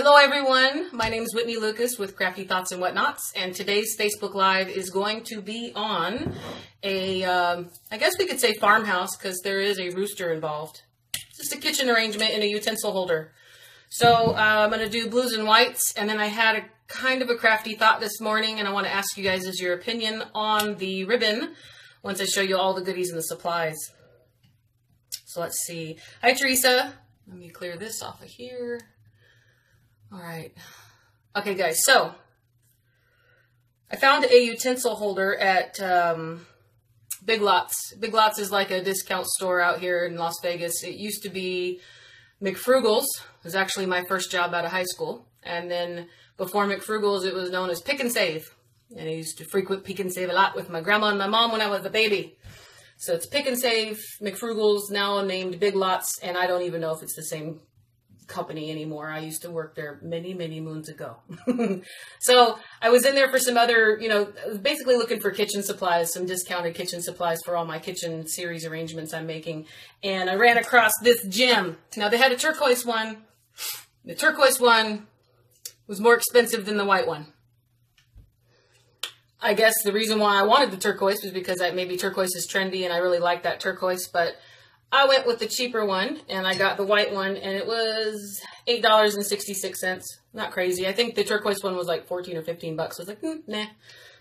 Hello everyone, my name is Whitney Lucas with Crafty Thoughts and Whatnots, and today's Facebook Live is going to be on a, I guess we could say farmhouse, because there is a rooster involved. It's just a kitchen arrangement in a utensil holder. So I'm going to do blues and whites, and then I had a kind of a crafty thought this morning, and I want to ask you guys your opinion on the ribbon once I show you all the goodies and the supplies. So let's see. Hi Teresa. Let me clear this off of here. All right. Okay, guys, so I found a utensil holder at Big Lots. Big Lots is like a discount store out here in Las Vegas. It used to be McFrugal's. It was actually my first job out of high school. And then before McFrugal's, it was known as Pick and Save. And I used to frequent Pick and Save a lot with my grandma and my mom when I was a baby. So it's Pick and Save, McFrugal's, now named Big Lots, and I don't even know if it's the same company anymore. I used to work there many, many moons ago. So I was in there for some other, I was basically looking for kitchen supplies, some discounted kitchen supplies for all my kitchen series arrangements I'm making. And I ran across this gem. Now they had a turquoise one. The turquoise one was more expensive than the white one. I guess the reason why I wanted the turquoise was because maybe turquoise is trendy and I really like that turquoise, but I went with the cheaper one, and I got the white one, and it was $8.66. Not crazy. I think the turquoise one was like 14 or 15 bucks. I was like, nah,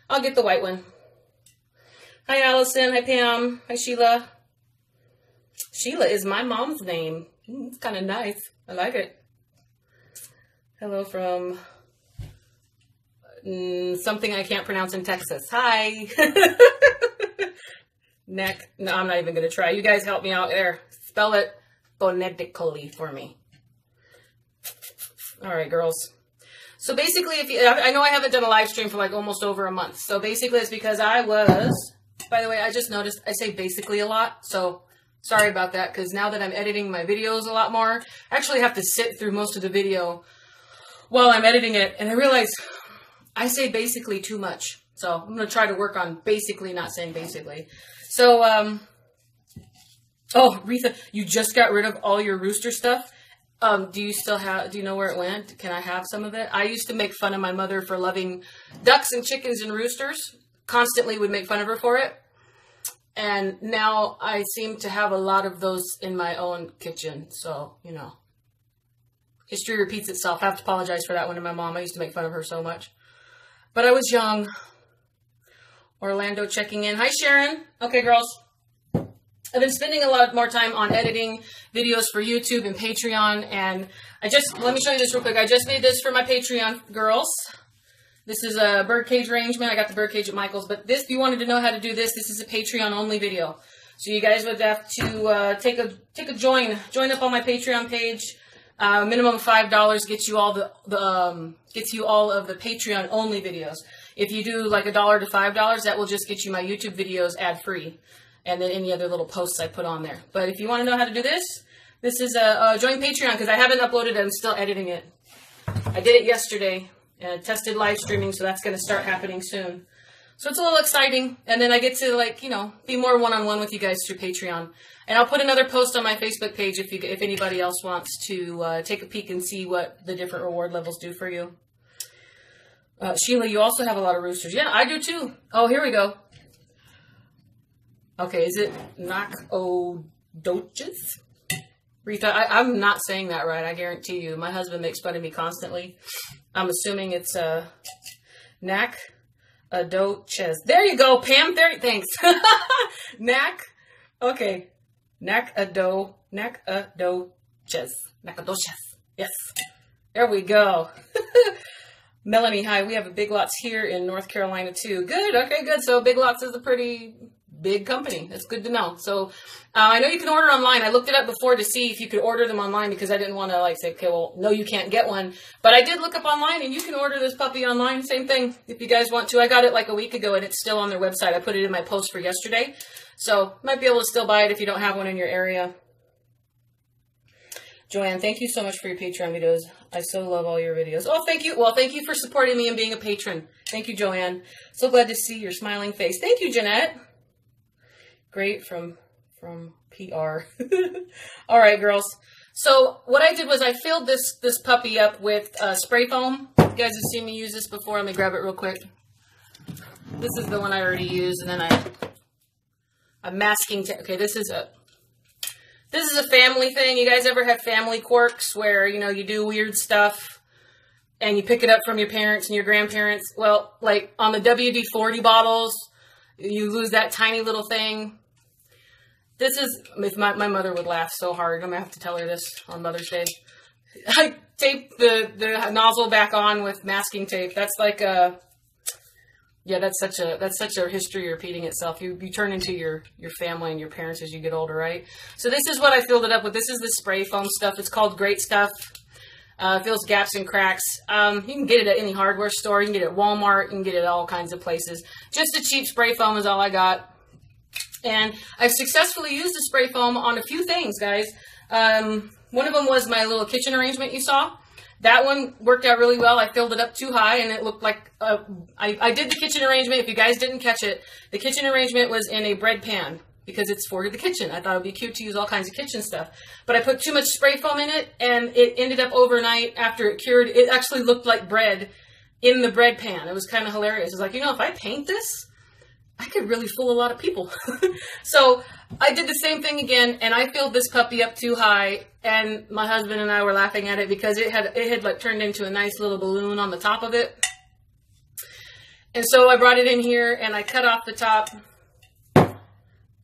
I'll get the white one. Hi, Allison. Hi, Pam. Hi, Sheila. Sheila is my mom's name. It's kind of nice. I like it. Hello from something I can't pronounce in Texas. Hi. Neck. No, I'm not even going to try. You guys help me out there. Spell it phonetically for me. All right, girls. So basically, I know I haven't done a live stream for like almost over a month. So basically, it's because I was, by the way, I just noticed I say basically a lot. So sorry about that, because now that I'm editing my videos a lot more, I actually have to sit through most of the video while I'm editing it. And I realize I say basically too much. So I'm going to try to work on basically not saying basically. So, oh, Retha, you just got rid of all your rooster stuff. Do you know where it went? Can I have some of it? I used to make fun of my mother for loving ducks and chickens and roosters. Constantly would make fun of her for it. And now I seem to have a lot of those in my own kitchen. So, history repeats itself. I have to apologize for that one to my mom. I used to make fun of her so much. But I was young. Orlando checking in. Hi, Sharon. Okay, girls. I've been spending a lot more time on editing videos for YouTube and Patreon. And let me show you this real quick. I just made this for my Patreon girls. This is a birdcage arrangement. I got the birdcage at Michael's. But this, if you wanted to know how to do this, this is a Patreon only video. So you guys would have to take a join up on my Patreon page. Minimum $5 gets you all gets you all of the Patreon only videos. If you do like $1 to $5, that will just get you my YouTube videos ad free, and then any other little posts I put on there. But if you want to know how to do this, this is a join Patreon, because I haven't uploaded it. I'm still editing it. I did it yesterday and tested live streaming, so that's going to start happening soon. So it's a little exciting, and then I get to be more one-on-one with you guys through Patreon. And I'll put another post on my Facebook page if anybody else wants to take a peek and see what the different reward levels do for you. Sheila, you also have a lot of roosters. Yeah, I do too. Oh, here we go. Okay, is it Nacdoches? Rita, I'm not saying that right, I guarantee you. My husband makes fun of me constantly. I'm assuming it's Nacdoches. There you go, Pam. Thanks. Okay. Nacdoches. Yes. There we go. Melanie, hi. We have a Big Lots here in North Carolina too. Good. Okay, good. So Big Lots is a pretty big company. That's good to know. So I know you can order online. I looked it up before to see if you could order them online, because I didn't want to say, okay, well, no, you can't get one. But I did look up online, and you can order this puppy online. Same thing if you guys want to. I got it like a week ago, and it's still on their website. I put it in my post for yesterday. So might be able to still buy it if you don't have one in your area. JoAnn, thank you so much for your Patreon videos. I so love all your videos. Oh, thank you. Well, thank you for supporting me and being a patron. Thank you, JoAnn. So glad to see your smiling face. Thank you, Jeanette. Great from PR. All right, girls. So what I did was I filled this puppy up with spray foam. You guys have seen me use this before. Let me grab it real quick. This is the one I already used, and then I'm masking tape. Okay, this is a family thing. You guys ever have family quirks where, you know, you do weird stuff and you pick it up from your parents and your grandparents? Well, like on the WD-40 bottles, you lose that tiny little thing. This is, if my mother would laugh so hard. I'm going to have to tell her this on Mother's Day. I taped the nozzle back on with masking tape. That's like a, yeah, that's such a history repeating itself. You turn into your family and your parents as you get older, right? So this is what I filled it up with. This is the spray foam stuff. It's called Great Stuff. Fills gaps and cracks. You can get it at any hardware store. You can get it at Walmart. You can get it at all kinds of places. Just a cheap spray foam is all I got. And I've successfully used the spray foam on a few things, guys. One of them was my little kitchen arrangement you saw. That one worked out really well. I filled it up too high, and it looked like... I did the kitchen arrangement. If you guys didn't catch it, the kitchen arrangement was in a bread pan because it's for the kitchen. I thought it would be cute to use all kinds of kitchen stuff. But I put too much spray foam in it, and it ended up overnight after it cured. It actually looked like bread in the bread pan. It was kind of hilarious. It was like, you know, if I paint this, I could really fool a lot of people. So I did the same thing again, and I filled this puppy up too high, and my husband and I were laughing at it because it had like turned into a nice little balloon on the top of it. And so I brought it in here and I cut off the top,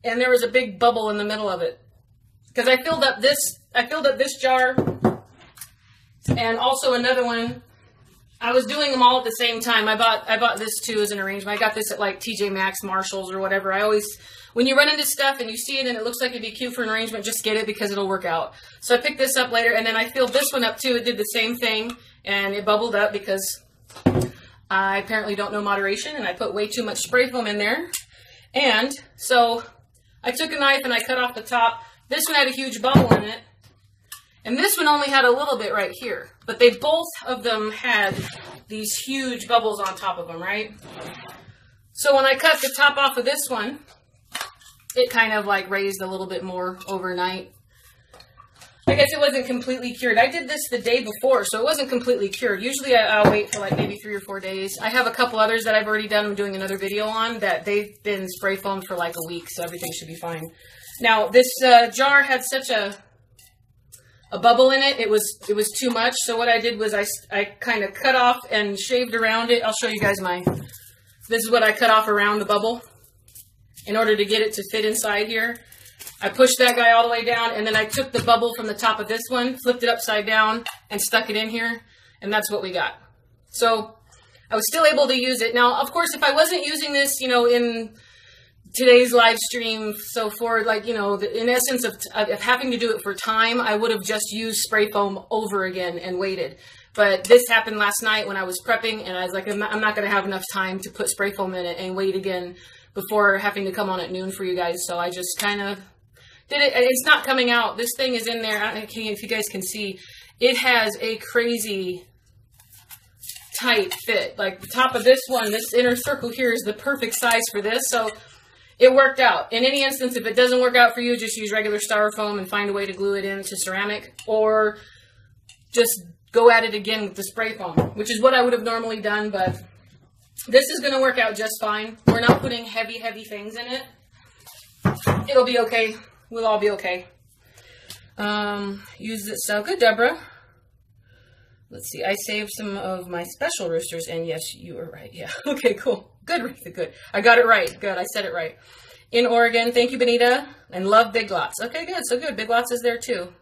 and there was a big bubble in the middle of it because I filled up this jar and also another one. I was doing them all at the same time. I bought this too as an arrangement. I got this at like TJ Maxx, Marshalls, or whatever. I always, when you run into stuff and you see it and it looks like it'd be cute for an arrangement, just get it because it'll work out. So I picked this up later, and then I filled this one up too. It did the same thing, and it bubbled up because I apparently don't know moderation, and I put way too much spray foam in there. And so I took a knife and I cut off the top. This one had a huge bubble in it. And this one only had a little bit right here. But they both of them had these huge bubbles on top of them, right? So when I cut the top off of this one, it kind of like raised a little bit more overnight. I guess it wasn't completely cured. I did this the day before, so it wasn't completely cured. Usually I'll wait for like maybe 3 or 4 days. I have a couple others that I've already done. I'm doing another video on that they've been spray foamed for like a week, so everything should be fine. Now, this jar had such a bubble in it. It was too much. So what I did was I kind of cut off and shaved around it. I'll show you guys this is what I cut off around the bubble in order to get it to fit inside here. I pushed that guy all the way down, and then I took the bubble from the top of this one, flipped it upside down, and stuck it in here, and that's what we got. So I was still able to use it. Now, of course, if I wasn't using this, you know, in today's live stream, so for like, you know, in essence of having to do it for time, I would have just used spray foam over again and waited. But this happened last night when I was prepping, and I was like, I'm not going to have enough time to put spray foam in it and wait again before having to come on at noon for you guys. So I just kind of did it. It's not coming out. This thing is in there. I don't know if you guys can see. It has a crazy tight fit. Like the top of this one, this inner circle here is the perfect size for this. So it worked out. In any instance, if it doesn't work out for you, just use regular styrofoam and find a way to glue it into ceramic, or just go at it again with the spray foam, which is what I would have normally done, but this is going to work out just fine. We're not putting heavy things in it. It'll be okay. We'll all be okay. Use it so good, Deborah. Let's see. I saved some of my special roosters, and yes, you were right. Yeah. Okay, cool. Good, Retha, good. I got it right. Good. I said it right. In Oregon. Thank you, Benita. And love Big Lots. Okay, good. So good. Big Lots is there too.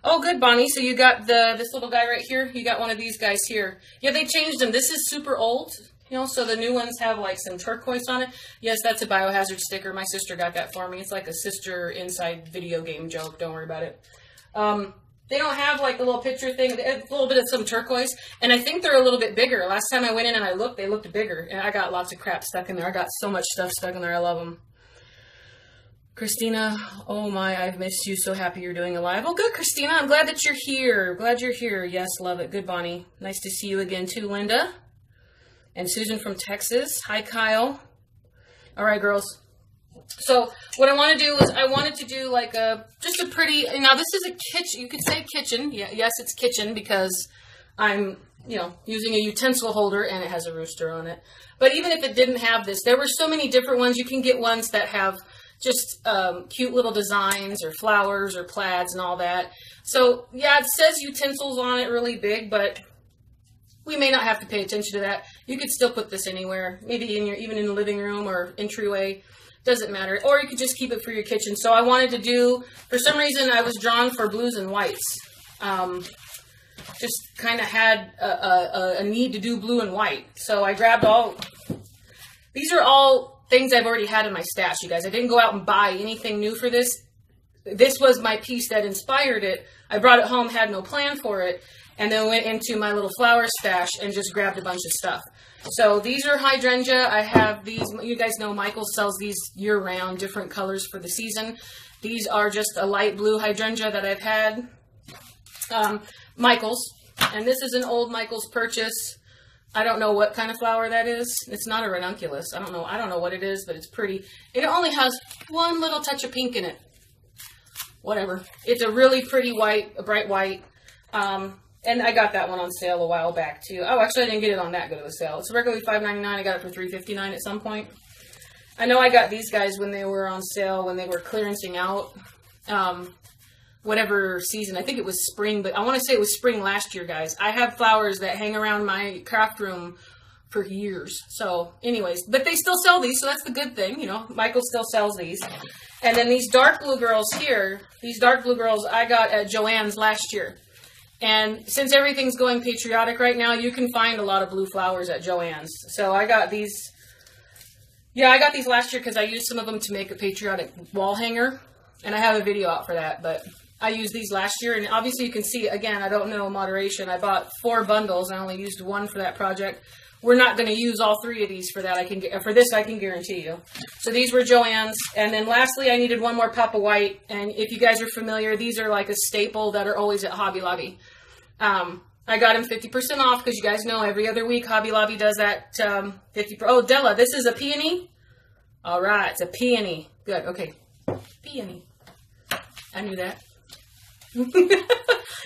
Oh, good, Bonnie. So you got this little guy right here. You got one of these guys here. Yeah, they changed them. This is super old, you know, so the new ones have like some turquoise on it. Yes, that's a biohazard sticker. My sister got that for me. It's like a sister inside video game joke. Don't worry about it. They don't have like a little picture thing. It's a little bit of some turquoise, and I think they're a little bit bigger. Last time I went in and I looked, they looked bigger, and I got lots of crap stuck in there. I got so much stuff stuck in there. I love them. Christina, oh my, I've missed you. So happy you're doing a live. Oh, good, Christina. I'm glad that you're here. Glad you're here. Yes, love it. Good, Bonnie. Nice to see you again too, Linda. And Susan from Texas. Hi, Kyle. All right, girls. So what I want to do is I wanted to do like just a pretty, now this is a kitchen, you could say kitchen. Yeah, yes, it's kitchen because I'm, you know, using a utensil holder and it has a rooster on it. But even if it didn't have this, there were so many different ones. You can get ones that have just cute little designs or flowers or plaids and all that. So yeah, it says utensils on it really big, but we may not have to pay attention to that. You could still put this anywhere, maybe in your, even in the living room or entryway. Doesn't matter. Or you could just keep it for your kitchen. So I wanted to do, for some reason I was drawn for blues and whites. Just kind of had a need to do blue and white. So I grabbed all, these are all things I've already had in my stash, you guys. I didn't go out and buy anything new for this. This was my piece that inspired it. I brought it home, had no plan for it, and then went into my little flower stash and just grabbed a bunch of stuff. So these are hydrangea. I have these, you guys know Michael sells these year-round, different colors for the season. These are just a light blue hydrangea that I've had. Michael's, and this is an old Michael's purchase. I don't know what kind of flower that is. It's not a ranunculus. I don't know what it is, but it's pretty. It only has one little touch of pink in it. Whatever. It's a really pretty white, a bright white. And I got that one on sale a while back too. Oh, actually I didn't get it on that good of a sale. It's regularly $5.99. I got it for $3.59 at some point. I know I got these guys when they were on sale, when they were clearancing out. Whatever season. I think it was spring, but I want to say it was spring last year, guys. I have flowers that hang around my craft room for years. So anyways, but they still sell these, so that's the good thing. You know, Michael still sells these. And then these dark blue girls here, these dark blue girls I got at JoAnns last year. And since everything's going patriotic right now, you can find a lot of blue flowers at JoAnns. So I got these, yeah, I got these last year because I used some of them to make a patriotic wall hanger. And I have a video out for that, but I used these last year. And obviously you can see, again, I don't know moderation. I bought 4 bundles. I only used 1 for that project. We're not going to use all 3 of these for that. For this, I can guarantee you. So these were JoAnns. And then lastly, I needed 1 more Papa White. And if you guys are familiar, these are like a staple that are always at Hobby Lobby. I got them 50% off because you guys know every other week Hobby Lobby does that 50%. Oh, Della, this is a peony? All right, it's a peony. Good, okay. Peony. I knew that.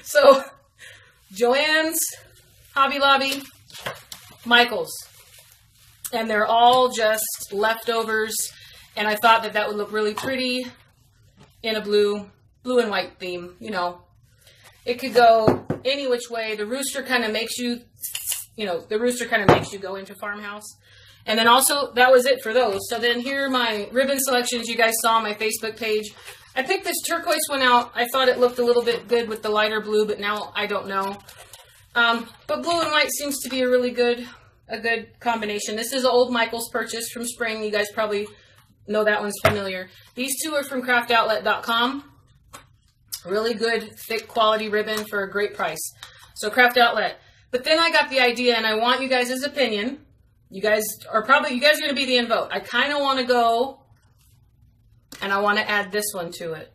So, JoAnns, Hobby Lobby, Michael's. And they're all just leftovers. And I thought that that would look really pretty in a blue and white theme, you know. It could go any which way. The rooster kind of makes you, you know, the rooster kind of makes you go into Farmhouse. And then also, that was it for those. So then here are my ribbon selections you guys saw on my Facebook page. I picked this turquoise one out. I thought it looked a little bit good with the lighter blue, but now I don't know. But blue and white seems to be a really good combination. This is an old Michael's purchase from spring. You guys probably know that one's familiar. These two are from craftoutlet.com. Really good, thick quality ribbon for a great price. So Craft Outlet. But then I got the idea, and I want you guys' opinion. You guys are going to be the end vote. I kind of want to go, and I want to add this one to it.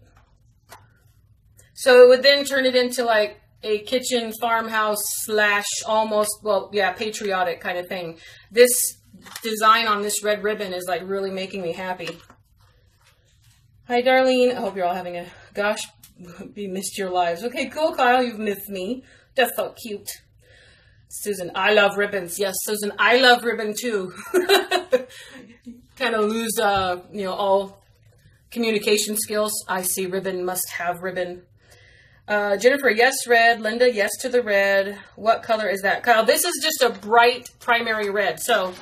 So it would then turn it into like a kitchen farmhouse / almost, well, yeah, patriotic kind of thing. This design on this red ribbon is like really making me happy. Hi, Darlene. I hope you're all having a, gosh, you missed your lives. Okay, cool, Kyle. You've missed me. That's so cute. Susan, I love ribbons. Yes, Susan, I love ribbon too. Kind of lose, you know, all communication skills. I see ribbon, must have ribbon. Jennifer, yes, red. Linda, yes to the red. What color is that? Kyle, this is just a bright primary red. So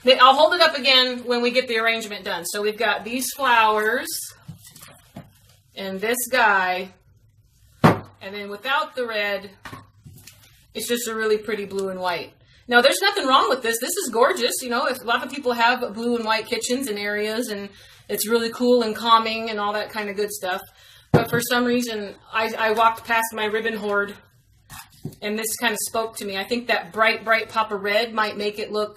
I'll hold it up again when we get the arrangement done. So we've got these flowers and this guy. And then without the red, it's just a really pretty blue and white. Now, there's nothing wrong with this. This is gorgeous. You know, if a lot of people have blue and white kitchens and areas, and it's really cool and calming and all that kind of good stuff. But for some reason, I walked past my ribbon hoard, and this kind of spoke to me. I think that bright, bright pop of red might make it look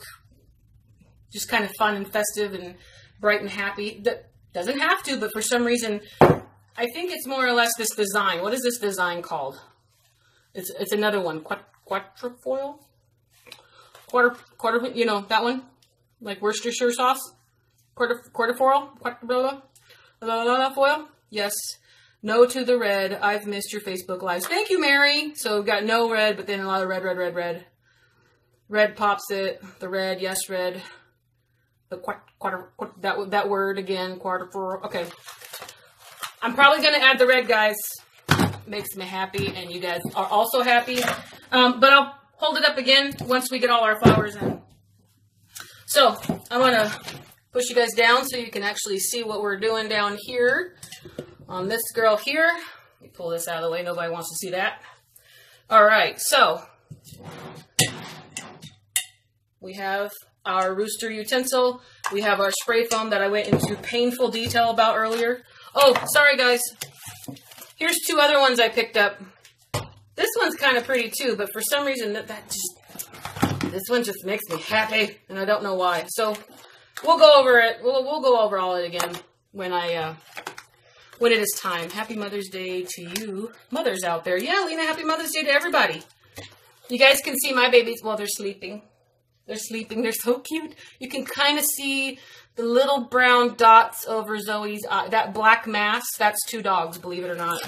just kind of fun and festive and bright and happy. That doesn't have to, but for some reason, I think it's more or less this design. What is this design called? It's another one. Quatrefoil? Quarter, you know, that one? Like Worcestershire sauce? Quarterfoil? Foil? Yes. No to the red. I've missed your Facebook lives. Thank you, Mary. So we've got no red, but then a lot of red, red, red, red. Red pops it. The red, yes, red. The that word again, quarterfoil. Okay. I'm probably going to add the red, guys. Makes me happy, and you guys are also happy. But I'll hold it up again once we get all our flowers in. So I'm going to push you guys down so you can actually see what we're doing down here on this girl here. Let me pull this out of the way. Nobody wants to see that. All right, so we have our rooster utensil. We have our spray foam that I went into painful detail about earlier. Oh, sorry, guys. Here's two other ones I picked up. This one's kind of pretty too, but for some reason this one just makes me happy, and I don't know why. So we'll go over it. We'll go over all it again when it is time. Happy Mother's Day to you mothers out there. Yeah, Lena, happy Mother's Day to everybody. You guys can see my babies while they're sleeping. They're sleeping. They're so cute. You can kind of see the little brown dots over Zoe's eye. That black mass, that's two dogs, believe it or not.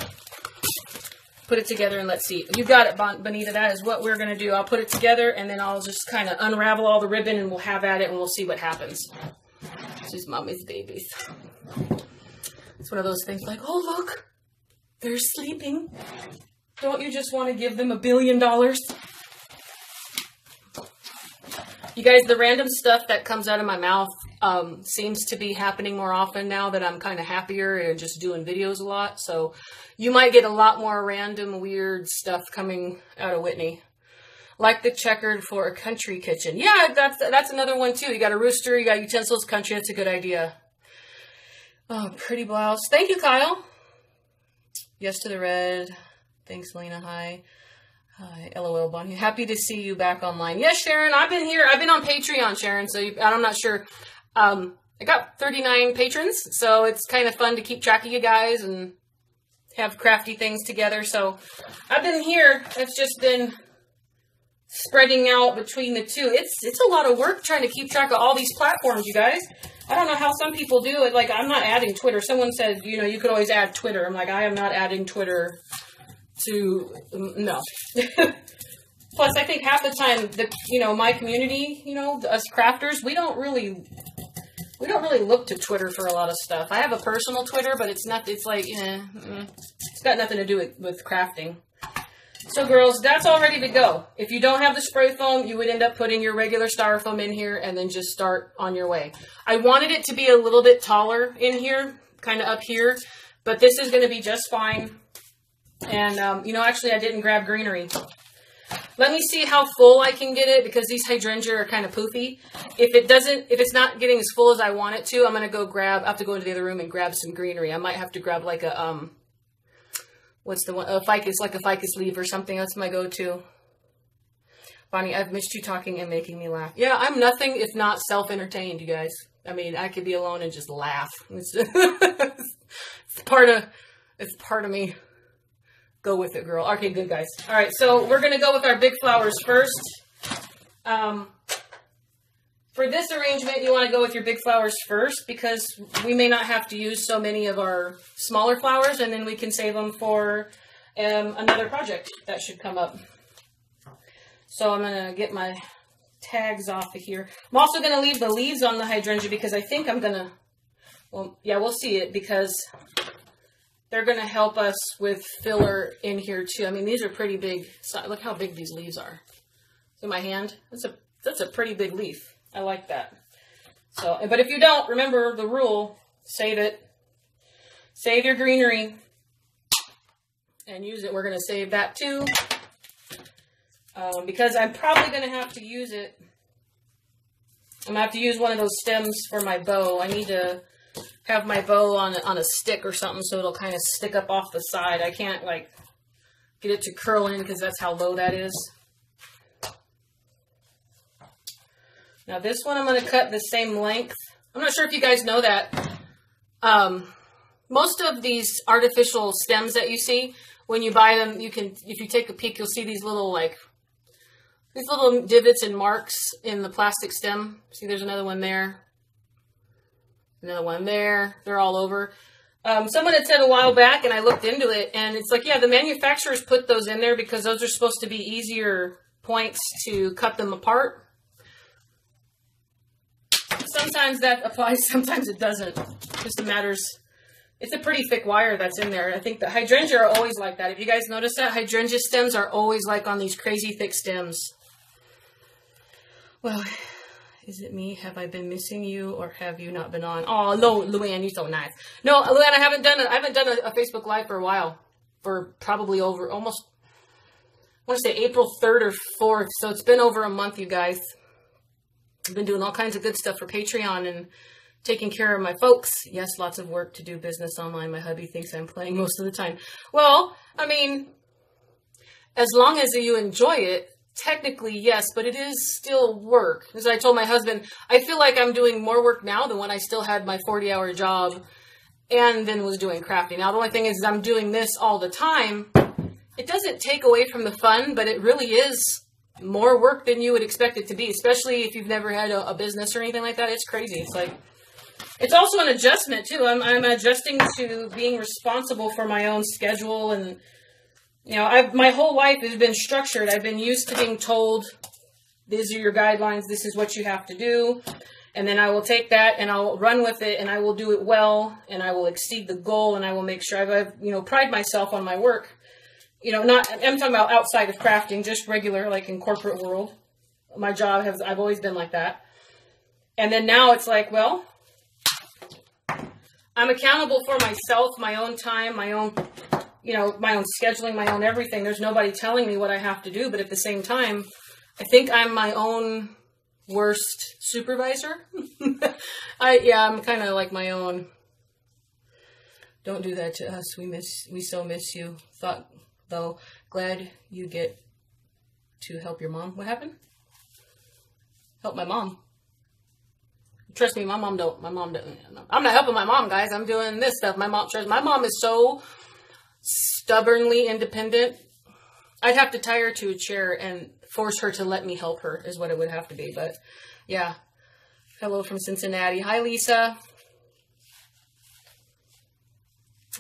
Put it together and let's see. You got it, Bonita. That is what we're going to do. I'll put it together and then I'll just kind of unravel all the ribbon and we'll have at it and we'll see what happens. This is Mommy's babies. It's one of those things like, oh, look, they're sleeping. Don't you just want to give them $1 billion? You guys, the random stuff that comes out of my mouth seems to be happening more often now that I'm kind of happier and just doing videos a lot. So you might get a lot more random, weird stuff coming out of Whitney. Like the checkered for a country kitchen. Yeah, that's another one too. You got a rooster, you got utensils, country. That's a good idea. Oh, pretty blouse. Thank you, Kyle. Yes to the red. Thanks, Lena. Hi. Hi, LOL, Bonnie. Happy to see you back online. Yes, Sharon, I've been here. I've been on Patreon, Sharon, so I'm not sure. I got 39 patrons, so it's kind of fun to keep track of you guys and have crafty things together. So I've been here. It's just been spreading out between the two. It's a lot of work trying to keep track of all these platforms, you guys. I don't know how some people do it. Like, I'm not adding Twitter. Someone said, you know, you could always add Twitter. I'm like, I am not adding Twitter to, no. Plus, I think half the time, my community, us crafters, we don't really look to Twitter for a lot of stuff. I have a personal Twitter, but it's got nothing to do with crafting. So, girls, that's all ready to go. If you don't have the spray foam, you would end up putting your regular styrofoam in here and then just start on your way. I wanted it to be a little bit taller in here, kind of up here, but this is going to be just fine. And, actually, I didn't grab greenery. Let me see how full I can get it because these hydrangea are kind of poofy. If it's not getting as full as I want it to, I'm going to I have to go into the other room and grab some greenery. I might have to grab like a, what's the one? A ficus, like a ficus leaf or something. That's my go-to. Bonnie, I've missed you talking and making me laugh. Yeah, I'm nothing if not self-entertained, you guys. I mean, I could be alone and just laugh. It's part of me. Go with it, girl. Okay, good, guys. All right, so we're going to go with our big flowers first. For this arrangement, you want to go with your big flowers first because we may not have to use so many of our smaller flowers, and then we can save them for another project that should come up. So I'm going to get my tags off of here. I'm also going to leave the leaves on the hydrangea because I think I'm going to, well, yeah, we'll see it because they're going to help us with filler in here too. I mean, these are pretty big. Look how big these leaves are. See my hand? That's a pretty big leaf. I like that. So, but if you don't, remember the rule, save it. Save your greenery and use it. We're going to save that too. Because I'm probably going to have to use it. I'm going to have to use one of those stems for my bow. I need to have my bow on a stick or something so it'll kind of stick up off the side. I can't like get it to curl in because that's how low that is. Now this one I'm going to cut the same length. I'm not sure if you guys know that. Most of these artificial stems that you see, when you buy them, if you take a peek, you'll see these little divots and marks in the plastic stem. See, there's another one there. another one there. They're all over. Someone had said a while back, and I looked into it, and it's like, yeah, the manufacturers put those in there because those are supposed to be easier points to cut them apart. Sometimes that applies, sometimes it doesn't. Just matters. It's a pretty thick wire that's in there. I think the hydrangea are always like that. If you guys notice that, hydrangea stems are always like on these crazy thick stems. Well, is it me? Have I been missing you, or have you not been on? Oh no, Luann, you're so nice. No, Luann, I haven't done a Facebook Live for a while. For probably over almost, I want to say April 3rd or 4th. So it's been over a month, you guys. I've been doing all kinds of good stuff for Patreon and taking care of my folks. Yes, lots of work to do business online. My hubby thinks I'm playing most of the time. Well, I mean, as long as you enjoy it, technically, yes, but it is still work. As I told my husband, I feel like I'm doing more work now than when I still had my 40-hour job and then was doing crafting. Now, the only thing is I'm doing this all the time. It doesn't take away from the fun, but it really is more work than you would expect it to be, especially if you've never had a business or anything like that. It's crazy. It's like, it's also an adjustment too. I'm adjusting to being responsible for my own schedule, and you know, my whole life has been structured. I've been used to being told, these are your guidelines, this is what you have to do, and then I will take that and I'll run with it, and I will do it well, and I will exceed the goal, and I will make sure I've you know, pride myself on my work. You know, not, I'm talking about outside of crafting, just regular, like in corporate world. My job I've always been like that. And then now it's like, well, I'm accountable for myself, my own time, my own, you know, my own scheduling, my own everything. There's nobody telling me what I have to do. But at the same time, I think I'm my own worst supervisor. I'm kind of like my own. Don't do that to us. We so miss you. Thought, though, glad you get to help your mom. What happened? Help my mom. Trust me, my mom don't. I'm not helping my mom, guys. I'm doing this stuff. My mom is so stubbornly independent. I'd have to tie her to a chair and force her to let me help her is what it would have to be. But yeah. Hello from Cincinnati. Hi, Lisa.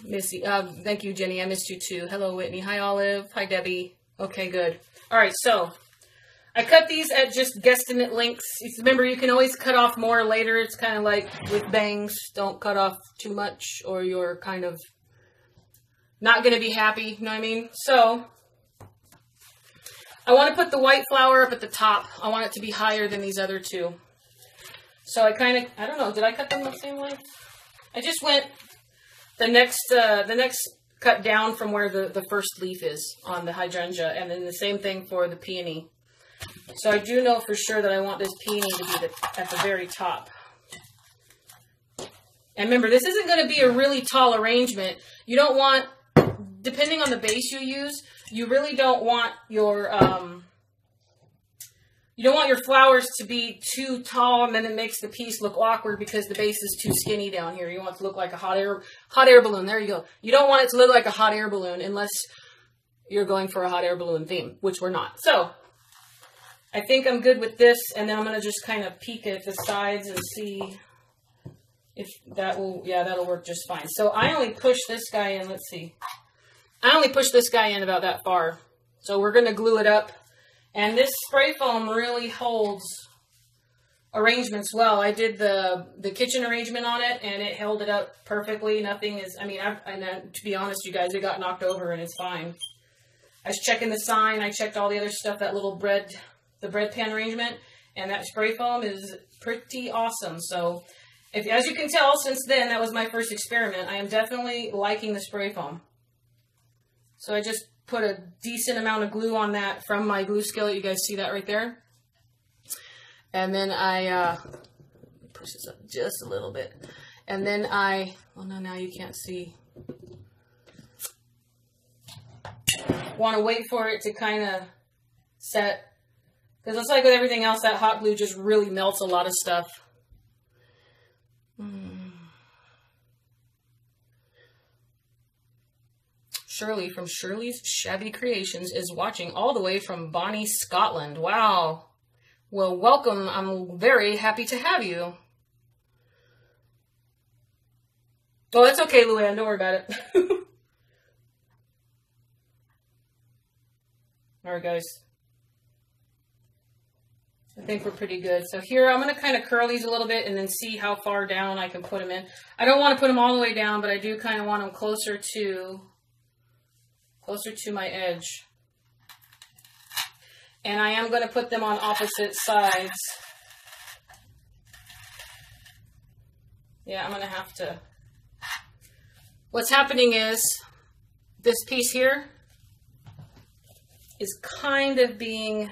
Missy. Thank you, Jenny. I missed you too. Hello, Whitney. Hi, Olive. Hi, Debbie. Okay, good. All right, so I cut these at just guesstimate lengths. Remember, you can always cut off more later. It's kind of like with bangs. Don't cut off too much or you're kind of not going to be happy. You know what I mean? So I want to put the white flower up at the top. I want it to be higher than these other two. So I don't know. Did I cut them the same way? I just went the next cut down from where the first leaf is on the hydrangea. And then the same thing for the peony. So I do know for sure that I want this peony to be at the very top. And remember, this isn't going to be a really tall arrangement. You don't want, depending on the base you use, you really don't want your flowers to be too tall, and then it makes the piece look awkward because the base is too skinny down here. You want it to look like a hot air balloon. There you go. You don't want it to look like a hot air balloon unless you're going for a hot air balloon theme, which we're not. So I think I'm good with this, and then I'm going to just kind of peek at the sides and see if that will, yeah, that'll work just fine. So I only push this guy in, let's see. I only push this guy in about that far. So we're going to glue it up. And this spray foam really holds arrangements well. I did the kitchen arrangement on it, and it held it up perfectly. Nothing is, I mean, to be honest, you guys, it got knocked over, and it's fine. I was checking the sign. I checked all the other stuff, that little the bread pan arrangement, and that spray foam is pretty awesome. So, as you can tell, since then, that was my first experiment. I am definitely liking the spray foam. So I just put a decent amount of glue on that from my glue skillet. You guys see that right there? And then I push this up just a little bit. And then well, no, now you can't see. Want to wait for it to kind of set. Because it's like with everything else, that hot glue just really melts a lot of stuff. Shirley from Shirley's Shabby Creations is watching all the way from Bonnie, Scotland. Wow. Well, welcome. I'm very happy to have you. Well, it's okay, Luann. Don't worry about it. All right, guys. I think we're pretty good. So here, I'm going to kind of curl these a little bit and then see how far down I can put them in. I don't want to put them all the way down, but I do kind of want them closer to my edge. And I am going to put them on opposite sides. Yeah, I'm going to have to. What's happening is this piece here is kind of being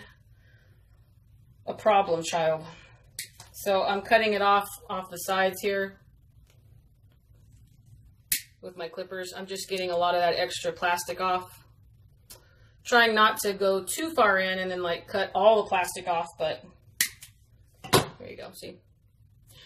a problem child. So I'm cutting it off the sides here with my clippers. I'm just getting a lot of that extra plastic off. Trying not to go too far in and then like cut all the plastic off, but there you go, see?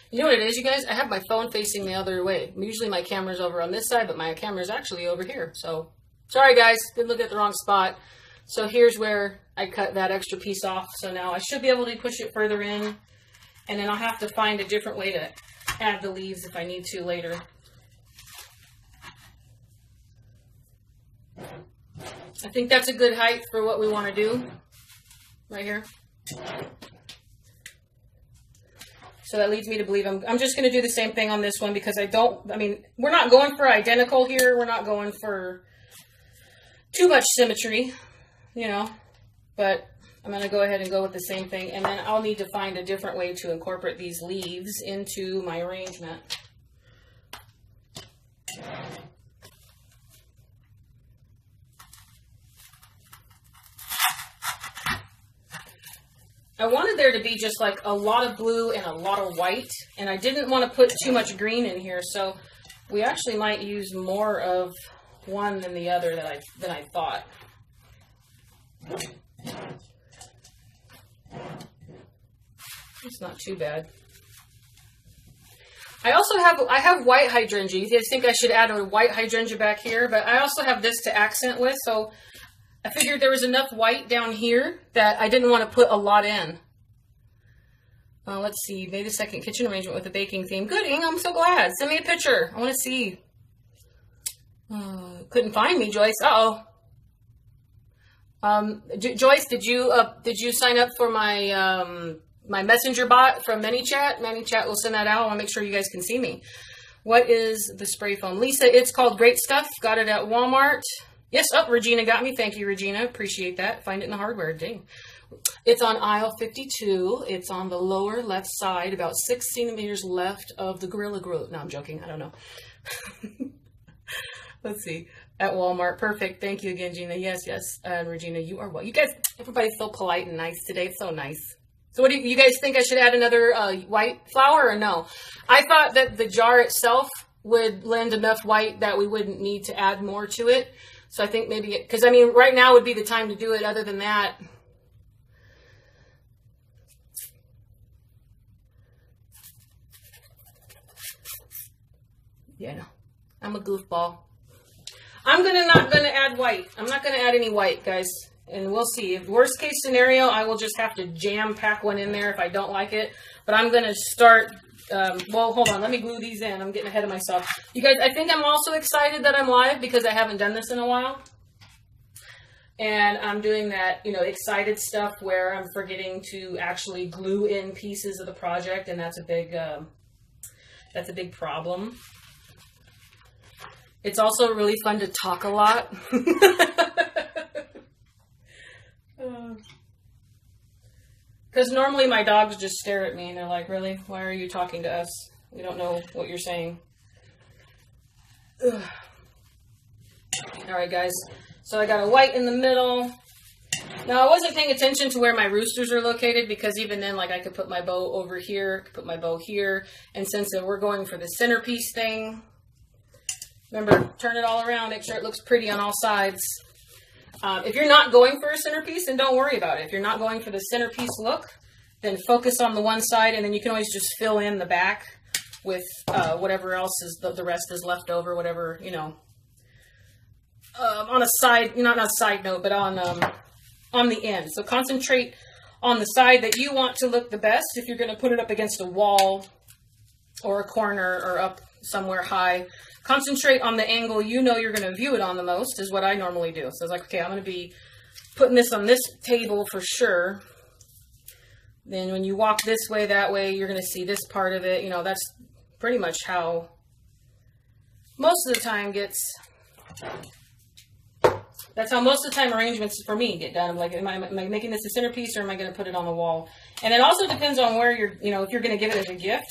You know what it is, you guys? I have my phone facing the other way. Usually my camera's over on this side, but my camera's actually over here. So sorry guys, didn't look at the wrong spot. So here's where I cut that extra piece off. So now I should be able to push it further in, and then I'll have to find a different way to add the leaves if I need to later. I think that's a good height for what we want to do right here. So that leads me to believe I'm just going to do the same thing on this one because we're not going for identical here. We're not going for too much symmetry, you know, but I'm going to go ahead and go with the same thing. And then I'll need to find a different way to incorporate these leaves into my arrangement. I wanted there to be just like a lot of blue and a lot of white, and I didn't want to put too much green in here, so we actually might use more of one than the other than I thought. It's not too bad. I have white hydrangea. You guys think I should add a white hydrangea back here, but I also have this to accent with, so I figured there was enough white down here that I didn't want to put a lot in. Let's see. Made a second kitchen arrangement with a baking theme. Good, Ing. I'm so glad. Send me a picture. I want to see. Couldn't find me, Joyce. Uh-oh. Joyce, did you sign up for my my messenger bot from ManyChat? ManyChat will send that out. I want to make sure you guys can see me. What is the spray foam? Lisa, it's called Great Stuff. Got it at Walmart. Yes, Regina got me. Thank you, Regina. Appreciate that. Find it in the hardware. Dang. It's on aisle 52. It's on the lower left side, about 6 centimeters left of the Gorilla Glue. No, I'm joking. I don't know. Let's see. At Walmart. Perfect. Thank you again, Gina. Yes, yes. Regina, you are well. You guys, everybody's so polite and nice today. It's so nice. So what do you guys think? I should add another white flower or no? I thought that the jar itself would lend enough white that we wouldn't need to add more to it. So I think maybe, because I mean, right now would be the time to do it. Other than that, yeah, no, I'm a goofball. I'm not gonna add white. I'm not gonna add any white, guys. And we'll see. If worst case scenario, I will just have to jam pack one in there if I don't like it. But I'm gonna start. Well, hold on. Let me glue these in. I'm getting ahead of myself. You guys, I think I'm also excited that I'm live because I haven't done this in a while. And I'm doing that, you know, excited stuff where I'm forgetting to actually glue in pieces of the project. And that's a big problem. It's also really fun to talk a lot. Because normally my dogs just stare at me and they're like, really? Why are you talking to us? We don't know what you're saying. Ugh. All right, guys. So I got a white in the middle. Now, I wasn't paying attention to where my roosters are located because even then, like, I could put my bow over here, could put my bow here. And since we're going for the centerpiece thing, remember, turn it all around, make sure it looks pretty on all sides. If you're not going for a centerpiece, then don't worry about it. If you're not going for the centerpiece look, then focus on the one side, and then you can always just fill in the back with whatever else is the rest is left over, whatever, you know. On a side, not on a side note, but on the end. So concentrate on the side that you want to look the best. If you're going to put it up against a wall, or a corner or up somewhere high. Concentrate on the angle you know you're going to view it on the most is what I normally do. So I was like, okay, I'm going to be putting this on this table for sure. Then when you walk this way, that way, you're going to see this part of it. You know, that's pretty much how most of the time that's how most of the time arrangements for me get done. I'm like, am I making this a centerpiece or am I going to put it on the wall? And it also depends on where you're, you know, if you're going to give it as a gift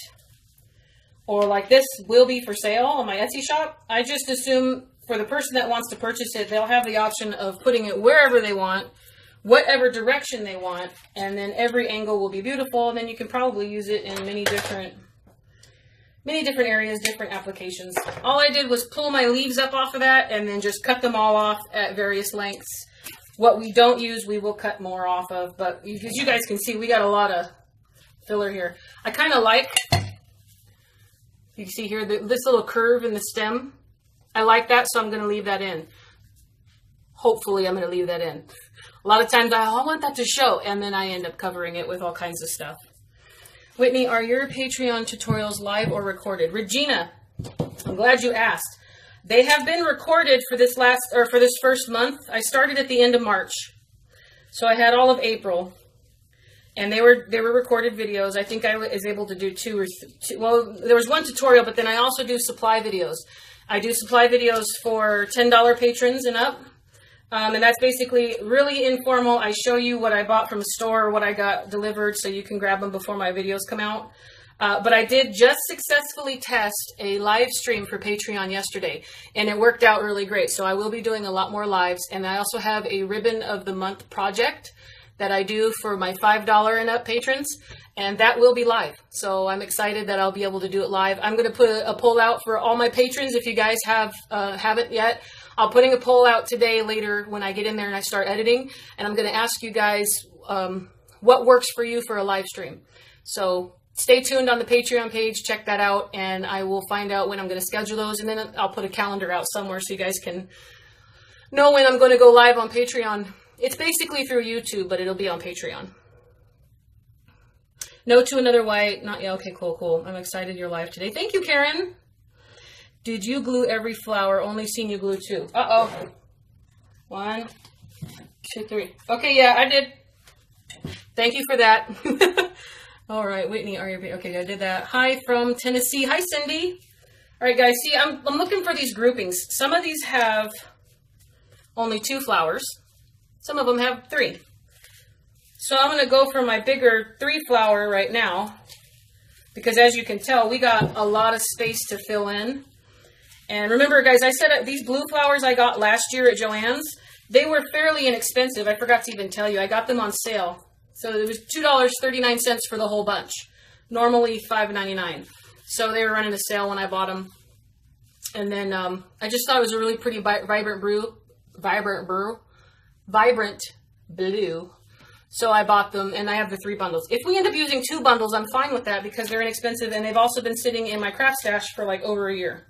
or like this will be for sale on my Etsy shop. I just assume for the person that wants to purchase it, they'll have the option of putting it wherever they want, whatever direction they want, and then every angle will be beautiful. And then you can probably use it in many different areas, different applications. All I did was pull my leaves up off of that and then just cut them all off at various lengths. What we don't use, we will cut more off of, but as you guys can see, we got a lot of filler here. I kind of like, you can see here, this little curve in the stem. I like that, so I'm going to leave that in. Hopefully, I'm going to leave that in. A lot of times, I want that to show, and then I end up covering it with all kinds of stuff. Whitney, are your Patreon tutorials live or recorded? Regina, I'm glad you asked. They have been recorded for this first month. I started at the end of March, so I had all of April. And they were recorded videos. I think I was able to do two. Well, there was one tutorial, but then I also do supply videos. I do supply videos for $10 patrons and up. And that's basically really informal. I show you what I bought from a store or what I got delivered so you can grab them before my videos come out. But I did just successfully test a live stream for Patreon yesterday, and it worked out really great. So I will be doing a lot more lives. And I also have a Ribbon of the Month project that I do for my $5 and up patrons, and that will be live. So I'm excited that I'll be able to do it live. I'm going to put a poll out for all my patrons. If you guys haven't yet, I'm putting a poll out today later when I get in there and I start editing, and I'm going to ask you guys what works for you for a live stream. So stay tuned on the Patreon page, check that out, and I will find out when I'm going to schedule those, and then I'll put a calendar out somewhere so you guys can know when I'm going to go live on Patreon. It's basically through YouTube, but it'll be on Patreon. No to another white. Not yet. Okay, cool. I'm excited you're live today. Thank you, Karen. Did you glue every flower? Only seen you glue 2. Uh-oh. 1, 2, 3. Okay, yeah, I did. Thank you for that. All right, Whitney, are you okay? I did that. Hi from Tennessee. Hi, Cindy. All right, guys. See, I'm looking for these groupings. Some of these have only 2 flowers. Some of them have 3. So I'm going to go for my bigger 3 flower right now, because as you can tell, we got a lot of space to fill in. And remember, guys, I said these blue flowers I got last year at JoAnns, they were fairly inexpensive. I forgot to even tell you. I got them on sale. So it was $2.39 for the whole bunch. Normally $5.99. So they were running a sale when I bought them. And then I just thought it was a really pretty vibrant blue. So I bought them, and I have the 3 bundles. If we end up using 2 bundles, I'm fine with that because they're inexpensive, and they've also been sitting in my craft stash for like over a year.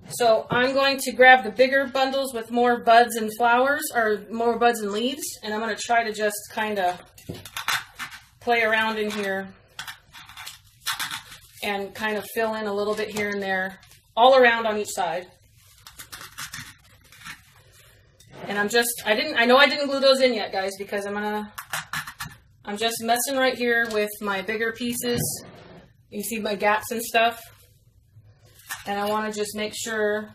So I'm going to grab the bigger bundles with more buds and flowers, or more buds and leaves, and I'm going to try to just kind of play around in here and kind of fill in a little bit here and there, all around on each side. And I know I didn't glue those in yet, guys, because I'm just messing right here with my bigger pieces. You see my gaps and stuff. And I want to just make sure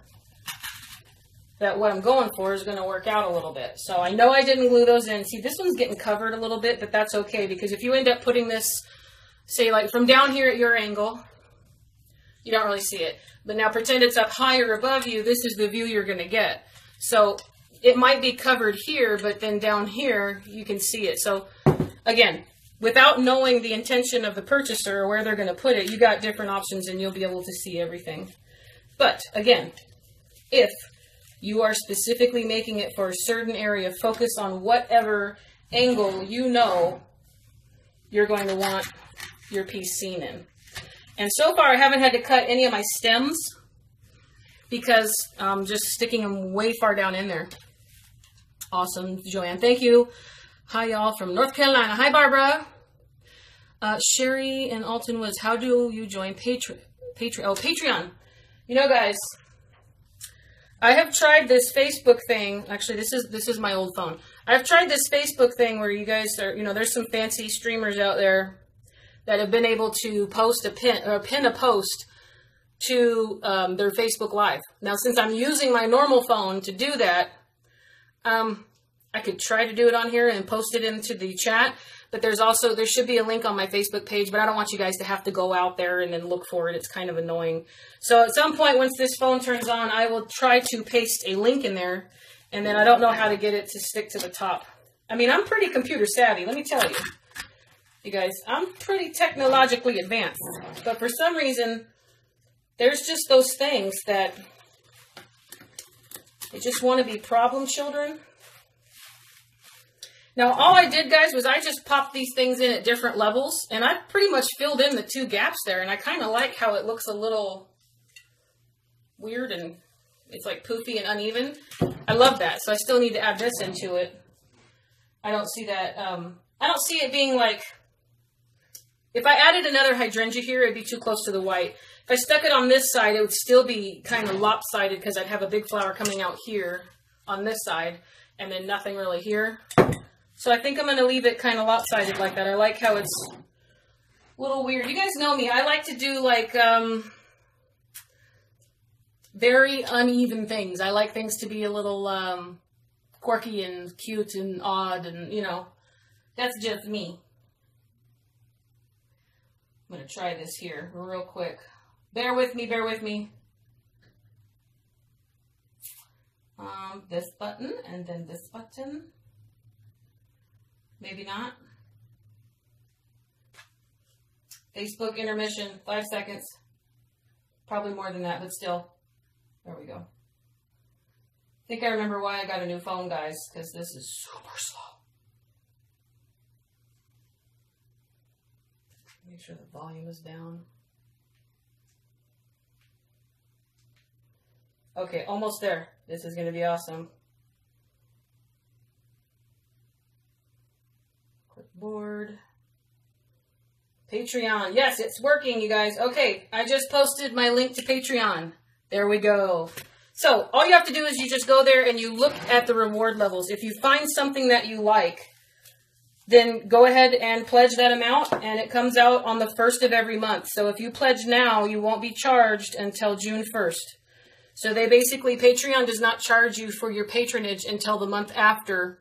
that what I'm going for is going to work out a little bit. So I know I didn't glue those in. See, this one's getting covered a little bit, but that's okay, because if you end up putting this, say, like from down here at your angle, you don't really see it. But now pretend it's up higher above you. This is the view you're going to get. So it might be covered here, but then down here, you can see it. So again, without knowing the intention of the purchaser or where they're going to put it, you got different options and you'll be able to see everything. But again, if you are specifically making it for a certain area, focus on whatever angle you know you're going to want your piece seen in. And so far, I haven't had to cut any of my stems because I'm just sticking them way far down in there. Awesome, JoAnn. Thank you. Hi, y'all, from North Carolina. Hi, Barbara. Sherry in Alton Woods, how do you join Patreon? You know, guys, I have tried this Facebook thing. Actually, this is my old phone. I've tried this Facebook thing where you guys are, you know, there's some fancy streamers out there that have been able to post pin a post to their Facebook Live. Now, since I'm using my normal phone to do that, I could try to do it on here and post it into the chat. But there should be a link on my Facebook page, but I don't want you guys to have to go out there and then look for it. It's kind of annoying. So at some point, once this phone turns on, I will try to paste a link in there. And then I don't know how to get it to stick to the top. I mean, I'm pretty computer savvy, let me tell you. You guys, I'm pretty technologically advanced. But for some reason, there's just those things that they just want to be problem children. Now, all I did, guys, was I just popped these things in at different levels, and I pretty much filled in the 2 gaps there, and I kind of like how it looks a little weird, and it's like poofy and uneven. I love that, so I still need to add this into it. I don't see that, I don't see it being like, if I added another hydrangea here, it'd be too close to the white. If I stuck it on this side, it would still be kind of lopsided because I'd have a big flower coming out here on this side, and then nothing really here. So I think I'm going to leave it kind of lopsided like that. I like how it's a little weird. You guys know me. I like to do like very uneven things. I like things to be a little quirky and cute and odd, and, you know, that's just me. I'm going to try this here real quick. Bear with me, bear with me. This button and then this button. Maybe not. Facebook intermission, 5 seconds. Probably more than that, but still. There we go. I think I remember why I got a new phone, guys, because this is super slow. Make sure the volume is down. Okay, almost there. This is going to be awesome. Clipboard. Patreon. Yes, it's working, you guys. Okay, I just posted my link to Patreon. There we go. So, all you have to do is you just go there and you look at the reward levels. If you find something that you like, then go ahead and pledge that amount, and it comes out on the 1st of every month. So if you pledge now, you won't be charged until June 1st. So they basically, Patreon does not charge you for your patronage until the month after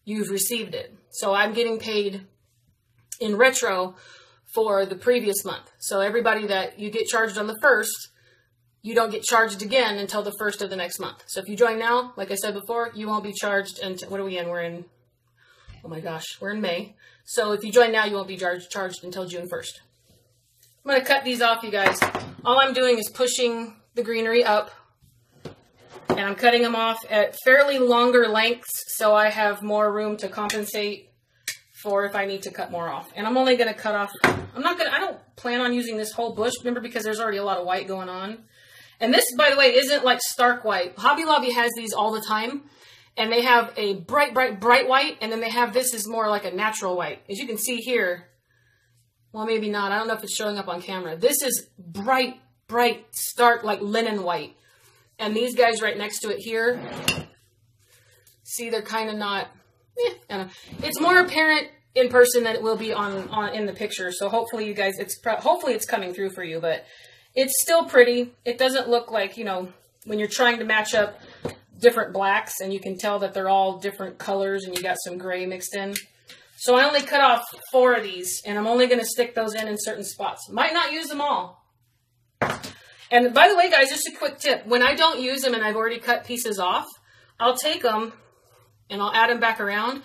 you've received it. So I'm getting paid in retro for the previous month. So everybody that you get charged on the 1st, you don't get charged again until the 1st of the next month. So if you join now, like I said before, you won't be charged until, what are we in? We're in, oh my gosh, we're in May. So if you join now, you won't be charged until June 1st. I'm going to cut these off, you guys. All I'm doing is pushing the greenery up, and I'm cutting them off at fairly longer lengths so I have more room to compensate for if I need to cut more off. And I'm only going to cut off, I don't plan on using this whole bush, remember, because there's already a lot of white going on. And this, by the way, isn't like stark white. Hobby Lobby has these all the time, and they have a bright, bright, bright white, and then they have this is more like a natural white. As you can see here, well, maybe not. I don't know if it's showing up on camera. This is bright, bright, stark, like linen white. And these guys right next to it here, see, they're kind of not, it's more apparent in person than it will be on in the picture. So hopefully you guys, hopefully it's coming through for you, but it's still pretty. It doesn't look like, you know, when you're trying to match up different blacks and you can tell that they're all different colors and you got some gray mixed in. So I only cut off 4 of these, and I'm only going to stick those in certain spots. Might not use them all. And by the way, guys, just a quick tip. When I don't use them and I've already cut pieces off, I'll take them and I'll add them back around,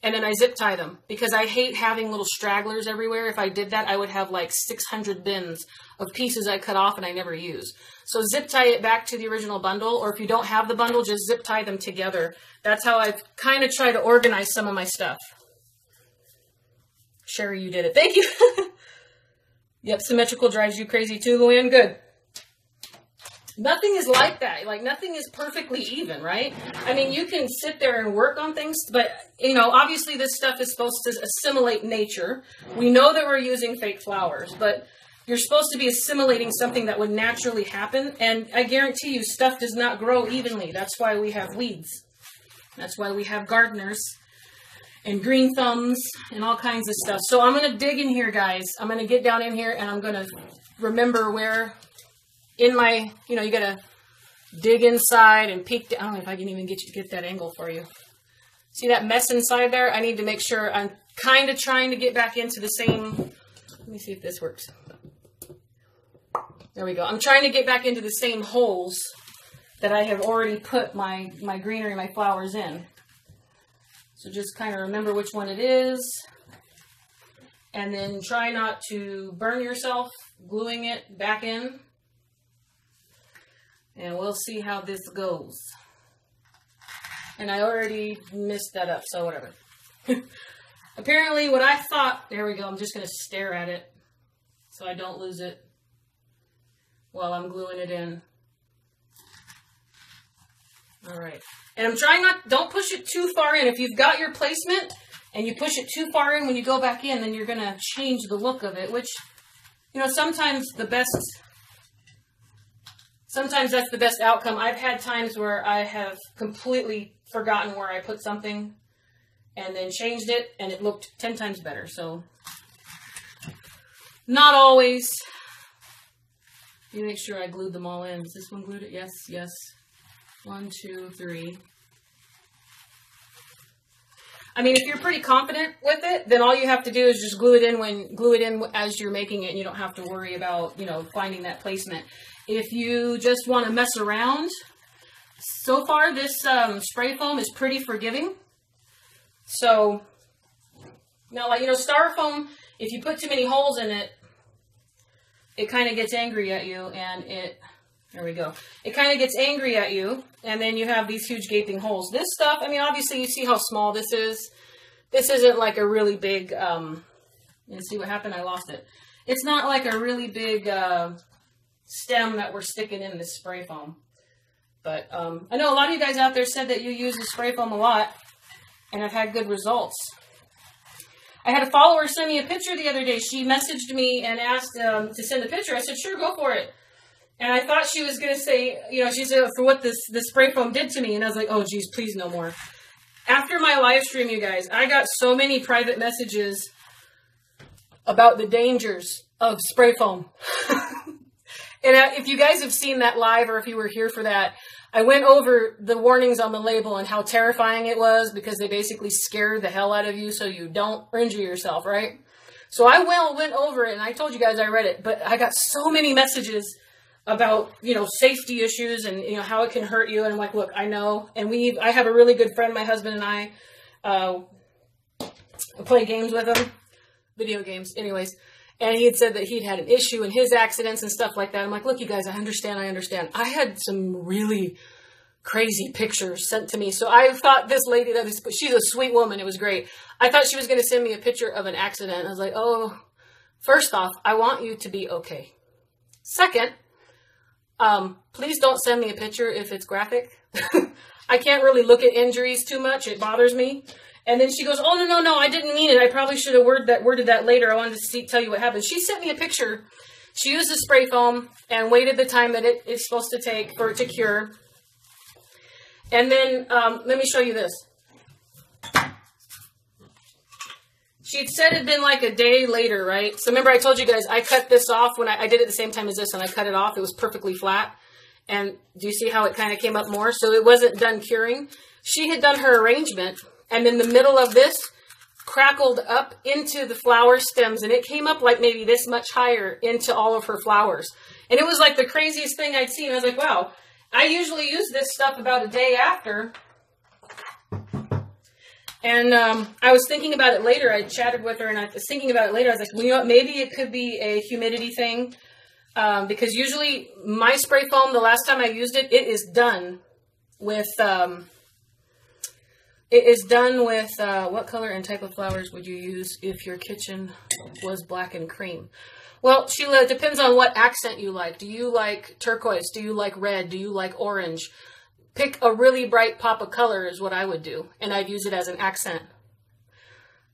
and then I zip tie them, because I hate having little stragglers everywhere. If I did that, I would have like 600 bins of pieces I cut off and I never use. So zip tie it back to the original bundle, or if you don't have the bundle, just zip tie them together. That's how I've kind of tried to organize some of my stuff. Sherry, you did it. Thank you. Yep, symmetrical drives you crazy too, Luann. Good. Nothing is like that. Like, nothing is perfectly even, right? I mean, you can sit there and work on things, but, you know, obviously this stuff is supposed to assimilate nature. We know that we're using fake flowers, but you're supposed to be assimilating something that would naturally happen. And I guarantee you, stuff does not grow evenly. That's why we have weeds. That's why we have gardeners and green thumbs and all kinds of stuff. So I'm going to dig in here, guys. I'm going to get down in here and I'm going to remember where in my, you know, you got to dig inside and peek. I don't know if I can even get that angle for you. See that mess inside there? I need to make sure I'm kind of trying to get back into the same. Let me see if this works. There we go. I'm trying to get back into the same holes that I have already put my greenery, my flowers in. So just kind of remember which one it is. And then try not to burn yourself gluing it back in. And we'll see how this goes. And I already messed that up, so whatever. Apparently what I thought, there we go, I'm just going to stare at it so I don't lose it while I'm gluing it in. Alright. And I'm trying don't push it too far in. If you've got your placement and you push it too far in when you go back in, then you're going to change the look of it, which, you know, sometimes that's the best outcome. I've had times where I have completely forgotten where I put something and then changed it and it looked 10 times better. So, not always. You make sure I glued them all in. Is this one glued it? Yes, yes. 1, 2, 3. I mean, if you're pretty confident with it, then all you have to do is just glue it in as you're making it, and you don't have to worry about, you know, finding that placement. If you just want to mess around, so far this spray foam is pretty forgiving. So, now, like, you know, styrofoam, if you put too many holes in it, it kind of gets angry at you, and there we go. It kind of gets angry at you, and then you have these huge gaping holes. This stuff, I mean, obviously you see how small this is. This isn't like a really big, you see what happened? I lost it. It's not like a really big stem that we're sticking in this spray foam. But I know a lot of you guys out there said that you use the spray foam a lot, and have had good results. I had a follower send me a picture the other day. She messaged me and asked to send a picture. I said, sure, go for it. And I thought she was going to say, you know, she said, for what this spray foam did to me. And I was like, oh, geez, please no more. After my live stream, you guys, I got so many private messages about the dangers of spray foam. And if you guys have seen that live, or if you were here for that, I went over the warnings on the label and how terrifying it was, because they basically scare the hell out of you so you don't injure yourself, right? So I went over it, and I told you guys I read it, but I got so many messages about, you know, safety issues and, you know, how it can hurt you. And I'm like, look, I know. And I have a really good friend, my husband and I play games with him, video games, anyways. And he had said that he'd had an issue in his accidents and stuff like that. I'm like, look, you guys, I understand. I had some really crazy pictures sent to me. So I thought this lady, she's a sweet woman. It was great. I thought she was going to send me a picture of an accident. I was like, oh, first off, I want you to be okay. Second, please don't send me a picture if it's graphic. I can't really look at injuries too much. It bothers me. And then she goes, oh, no, I didn't mean it. I probably should have worded that later. I wanted to tell you what happened. She sent me a picture. She used the spray foam and waited the time that it's supposed to take for it to cure. And then, let me show you this. She'd said it'd been like a day later, right? So remember I told you guys, I cut this off when I did it at the same time as this, and I cut it off. It was perfectly flat. And do you see how it kind of came up more? So it wasn't done curing. She had done her arrangement, and then the middle of this crackled up into the flower stems, and it came up like maybe this much higher into all of her flowers. And it was like the craziest thing I'd seen. I was like, wow, I usually use this stuff about a day after. And I was thinking about it later. I chatted with her, and I was thinking about it later. I was like, well, you know what? Maybe it could be a humidity thing. Because usually my spray foam, the last time I used it, it is done with... what color and type of flowers would you use if your kitchen was black and cream? Well, Sheila, it depends on what accent you like. Do you like turquoise? Do you like red? Do you like orange? Pick a really bright pop of color is what I would do. And I'd use it as an accent.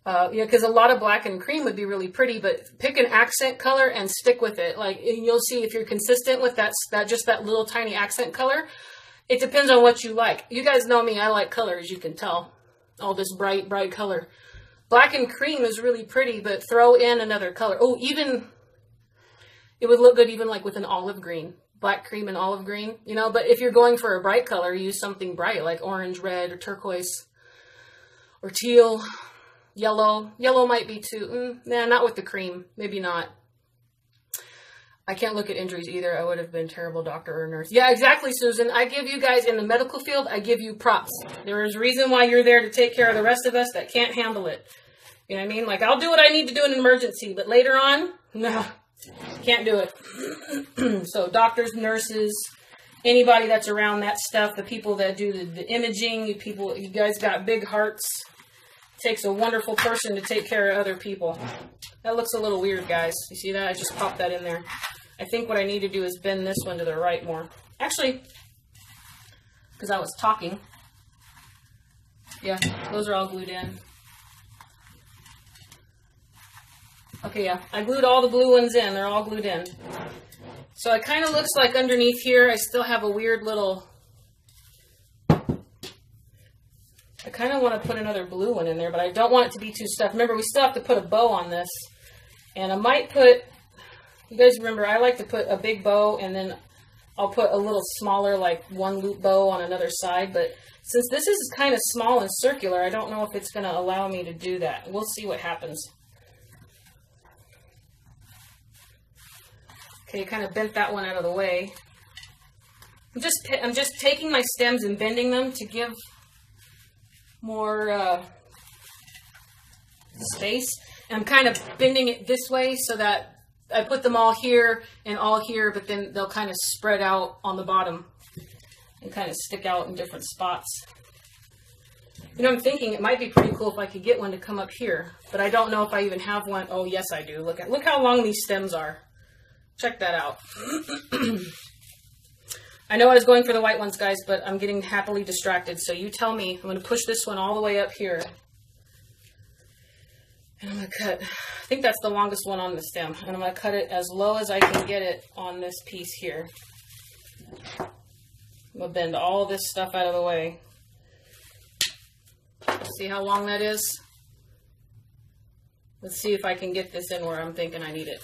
Yeah, because a lot of black and cream would be really pretty, but pick an accent color and stick with it. Like, and you'll see if you're consistent with that just that little tiny accent color. It depends on what you like. You guys know me, I like color, as you can tell. All this bright, bright color. Black and cream is really pretty, but throw in another color. Oh, even, it would look good even like with an olive green. Black cream and olive green, you know, but if you're going for a bright color, use something bright like orange, red, or turquoise, or teal. Yellow. Yellow might be too. Nah, not with the cream. Maybe not. I can't look at injuries either. I would have been a terrible doctor or nurse. Yeah, exactly, Susan. I give you guys in the medical field, I give you props. There is a reason why you're there to take care of the rest of us that can't handle it. You know what I mean? Like, I'll do what I need to do in an emergency, but later on, no, can't do it. So doctors, nurses, anybody that's around that stuff, the people that do the imaging, you guys got big hearts. Takes a wonderful person to take care of other people. That looks a little weird, guys. You see that? I just popped that in there. I think what I need to do is bend this one to the right more. Actually, because I was talking. Yeah, those are all glued in. Okay, yeah. I glued all the blue ones in. They're all glued in. So it kind of looks like underneath here, I still have a weird little... I kind of want to put another blue one in there, but I don't want it to be too stuffed. Remember, we still have to put a bow on this. And I might put, you guys remember, I like to put a big bow, and then I'll put a little smaller, like one loop bow on another side. But since this is kind of small and circular, I don't know if it's going to allow me to do that. We'll see what happens. Okay, kind of bent that one out of the way. I'm just taking my stems and bending them to give more space. And I'm kind of bending it this way so that I put them all here and all here, but then they'll kind of spread out on the bottom and kind of stick out in different spots. You know, I'm thinking it might be pretty cool if I could get one to come up here, but I don't know if I even have one. Oh, yes, I do. Look how long these stems are. Check that out. I know I was going for the white ones, guys, but I'm getting happily distracted. So you tell me. I'm going to push this one all the way up here. And I'm going to cut, I think that's the longest one on the stem. And I'm going to cut it as low as I can get it on this piece here. I'm going to bend all this stuff out of the way. See how long that is? Let's see if I can get this in where I'm thinking I need it.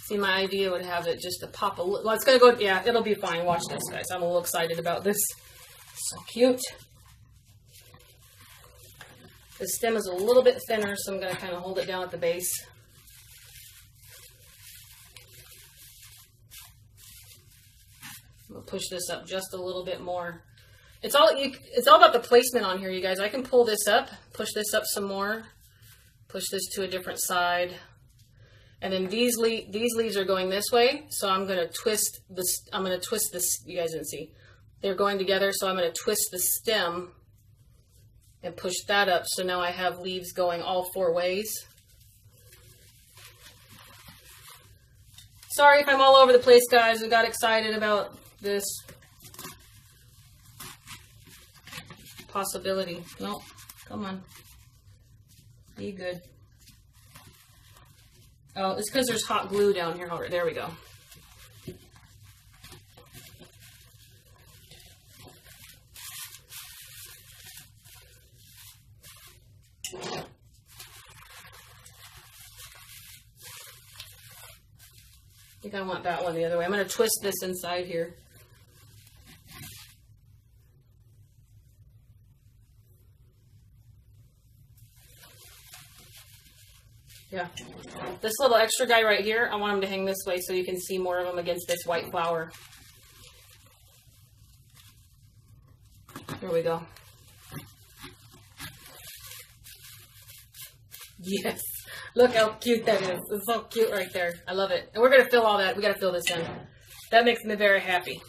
See, my idea would have it just to pop a little. Well, it's going to go, yeah, it'll be fine. Watch this, guys. I'm a little excited about this. So cute. The stem is a little bit thinner, so I'm going to kind of hold it down at the base. I'm going to push this up just a little bit more. It's all about the placement on here, you guys. I can pull this up, push this up some more, push this to a different side. And then these leaves are going this way, so I'm going to twist this. I'm going to twist this. You guys didn't see. They're going together, so I'm going to twist the stem and push that up. So now I have leaves going all four ways. Sorry if I'm all over the place, guys. I got excited about this possibility. Nope. Come on. Be good. Oh, it's because there's hot glue down here already. There we go. I think I want that one the other way. I'm going to twist this inside here. Yeah. This little extra guy right here, I want him to hang this way so you can see more of them against this white flower. Here we go. Yes. Look how cute that is. It's so cute right there. I love it. And we're going to fill all that. We got to fill this in. That makes me very happy.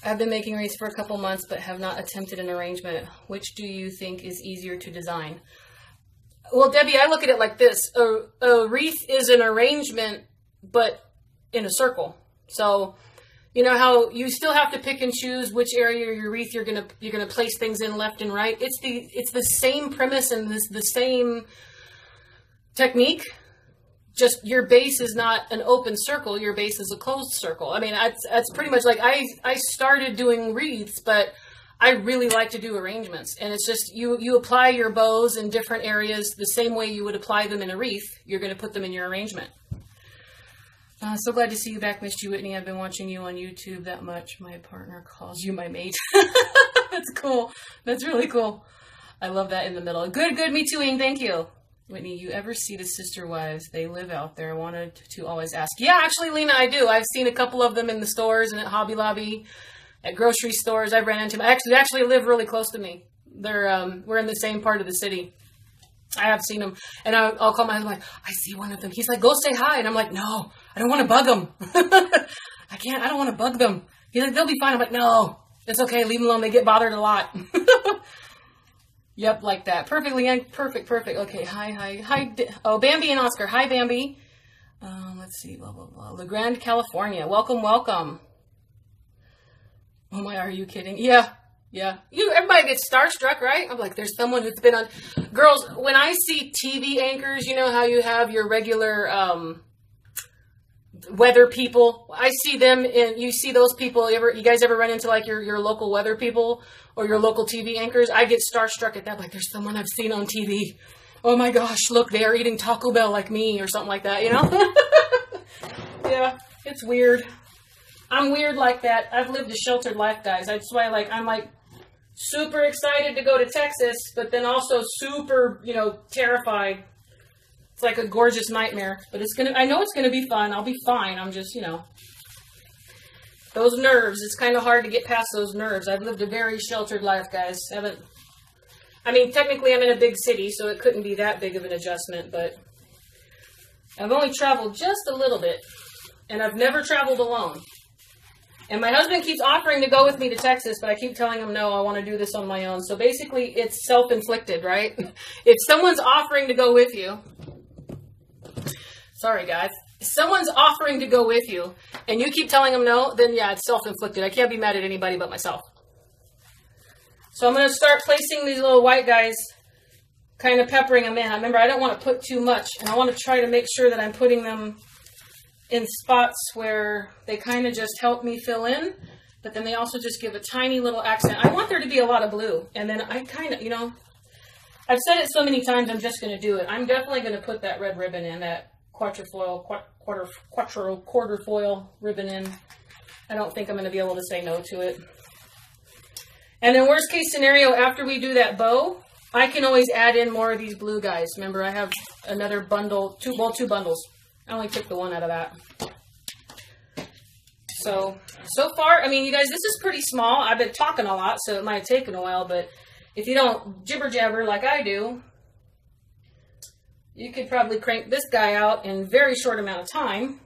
I've been making wreaths for a couple months, but have not attempted an arrangement. Which do you think is easier to design? Well, Debbie, I look at it like this. A wreath is an arrangement, but in a circle. So, you know how you still have to pick and choose which area of your wreath you're gonna place things in left and right. It's the same premise and the same technique. Just your base is not an open circle. Your base is a closed circle. I mean, that's pretty much like I started doing wreaths, but I really like to do arrangements. And it's just you apply your bows in different areas the same way you would apply them in a wreath. You're going to put them in your arrangement. So glad to see you back, Miss Whitney. I've been watching you on YouTube that much. My partner calls you my mate. That's cool. That's really cool. I love that in the middle. Good, me too, Ing. Thank you. Whitney, you ever see the sister wives? They live out there. I wanted to always ask. Yeah, actually, Lena, I do. I've seen a couple of them in the stores and at Hobby Lobby, at grocery stores. I've ran into them. They actually live really close to me. We're in the same part of the city. I have seen them. And I'll call my husband, like, I see one of them. He's like, go say hi. And I'm like, no, I don't want to bug them. I don't want to bug them. He's like, they'll be fine. I'm like, no, it's okay. Leave them alone. They get bothered a lot. Yep, like that. Perfectly, perfect. Okay, hi. Oh, Bambi and Oscar. Hi, Bambi. Let's see, blah, blah, blah. La Grande, California. Welcome. Oh my, are you kidding? Yeah. Everybody gets starstruck, right? I'm like, there's someone who's been on. Girls, when I see TV anchors, you know how you have your regular weather people. I see them, and you see those people. You guys ever run into like your local weather people or your local TV anchors? I get starstruck at that. Like, there's someone I've seen on TV. Oh my gosh, look, they are eating Taco Bell like me or something like that, you know? Yeah, it's weird. I'm weird like that. I've lived a sheltered life, guys. That's why, I'm super excited to go to Texas, but then also super, terrified. It's like a gorgeous nightmare, but I know it's gonna be fun. I'll be fine. I'm just, those nerves. It's kind of hard to get past those nerves. I've lived a very sheltered life, guys. Technically I'm in a big city, so it couldn't be that big of an adjustment, but I've only traveled just a little bit, and I've never traveled alone. And my husband keeps offering to go with me to Texas, but I keep telling him, no, I want to do this on my own. So basically, it's self-inflicted, right? If someone's offering to go with you, sorry, guys. If someone's offering to go with you, and you keep telling them no, then yeah, it's self-inflicted. I can't be mad at anybody but myself. So I'm going to start placing these little white guys, kind of peppering them in. Remember, I don't want to put too much, and I want to try to make sure that I'm putting them in spots where they kind of just help me fill in, but then they also just give a tiny little accent. I want there to be a lot of blue, and then I kind of, I've said it so many times, I'm just going to do it. I'm definitely going to put that red ribbon in, that quarter foil ribbon in. I don't think I'm going to be able to say no to it. And then worst case scenario, after we do that bow, I can always add in more of these blue guys. Remember, I have another bundle, two bundles. I only took the one out of that. So far, you guys, this is pretty small. I've been talking a lot, so it might have taken a while, but if you don't jibber jabber like I do, you could probably crank this guy out in a very short amount of time.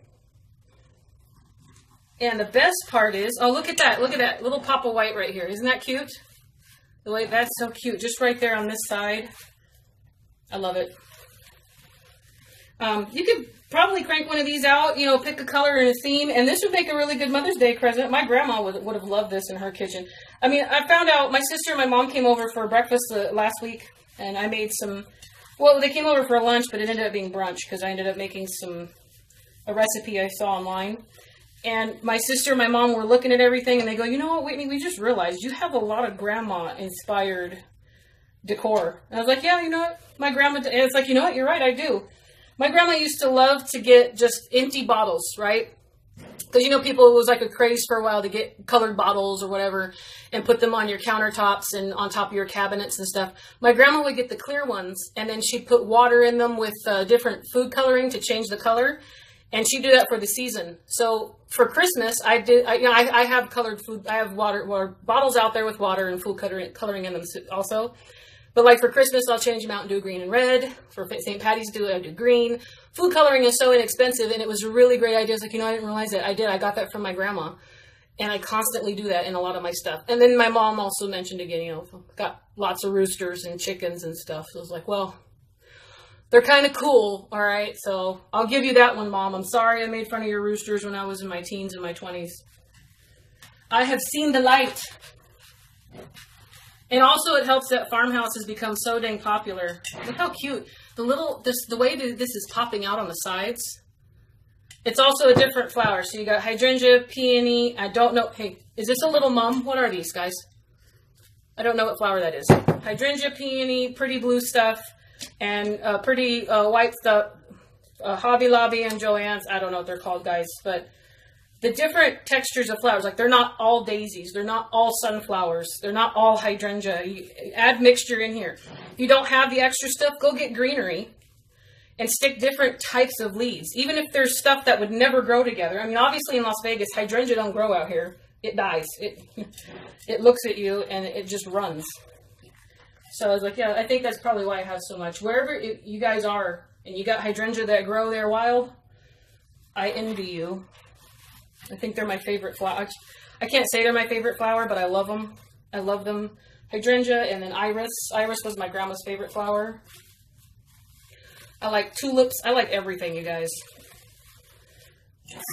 And the best part is, oh, look at that little pop of white right here. Isn't that cute? The way that's so cute, just right there on this side. I love it. You could probably crank one of these out, pick a color and a theme, and this would make a really good Mother's Day present. My grandma would have loved this in her kitchen. I found out my sister and my mom came over for breakfast last week, and I made some, well, they came over for lunch, but it ended up being brunch because I ended up making a recipe I saw online. And my sister and my mom were looking at everything, and they go, you know what, Whitney, we just realized you have a lot of grandma-inspired decor. And I was like, yeah, you know what, my grandma, and it's like, you know what, you're right, I do. My grandma used to love to get just empty bottles, right? Because, people, it was like a craze for a while to get colored bottles or whatever and put them on your countertops and on top of your cabinets and stuff. My grandma would get the clear ones, and then she'd put water in them with different food coloring to change the color. And she'd do that for the season. So for Christmas, I have colored food. I have water bottles out there with water and food coloring in them also. But like for Christmas, I'll change them out and do green and red. For St. Patty's Day, I do green. Food coloring is so inexpensive, and it was a really great idea. I was like, I didn't realize it. I did. I got that from my grandma. And I constantly do that in a lot of my stuff. And then my mom also mentioned again, you know, got lots of roosters and chickens and stuff. So I was like, well, they're kind of cool. All right. So I'll give you that one, Mom. I'm sorry I made fun of your roosters when I was in my teens and my 20s. I have seen the light. And also it helps that Farmhouse has become so dang popular. Look how cute. The way that this is popping out on the sides. It's also a different flower. So you got hydrangea, peony. I don't know. Hey, is this a little mum? What are these, guys? I don't know what flower that is. Hydrangea, peony, pretty blue stuff, and pretty white stuff. Hobby Lobby and JoAnns. I don't know what they're called, guys. But the different textures of flowers, like they're not all daisies. They're not all sunflowers. They're not all hydrangea. You add mixture in here. If you don't have the extra stuff, go get greenery. And stick different types of leaves. Even if there's stuff that would never grow together. I mean, obviously in Las Vegas, hydrangea don't grow out here. It dies. It looks at you and it just runs. So I was like, yeah, I think that's probably why I have so much. Wherever you guys are and you got hydrangea that grow there wild, I envy you. I think they're my favorite flower. I can't say they're my favorite flower, but I love them. I love them. Hydrangea and then iris. Iris was my grandma's favorite flower. I like tulips. I like everything, you guys.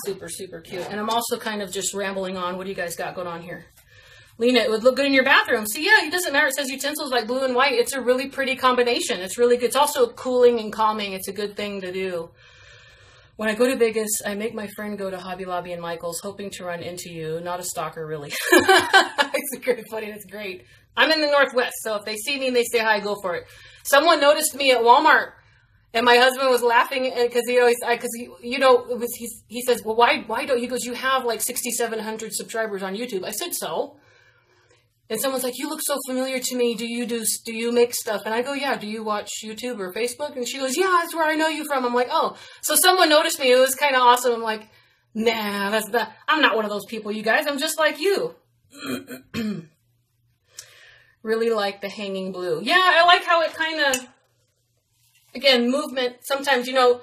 Super, super cute. And I'm also kind of just rambling on. What do you guys got going on here? Lena, it would look good in your bathroom. See, yeah, it doesn't matter. It says utensils like blue and white. It's a really pretty combination. It's really good. It's also cooling and calming. It's a good thing to do. When I go to Vegas, I make my friend go to Hobby Lobby and Michael's, hoping to run into you. Not a stalker, really. It's great, funny. It's great. I'm in the Northwest, so if they see me and they say hi, go for it. Someone noticed me at Walmart. And my husband was laughing because he says, well, why don't, he goes, you have like 6,700 subscribers on YouTube. I said, so. And someone's like, you look so familiar to me. Do you make stuff? And I go, yeah. Do you watch YouTube or Facebook? And she goes, yeah, that's where I know you from. I'm like, oh, so someone noticed me. It was kind of awesome. I'm like, nah, I'm not one of those people, you guys. I'm just like you. Really like the hanging blue. Yeah, I like how it kind of, again, movement. Sometimes, you know,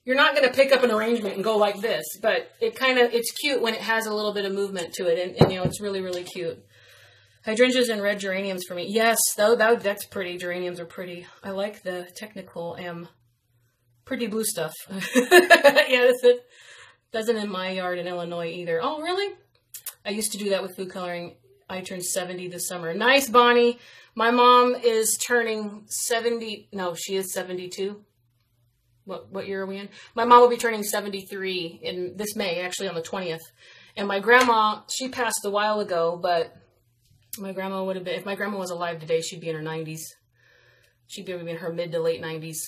you're not going to pick up an arrangement and go like this, but it's cute when it has a little bit of movement to it. And you know, it's really, really cute. Hydrangeas and red geraniums for me. Yes, that's pretty. Geraniums are pretty. I like the technical pretty blue stuff. Yeah, that's it. Doesn't in my yard in Illinois either. Oh, really? I used to do that with food coloring. I turned 70 this summer. Nice, Bonnie. My mom is turning 70. No, she is 72. What year are we in? My mom will be turning 73 in this May, actually on the 20th. And my grandma, she passed a while ago, but my grandma would have been, if my grandma was alive today, she'd be in her 90s. She'd be in her mid to late 90s.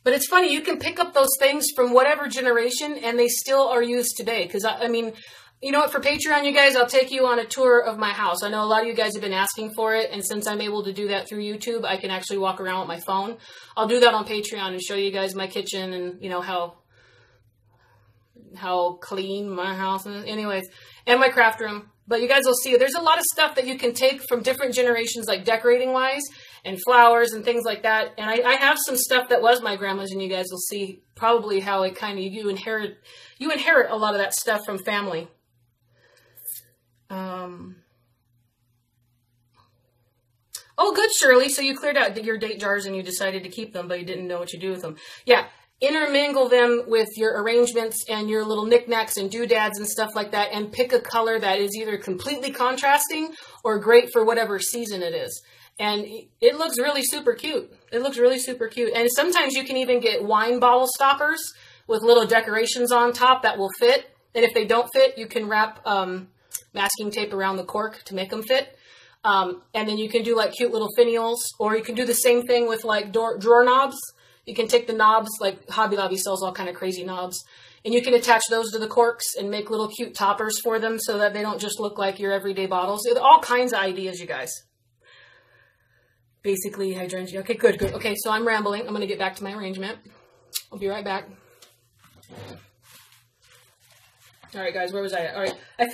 But it's funny, you can pick up those things from whatever generation and they still are used today. Because, I mean, you know what, for Patreon, you guys, I'll take you on a tour of my house. I know a lot of you guys have been asking for it, and since I'm able to do that through YouTube, I can actually walk around with my phone. I'll do that on Patreon and show you guys my kitchen and, you know, how clean my house is. Anyways, and my craft room. But you guys will see, there's a lot of stuff that you can take from different generations, like decorating-wise, and flowers and things like that. And I have some stuff that was my grandma's, and you guys will see probably how it kind of, you inherit a lot of that stuff from family. Oh, good, Shirley. So you cleared out your date jars and you decided to keep them, but you didn't know what to do with them. Yeah, intermingle them with your arrangements and your little knickknacks and doodads and stuff like that, and pick a color that is either completely contrasting or great for whatever season it is. And it looks really super cute. It looks really super cute. And sometimes you can even get wine bottle stoppers with little decorations on top that will fit. And if they don't fit, you can wrap masking tape around the cork to make them fit. And then you can do like cute little finials, or you can do the same thing with like drawer knobs. You can take the knobs, like Hobby Lobby sells all kind of crazy knobs, and you can attach those to the corks and make little cute toppers for them so that they don't just look like your everyday bottles. All kinds of ideas, you guys. Basically, hydrangea. Okay, good. Okay, so I'm rambling. I'm going to get back to my arrangement. I'll be right back. All right, guys, where was I at? All right, I'm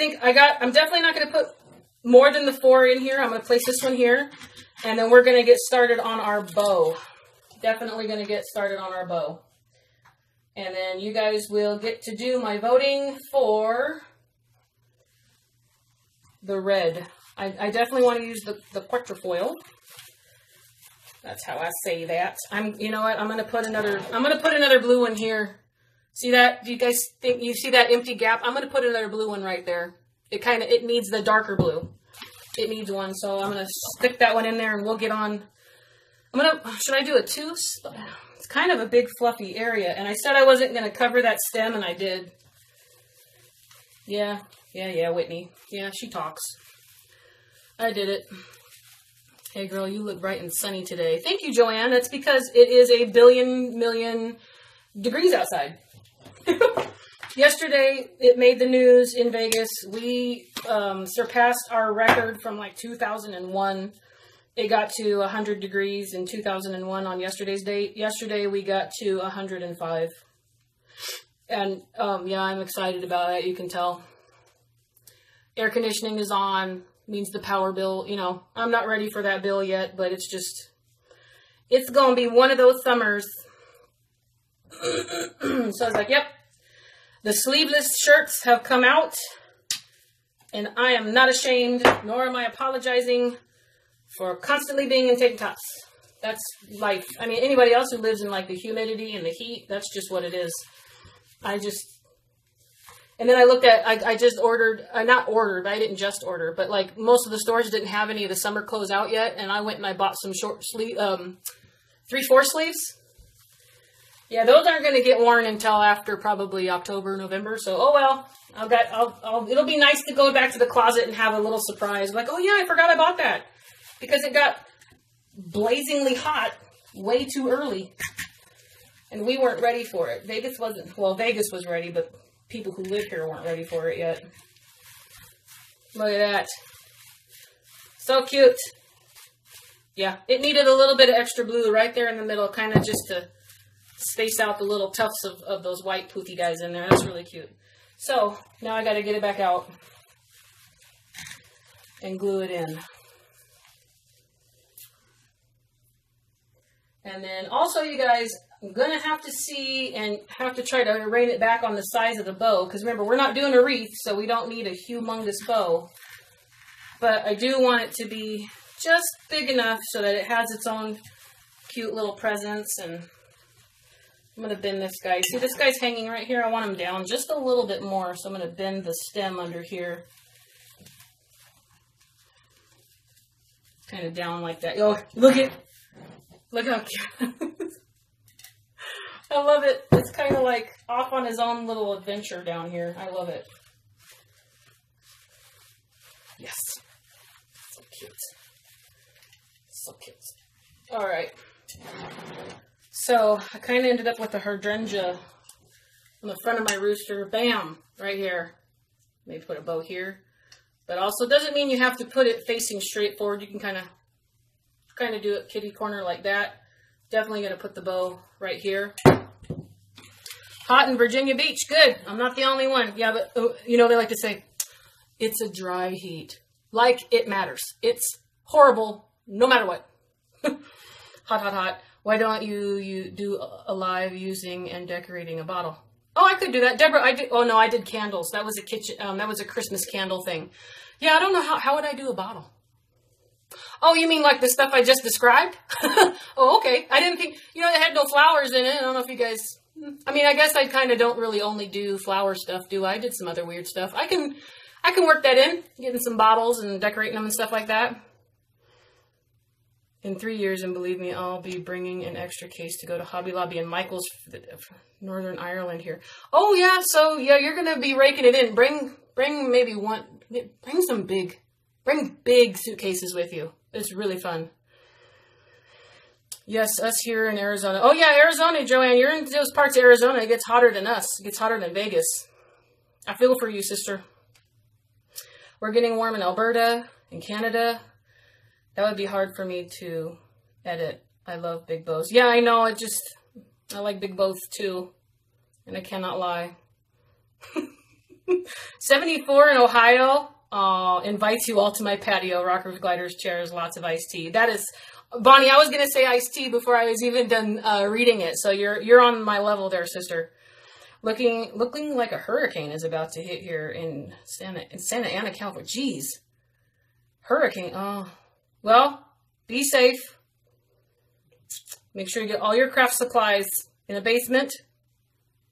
definitely not going to put more than the 4 in here. I'm going to place this one here, and then we're going to get started on our bow. Definitely going to get started on our bow. And then you guys will get to do my voting for the red. I definitely want to use the quatrefoil. That's how I say that. You know what? I'm gonna put another blue one here. See that? Do you guys think you see that empty gap? I'm gonna put another blue one right there. It needs the darker blue. It needs one, so I'm gonna stick that one in there, and we'll get on. Should I do a 2? It's kind of a big fluffy area, and I said I wasn't gonna cover that stem, and I did. Yeah, Whitney. Yeah, she talks. I did it. Hey girl, you look bright and sunny today. Thank you, JoAnn. That's because it is a million degrees outside. Yesterday, it made the news in Vegas. We surpassed our record from like 2001. It got to 100 degrees in 2001 on yesterday's date. Yesterday, we got to 105. And yeah, I'm excited about it. You can tell. Air conditioning is on. Means the power bill, you know, I'm not ready for that bill yet, but it's going to be one of those summers. So I was like, yep, the sleeveless shirts have come out, and I am not ashamed, nor am I apologizing for constantly being in tank tops. That's life. I mean, anybody else who lives in like the humidity and the heat, that's just what it is. And then I looked at, I just ordered, not ordered, I didn't just order, but like most of the stores didn't have any of the summer clothes out yet. And I went and I bought some short sleeve, 3/4 sleeves. Yeah, those aren't going to get worn until after probably October, November. So, oh well, it'll be nice to go back to the closet and have a little surprise. Like, oh yeah, I forgot I bought that. Because it got blazingly hot way too early. And we weren't ready for it. Vegas was ready, but people who live here weren't ready for it yet. Look at that. So cute. Yeah, it needed a little bit of extra blue right there in the middle, kind of just to space out the little tufts of those white poofy guys in there. That's really cute. So, now I got to get it back out and glue it in. And then also, you guys, I'm going to have to see and have to try to rein it back on the size of the bow. Because remember, we're not doing a wreath, so we don't need a humongous bow. But I do want it to be just big enough so that it has its own cute little presence. And I'm going to bend this guy. See, this guy's hanging right here. I want him down just a little bit more. So I'm going to bend the stem under here. Kind of down like that. Oh, look how cute. I love it. It's kind of like off on his own little adventure down here. I love it. Yes. So cute. So cute. All right. So I kind of ended up with a hydrangea on the front of my rooster. Bam! Right here. Maybe put a bow here. But also doesn't mean you have to put it facing straight forward. You can kind of do it kitty corner like that. Definitely going to put the bow right here. Hot in Virginia Beach. Good. I'm not the only one. Yeah, but you know, they like to say, it's a dry heat. Like it matters. It's horrible no matter what. Hot, hot, hot. Why don't you do a live using and decorating a bottle? Oh, I could do that. Deborah, I did candles. That was a kitchen, that was a Christmas candle thing. Yeah, I don't know how would I do a bottle? Oh, you mean like the stuff I just described? Oh, okay. I didn't think, it had no flowers in it. I don't know if you guys, I mean, I guess I kind of don't really only do flower stuff, do I? I did some other weird stuff. I can work that in, getting some bottles and decorating them and stuff like that. In 3 years, and believe me, I'll be bringing an extra case to go to Hobby Lobby and Michael's Northern Ireland here. Oh, yeah, so, yeah, you're going to be raking it in. Bring maybe one, bring big suitcases with you. It's really fun. Yes, us here in Arizona. Oh, yeah, Arizona, JoAnn. You're in those parts of Arizona. It gets hotter than us. It gets hotter than Vegas. I feel for you, sister. We're getting warm in Alberta, in Canada. That would be hard for me to edit. I love big bows. Yeah, I know. I like big bows too. And I cannot lie. 74 in Ohio. Invites you all to my patio. Rockers, gliders, chairs, lots of iced tea. That is, Bonnie, I was going to say iced tea before I was even done reading it. So you're on my level there, sister. Looking like a hurricane is about to hit here in Santa Ana, California. Jeez. Hurricane. Oh. Well, be safe. Make sure you get all your craft supplies in a basement.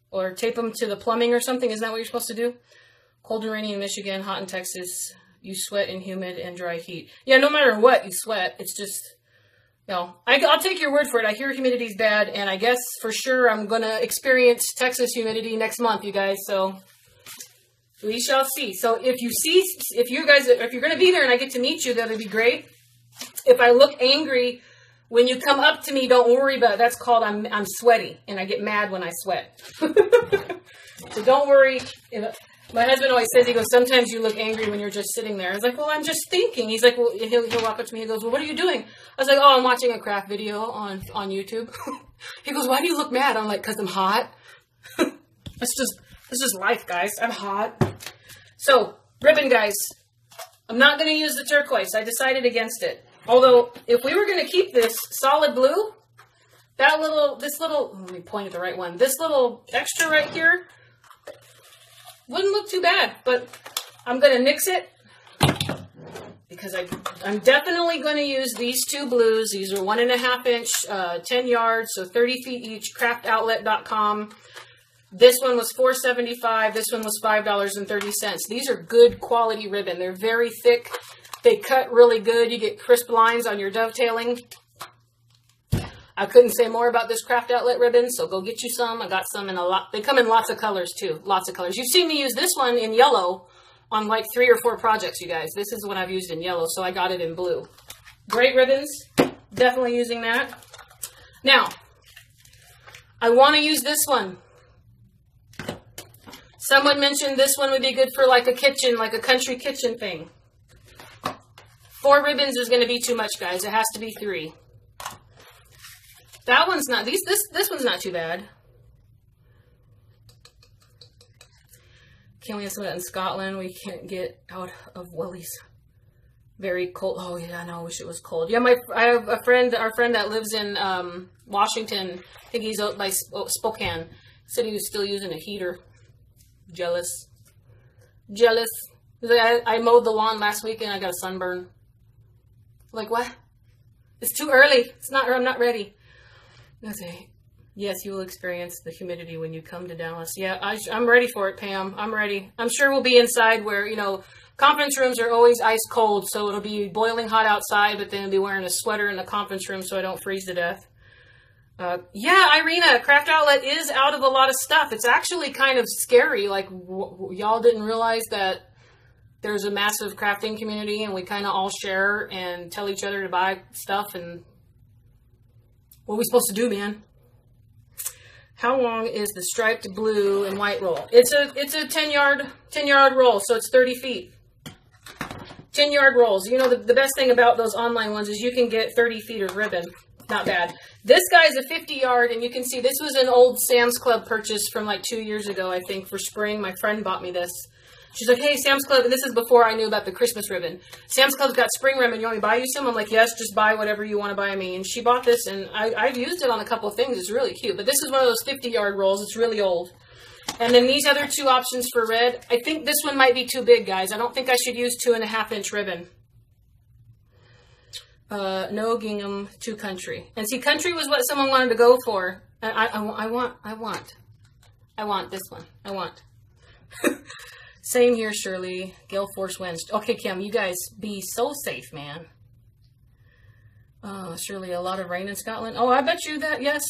Or tape them to the plumbing or something. Isn't that what you're supposed to do? Cold and rainy in Michigan, hot in Texas. You sweat in humid and dry heat. Yeah, no matter what, you sweat. It's just, you know, I'll take your word for it. I hear humidity's bad, and I guess for sure I'm going to experience Texas humidity next month, you guys. So we shall see. So if you're going to be there and I get to meet you, that'll be great. If I look angry when you come up to me, don't worry about it. That's called I'm sweaty, and I get mad when I sweat. So don't worry. My husband always says, he goes, sometimes you look angry when you're just sitting there. I was like, well, I'm just thinking. He's like, well, he'll walk up to me. He goes, well, what are you doing? I was like, oh, I'm watching a craft video on YouTube. He goes, why do you look mad? I'm like, because I'm hot. It's just life, guys. I'm hot. So, ribbon, guys. I'm not going to use the turquoise. I decided against it. Although, if we were going to keep this solid blue, let me point at the right one. This little extra right here wouldn't look too bad, but I'm going to nix it because I'm definitely going to use these two blues. These are 1.5 inch, 10 yards, so 30 feet each, craftoutlet.com. This one was $4.75. This one was $5.30. These are good quality ribbon. They're very thick. They cut really good. You get crisp lines on your dovetailing. I couldn't say more about this Craft Outlet ribbon, so go get you some. I got some in a lot. They come in lots of colors, too. Lots of colors. You've seen me use this one in yellow on like 3 or 4 projects, you guys. This is what I've used in yellow, so I got it in blue. Great ribbons. Definitely using that. Now, I want to use this one. Someone mentioned this one would be good for like a kitchen, like a country kitchen thing. 4 ribbons is going to be too much, guys. It has to be 3. That one's not, this one's not too bad. Can't we have some of that in Scotland? We can't get out of Willie's. Very cold. Oh yeah, no, I wish it was cold. Yeah, I have a friend, our friend that lives in Washington. I think he's out by Spokane. Said he was still using a heater. Jealous. Jealous. I mowed the lawn last week and I got a sunburn. Like, what? It's too early. I'm not ready. Okay. Yes, you will experience the humidity when you come to Dallas. Yeah, I'm ready for it, Pam. I'm ready. I'm sure we'll be inside where, you know, conference rooms are always ice cold, so it'll be boiling hot outside, but then I'll be wearing a sweater in the conference room so I don't freeze to death. Yeah, Irina, Craft Outlet is out of a lot of stuff. It's actually kind of scary. Like, y'all didn't realize that there's a massive crafting community and we kind of all share and tell each other to buy stuff. And what are we supposed to do, man? How long is the striped blue and white roll? It's a 10 yard roll, so it's 30 feet. 10 yard rolls. You know, the best thing about those online ones is you can get 30 feet of ribbon. Not bad. This guy's a 50 yard, and you can see this was an old Sam's Club purchase from like 2 years ago, I think, for spring. My friend bought me this. She's like, hey, Sam's Club, and this is before I knew about the Christmas ribbon. Sam's Club's got spring ribbon. You want me to buy you some? I'm like, yes, just buy whatever you want to buy me. And she bought this, and I've used it on a couple of things. It's really cute. But this is one of those 50 yard rolls. It's really old. And then these other 2 options for red. I think this one might be too big, guys. I don't think I should use 2.5 inch ribbon. No gingham, 2 country. And see, country was what someone wanted to go for. I want this one. I want. Same here, Shirley. Gale force winds. Okay, Kim, you guys be so safe, man. Shirley, a lot of rain in Scotland. Oh, I bet you that, yes.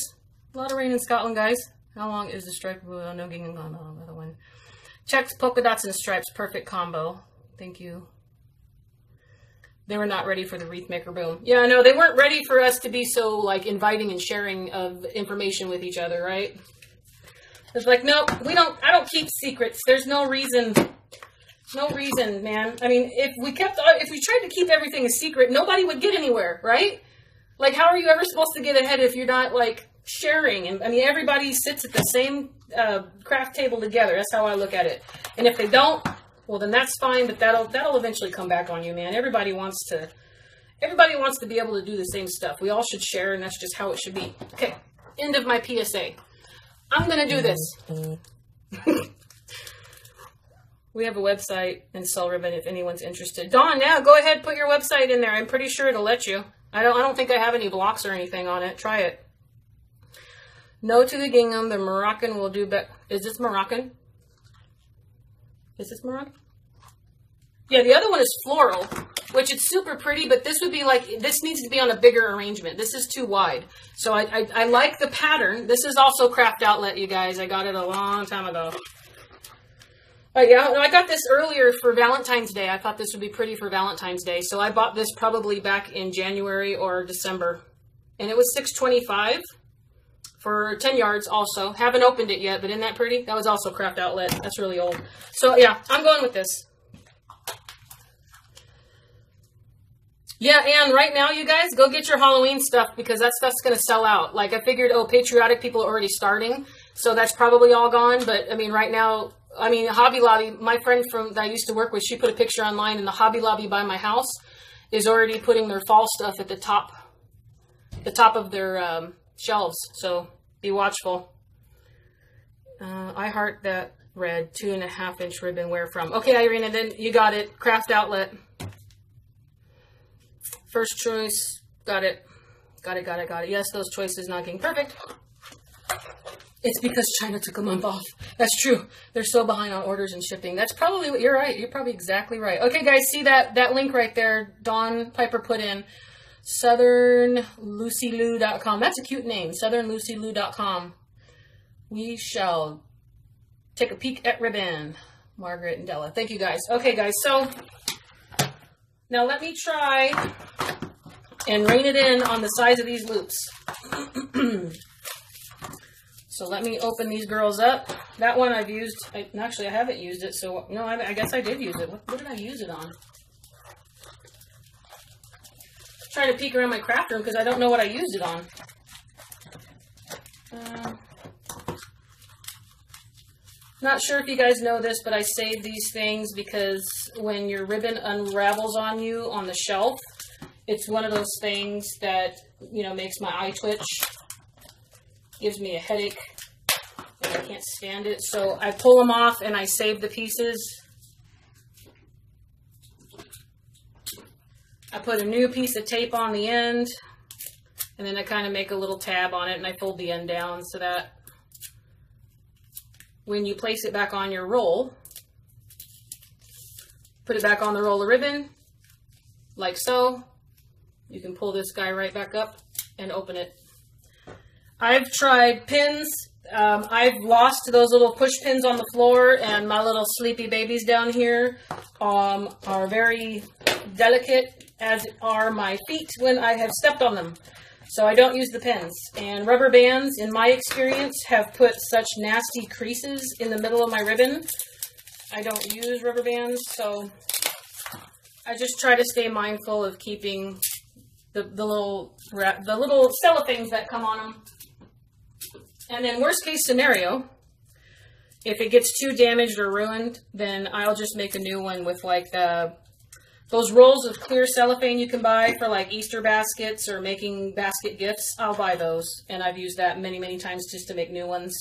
A lot of rain in Scotland, guys. How long is the stripe? Oh, no gingham gone. Oh, another one. Checks, polka dots, and stripes. Perfect combo. Thank you. They were not ready for the wreath maker boom. Yeah, no, they weren't ready for us to be so, like, inviting and sharing of information with each other, right? It's like, no, I don't keep secrets. There's no reason, man. I mean, if we tried to keep everything a secret, nobody would get anywhere, right? Like, how are you ever supposed to get ahead if you're not, like, sharing? And I mean, everybody sits at the same craft table together. That's how I look at it. And if they don't, well, then that's fine, but that'll eventually come back on you, man. Everybody wants to be able to do the same stuff. We all should share, and that's just how it should be. Okay, end of my PSA. I'm going to do this. We have a website and sell ribbon if anyone's interested. Dawn, yeah, go ahead, put your website in there. I'm pretty sure it'll let you. I don't think I have any blocks or anything on it. Try it. No to the gingham. The Moroccan will do better. Is this Moroccan? Is this Moroccan? Yeah, the other one is Floral, which it's super pretty, but this would be like, this needs to be on a bigger arrangement. This is too wide. So I like the pattern. This is also Craft Outlet, you guys. I got it a long time ago. Yeah, no, I got this earlier for Valentine's Day. I thought this would be pretty for Valentine's Day. So I bought this probably back in January or December. And it was $6.25 for 10 yards also. Haven't opened it yet, but isn't that pretty? That was also Craft Outlet. That's really old. So yeah, I'm going with this. Yeah, and right now, you guys, go get your Halloween stuff because that stuff's going to sell out. Like, I figured, oh, patriotic people are already starting, so that's probably all gone. But, I mean, right now, I mean, Hobby Lobby, my friend that I used to work with, she put a picture online, and the Hobby Lobby by my house is already putting their fall stuff at the top of their shelves. So, be watchful. I heart that red 2.5-inch ribbon. Where from? Okay, Irina, then you got it. Craft Outlet. First choice. Got it. Got it, got it, got it. Yes, those choices knocking. Perfect. It's because China took a month off. That's true. They're so behind on orders and shipping. That's probably what you're right. You're probably exactly right. Okay, guys, see that link right there? Dawn Piper put in southernlucylou.com. That's a cute name. southernlucylou.com. We shall take a peek at ribbon. Margaret and Della. Thank you, guys. Okay, guys, so now let me try and rein it in on the size of these loops. So let me open these girls up. That one I've used. Actually, I haven't used it. So, no, I guess I did use it. What did I use it on? I'm trying to peek around my craft room because I don't know what I used it on. Not sure if you guys know this, but I save these things because when your ribbon unravels on you on the shelf, it's one of those things that, you know, makes my eye twitch. Gives me a headache, and I can't stand it. So I pull them off, and I save the pieces. I put a new piece of tape on the end, and then I kind of make a little tab on it, and I fold the end down so that when you place it back on your roll, put it back on the roll of ribbon, like so. You can pull this guy right back up and open it. I've tried pins. I've lost those little push pins on the floor, and my little sleepy babies down here are very delicate, as are my feet when I have stepped on them. So I don't use the pins. And rubber bands, in my experience, have put such nasty creases in the middle of my ribbon. I don't use rubber bands, so I just try to stay mindful of keeping the little cellophanes that come on them. And then worst case scenario, if it gets too damaged or ruined, then I'll just make a new one with like those rolls of clear cellophane you can buy for like Easter baskets or making basket gifts. I'll buy those, and I've used that many, many times just to make new ones.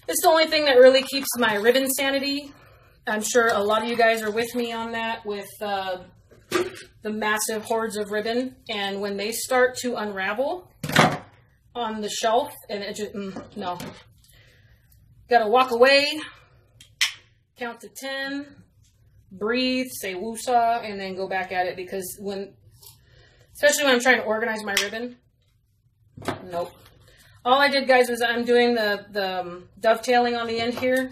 It's the only thing that really keeps my ribbon sanity. I'm sure a lot of you guys are with me on that with the massive hordes of ribbon, and when they start to unravel on the shelf, and it just, no. Gotta walk away, count to 10, breathe, say woosah, and then go back at it, because especially when I'm trying to organize my ribbon, nope. All I did, guys, was I'm doing the dovetailing on the end here.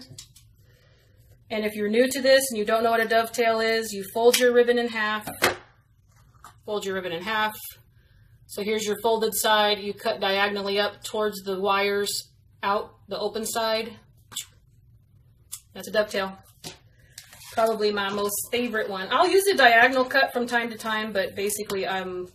And if you're new to this and you don't know what a dovetail is, you fold your ribbon in half, fold your ribbon in half. So here's your folded side. You cut diagonally up towards the wires out the open side. That's a dovetail. Probably my most favorite one. I'll use a diagonal cut from time to time, but basically I'm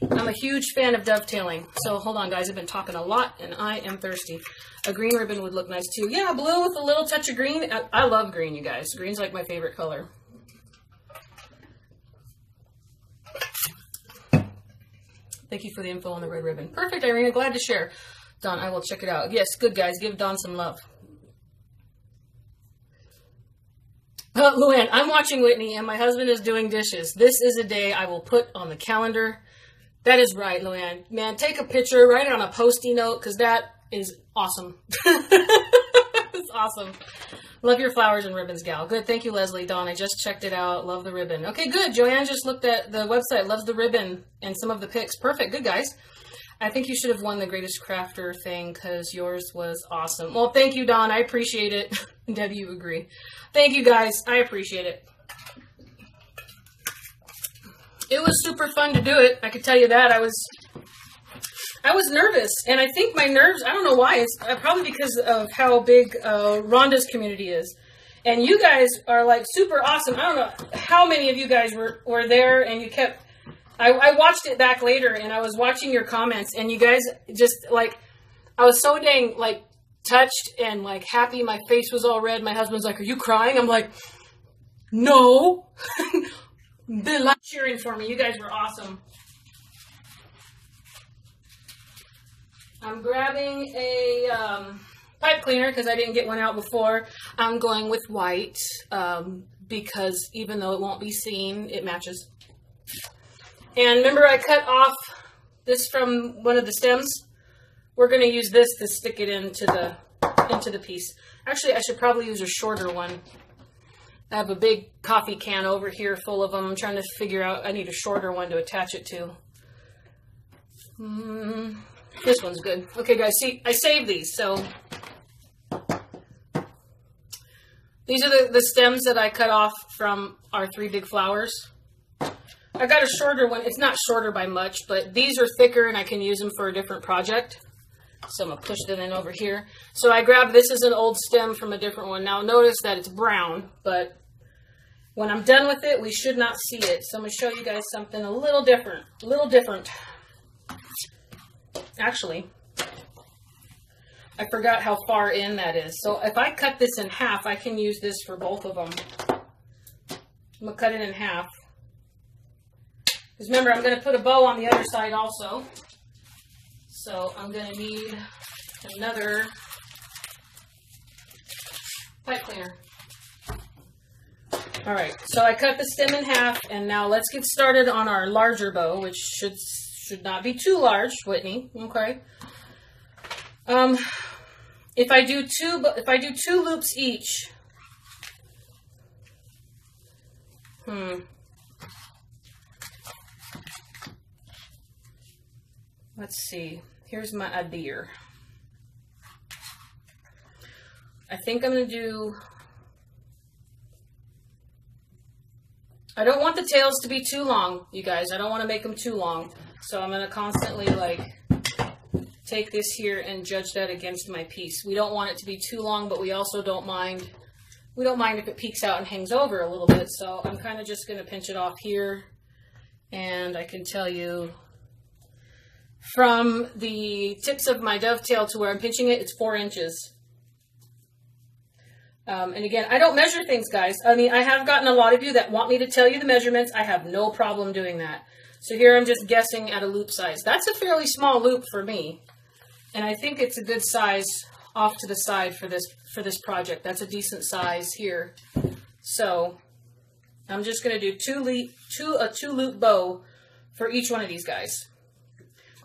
a huge fan of dovetailing. So hold on, guys. I've been talking a lot, and I am thirsty. A green ribbon would look nice too. Yeah, blue with a little touch of green. I love green, you guys. Green's like my favorite color. Thank you for the info on the red ribbon. Perfect, Irina. Glad to share. Dawn, I will check it out. Yes, good, guys. Give Dawn some love. Luann, I'm watching Whitney and my husband is doing dishes. This is a day I will put on the calendar. That is right, Luann. Man, take a picture, write it on a Post-it note, because that is awesome. It's awesome. Love your flowers and ribbons, gal. Good. Thank you, Leslie. Dawn, I just checked it out. Love the ribbon. Okay, good. JoAnn just looked at the website. Loves the ribbon and some of the pics. Perfect. Good, guys. I think you should have won the Greatest Crafter thing because yours was awesome. Well, thank you, Dawn. I appreciate it. Debbie, you agree. Thank you, guys. I appreciate it. It was super fun to do it. I could tell you that. I was nervous, and I think my nerves, I don't know why, it's probably because of how big Rhonda's community is. And you guys are like super awesome. I don't know how many of you guys were there, and you kept, I watched it back later, and I was watching your comments, and you guys just like, I was so dang like touched and like happy. My face was all red. My husband's like, "Are you crying?" I'm like, "No." They're like cheering for me. You guys were awesome. I'm grabbing a pipe cleaner because I didn't get one out before. I'm going with white because even though it won't be seen, it matches. And remember, I cut off this from one of the stems. We're going to use this to stick it into the piece. Actually, I should probably use a shorter one. I have a big coffee can over here full of them. I'm trying to figure out, I need a shorter one to attach it to. This one's good. Okay, guys, see, I saved these. So these are the stems that I cut off from our 3 big flowers. I got a shorter one. It's not shorter by much, but these are thicker and I can use them for a different project. So I'm going to push them in over here. So I grabbed, this is an old stem from a different one. Now notice that it's brown, but when I'm done with it, we should not see it. So I'm going to show you guys something a little different. Actually, I forgot how far in that is. So if I cut this in half, I can use this for both of them. I'm going to cut it in half. Because remember, I'm going to put a bow on the other side also. So I'm going to need another pipe cleaner. All right, so I cut the stem in half, and now let's get started on our larger bow, which should not be too large, Whitney. Okay. If I do two loops each, let's see. Here's my idea. I think I'm going to do, I don't want the tails to be too long, you guys. I don't want to make them too long. So I'm going to constantly like take this here and judge that against my piece. We don't want it to be too long, but we also don't mind, if it peeks out and hangs over a little bit. So I'm kind of just going to pinch it off here. And I can tell you, from the tips of my dovetail to where I'm pinching it, it's 4 inches. And again, I don't measure things, guys. I mean, I have gotten a lot of you that want me to tell you the measurements. I have no problem doing that. So here I'm just guessing at a loop size. That's a fairly small loop for me. And I think it's a good size off to the side for this project. That's a decent size here. So I'm just going to do a two loop bow for each one of these guys.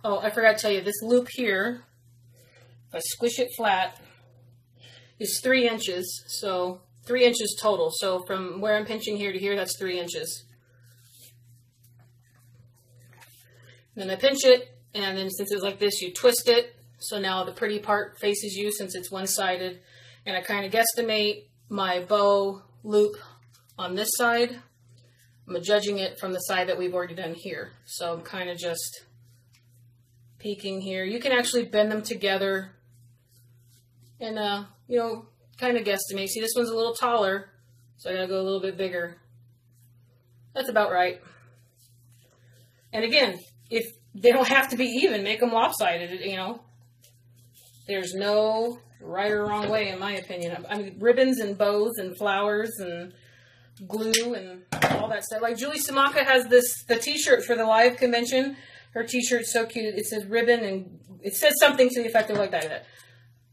Oh, I forgot to tell you, this loop here, if I squish it flat, is 3 inches. So 3 inches total. So from where I'm pinching here to here, that's 3 inches. Then I pinch it, and then since it's like this, you twist it. So now the pretty part faces you since it's one-sided. And I kind of guesstimate my bow loop on this side. I'm judging it from the side that we've already done here. So I'm kind of just peeking here. You can actually bend them together and, you know, kind of guesstimate. See, this one's a little taller, so I gotta go a little bit bigger. That's about right. And again, if they don't have to be even, make them lopsided, you know. There's no right or wrong way, in my opinion. I mean, ribbons and bows and flowers and glue and all that stuff. Like Julie Samaka has the t-shirt for the live convention. Her t-shirt's so cute. It says ribbon and it says something to the effect of like that.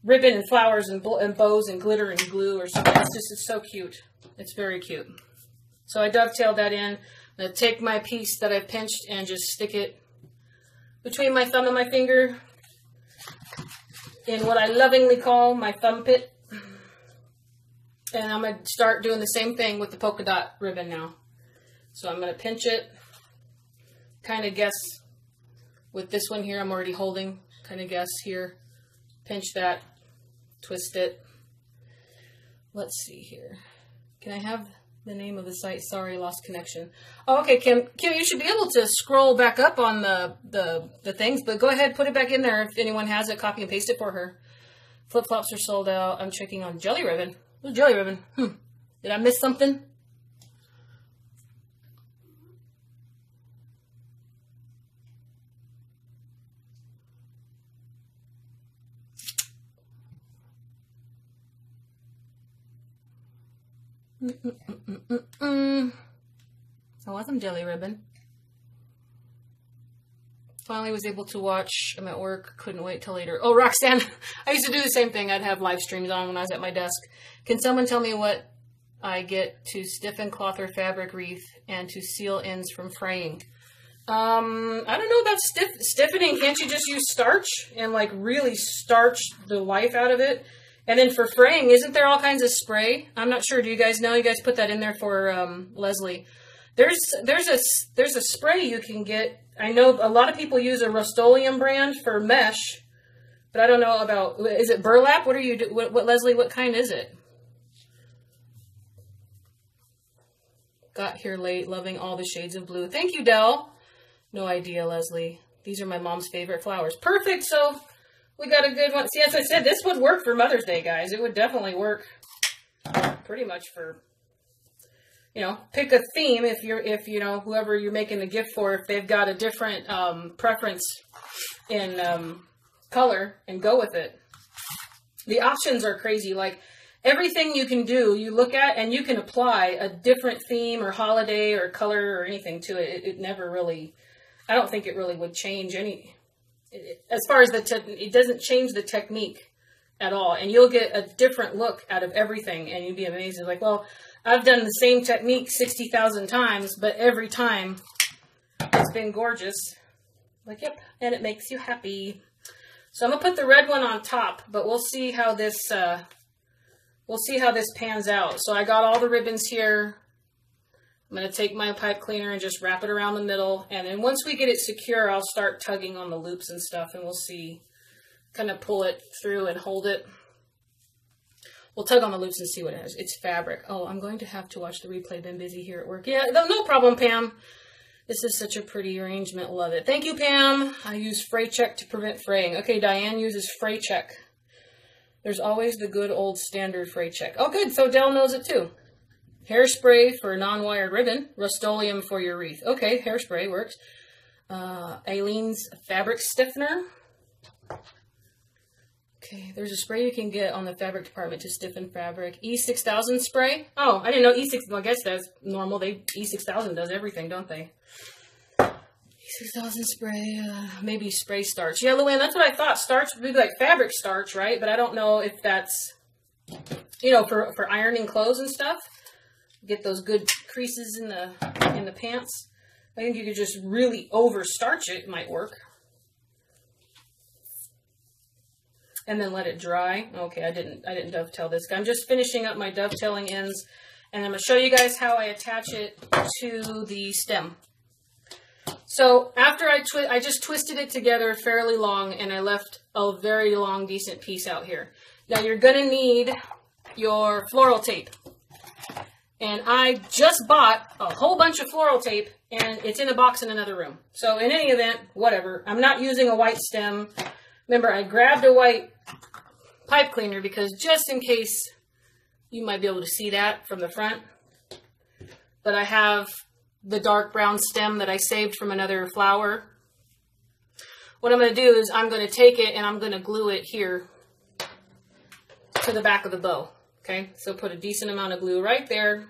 Ribbon and flowers and bows and glitter and glue or something. It's so cute. It's very cute. So I dovetailed that in. I'm going to take my piece that I've pinched and just stick it between my thumb and my finger in what I lovingly call my thumb pit. And I'm going to start doing the same thing with the polka dot ribbon now. So I'm going to pinch it, kind of guess with this one here I'm already holding, kind of guess here, pinch that, twist it. Let's see here. Can I have the name of the site? Sorry, lost connection. Oh, okay, Kim, you should be able to scroll back up on the things, but go ahead, put it back in there if anyone has it, copy and paste it for her. Flip-flops are sold out. I'm checking on jelly ribbon. What's jelly ribbon? Did I miss something? I want some jelly ribbon. Finally was able to watch. I'm at work. Couldn't wait till later. Oh, Roxanne. I used to do the same thing. I'd have live streams on when I was at my desk. Can someone tell me what I get to stiffen cloth or fabric wreath and to seal ends from fraying? I don't know about stiffening. Can't you just use starch and like really starch the life out of it? And then for fraying, isn't there all kinds of spray? I'm not sure. Do you guys know? You guys put that in there for Leslie. There's a spray you can get. I know a lot of people use a Rust-Oleum brand for mesh, but I don't know about. Is it burlap? What are you do? What Leslie? What kind is it? Got here late, loving all the shades of blue. Thank you, Dell. No idea, Leslie. These are my mom's favorite flowers. Perfect. So. We got a good one. See, as I said, this would work for Mother's Day, guys. It would definitely work pretty much for, you know, pick a theme if you know, whoever you're making the gift for, if they've got a different preference in color, and go with it. The options are crazy. Like, everything you can do, you look at, and you can apply a different theme or holiday or color or anything to it. It never really, I don't think it really would change any... As far as it doesn't change the technique at all. And you'll get a different look out of everything. And you'd be amazed. It's like, well, I've done the same technique 60,000 times, but every time it's been gorgeous. Like, yep. And it makes you happy. So I'm going to put the red one on top, but we'll see how this pans out. So I got all the ribbons here. I'm going to take my pipe cleaner and just wrap it around the middle. And then once we get it secure, I'll start tugging on the loops and stuff. And we'll see, kind of pull it through and hold it. We'll tug on the loops and see what it has. It's fabric. Oh, I'm going to have to watch the replay. Been busy here at work. Yeah, no problem, Pam. This is such a pretty arrangement. Love it. Thank you, Pam. I use Fray Check to prevent fraying. Okay, Diane uses Fray Check. There's always the good old standard Fray Check. Oh, good. So Dell knows it too. Hairspray for non-wired ribbon. Rust-Oleum for your wreath. Okay, hairspray works. Aileen's fabric stiffener. Okay, there's a spray you can get on the fabric department to stiffen fabric. E6000 spray. Oh, I didn't know E6. Well, I guess that's normal. E6000 does everything, don't they? E6000 spray. Maybe spray starch. Yeah, Luann, that's what I thought. Starch would be like fabric starch, right? But I don't know if that's, you know, for ironing clothes and stuff. Get those good creases in the pants. I think you could just really over starch it. It might work. And then let it dry. Okay, I didn't dovetail this. I'm just finishing up my dovetailing ends, and I'm going to show you guys how I attach it to the stem. So after I just twisted it together fairly long, and I left a very long, decent piece out here. Now you're going to need your floral tape. And I just bought a whole bunch of floral tape, and it's in a box in another room. So in any event, whatever. I'm not using a white stem. Remember, I grabbed a white pipe cleaner because just in case you might be able to see that from the front. But I have the dark brown stem that I saved from another flower. What I'm going to do is I'm going to take it and I'm going to glue it here to the back of the bow. Okay, so put a decent amount of glue right there.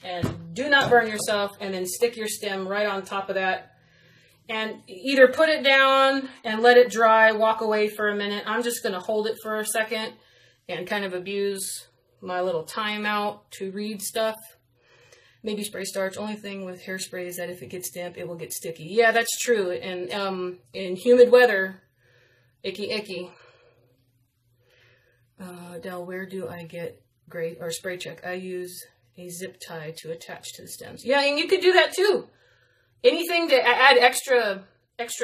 And do not burn yourself. And then stick your stem right on top of that. And either put it down and let it dry, walk away for a minute. I'm just going to hold it for a second and kind of abuse my little timeout to read stuff. Maybe spray starch. Only thing with hairspray is that if it gets damp, it will get sticky. Yeah, that's true. And in humid weather, icky. Del, where do I get gray or spray check? I use a zip tie to attach to the stems. Yeah, and you could do that too. Anything to add extra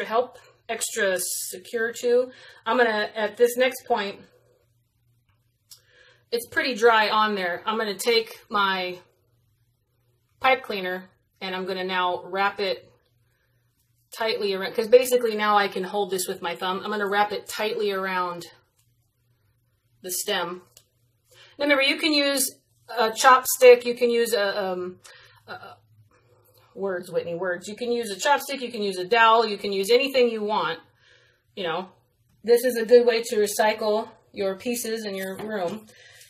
help, extra secure to. I'm gonna, at this next point, it's pretty dry on there. I'm gonna take my pipe cleaner and I'm gonna now wrap it tightly around, because basically now I can hold this with my thumb. I'm gonna wrap it tightly around the stem. Now remember, you can use a chopstick, you can use words, Whitney, words. You can use a chopstick, you can use a dowel, you can use anything you want. You know, this is a good way to recycle your pieces in your room.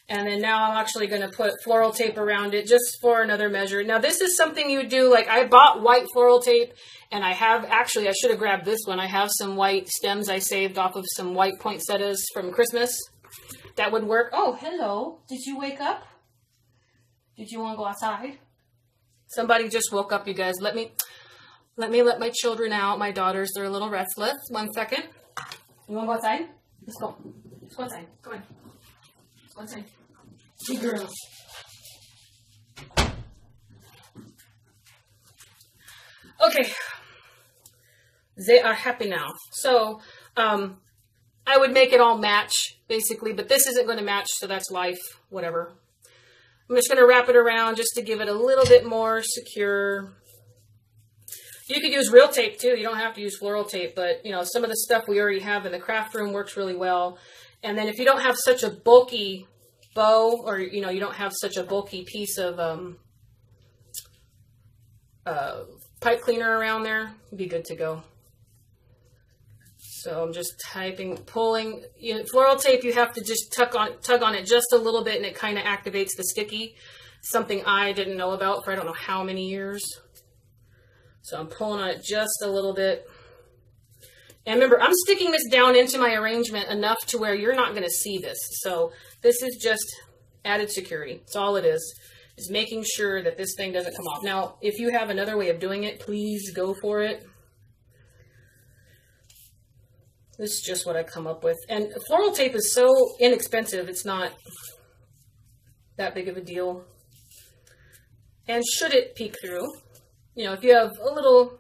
And then now I'm actually going to put floral tape around it just for another measure. Now this is something you do, like I bought white floral tape, and I have, actually I should have grabbed this one. I have some white stems I saved off of some white poinsettias from Christmas. That would work. Oh, hello. Did you wake up? Did you want to go outside? Somebody just woke up, you guys. Let me let my children out. My daughters, they're a little restless. 1 second. You want to go outside? Let's go. Let's go outside. Come on. Let's go outside. Good girls. Okay. They are happy now. So, I would make it all match, basically, but this isn't going to match, so that's life, whatever. I'm just going to wrap it around just to give it a little bit more secure. You could use real tape too. You don't have to use floral tape, but you know, some of the stuff we already have in the craft room works really well. And then if you don't have such a bulky bow, or you know, you don't have such a bulky piece of pipe cleaner around there, it'd be good to go. So I'm just pulling. You know, floral tape, you have to just tug on it just a little bit, and it kind of activates the sticky. Something I didn't know about for I don't know how many years. So I'm pulling on it just a little bit. And remember, I'm sticking this down into my arrangement enough to where you're not going to see this. So this is just added security. That's all it is making sure that this thing doesn't come off. Now, if you have another way of doing it, please go for it. This is just what I come up with. And floral tape is so inexpensive, it's not that big of a deal. And should it peek through, you know, if you have a little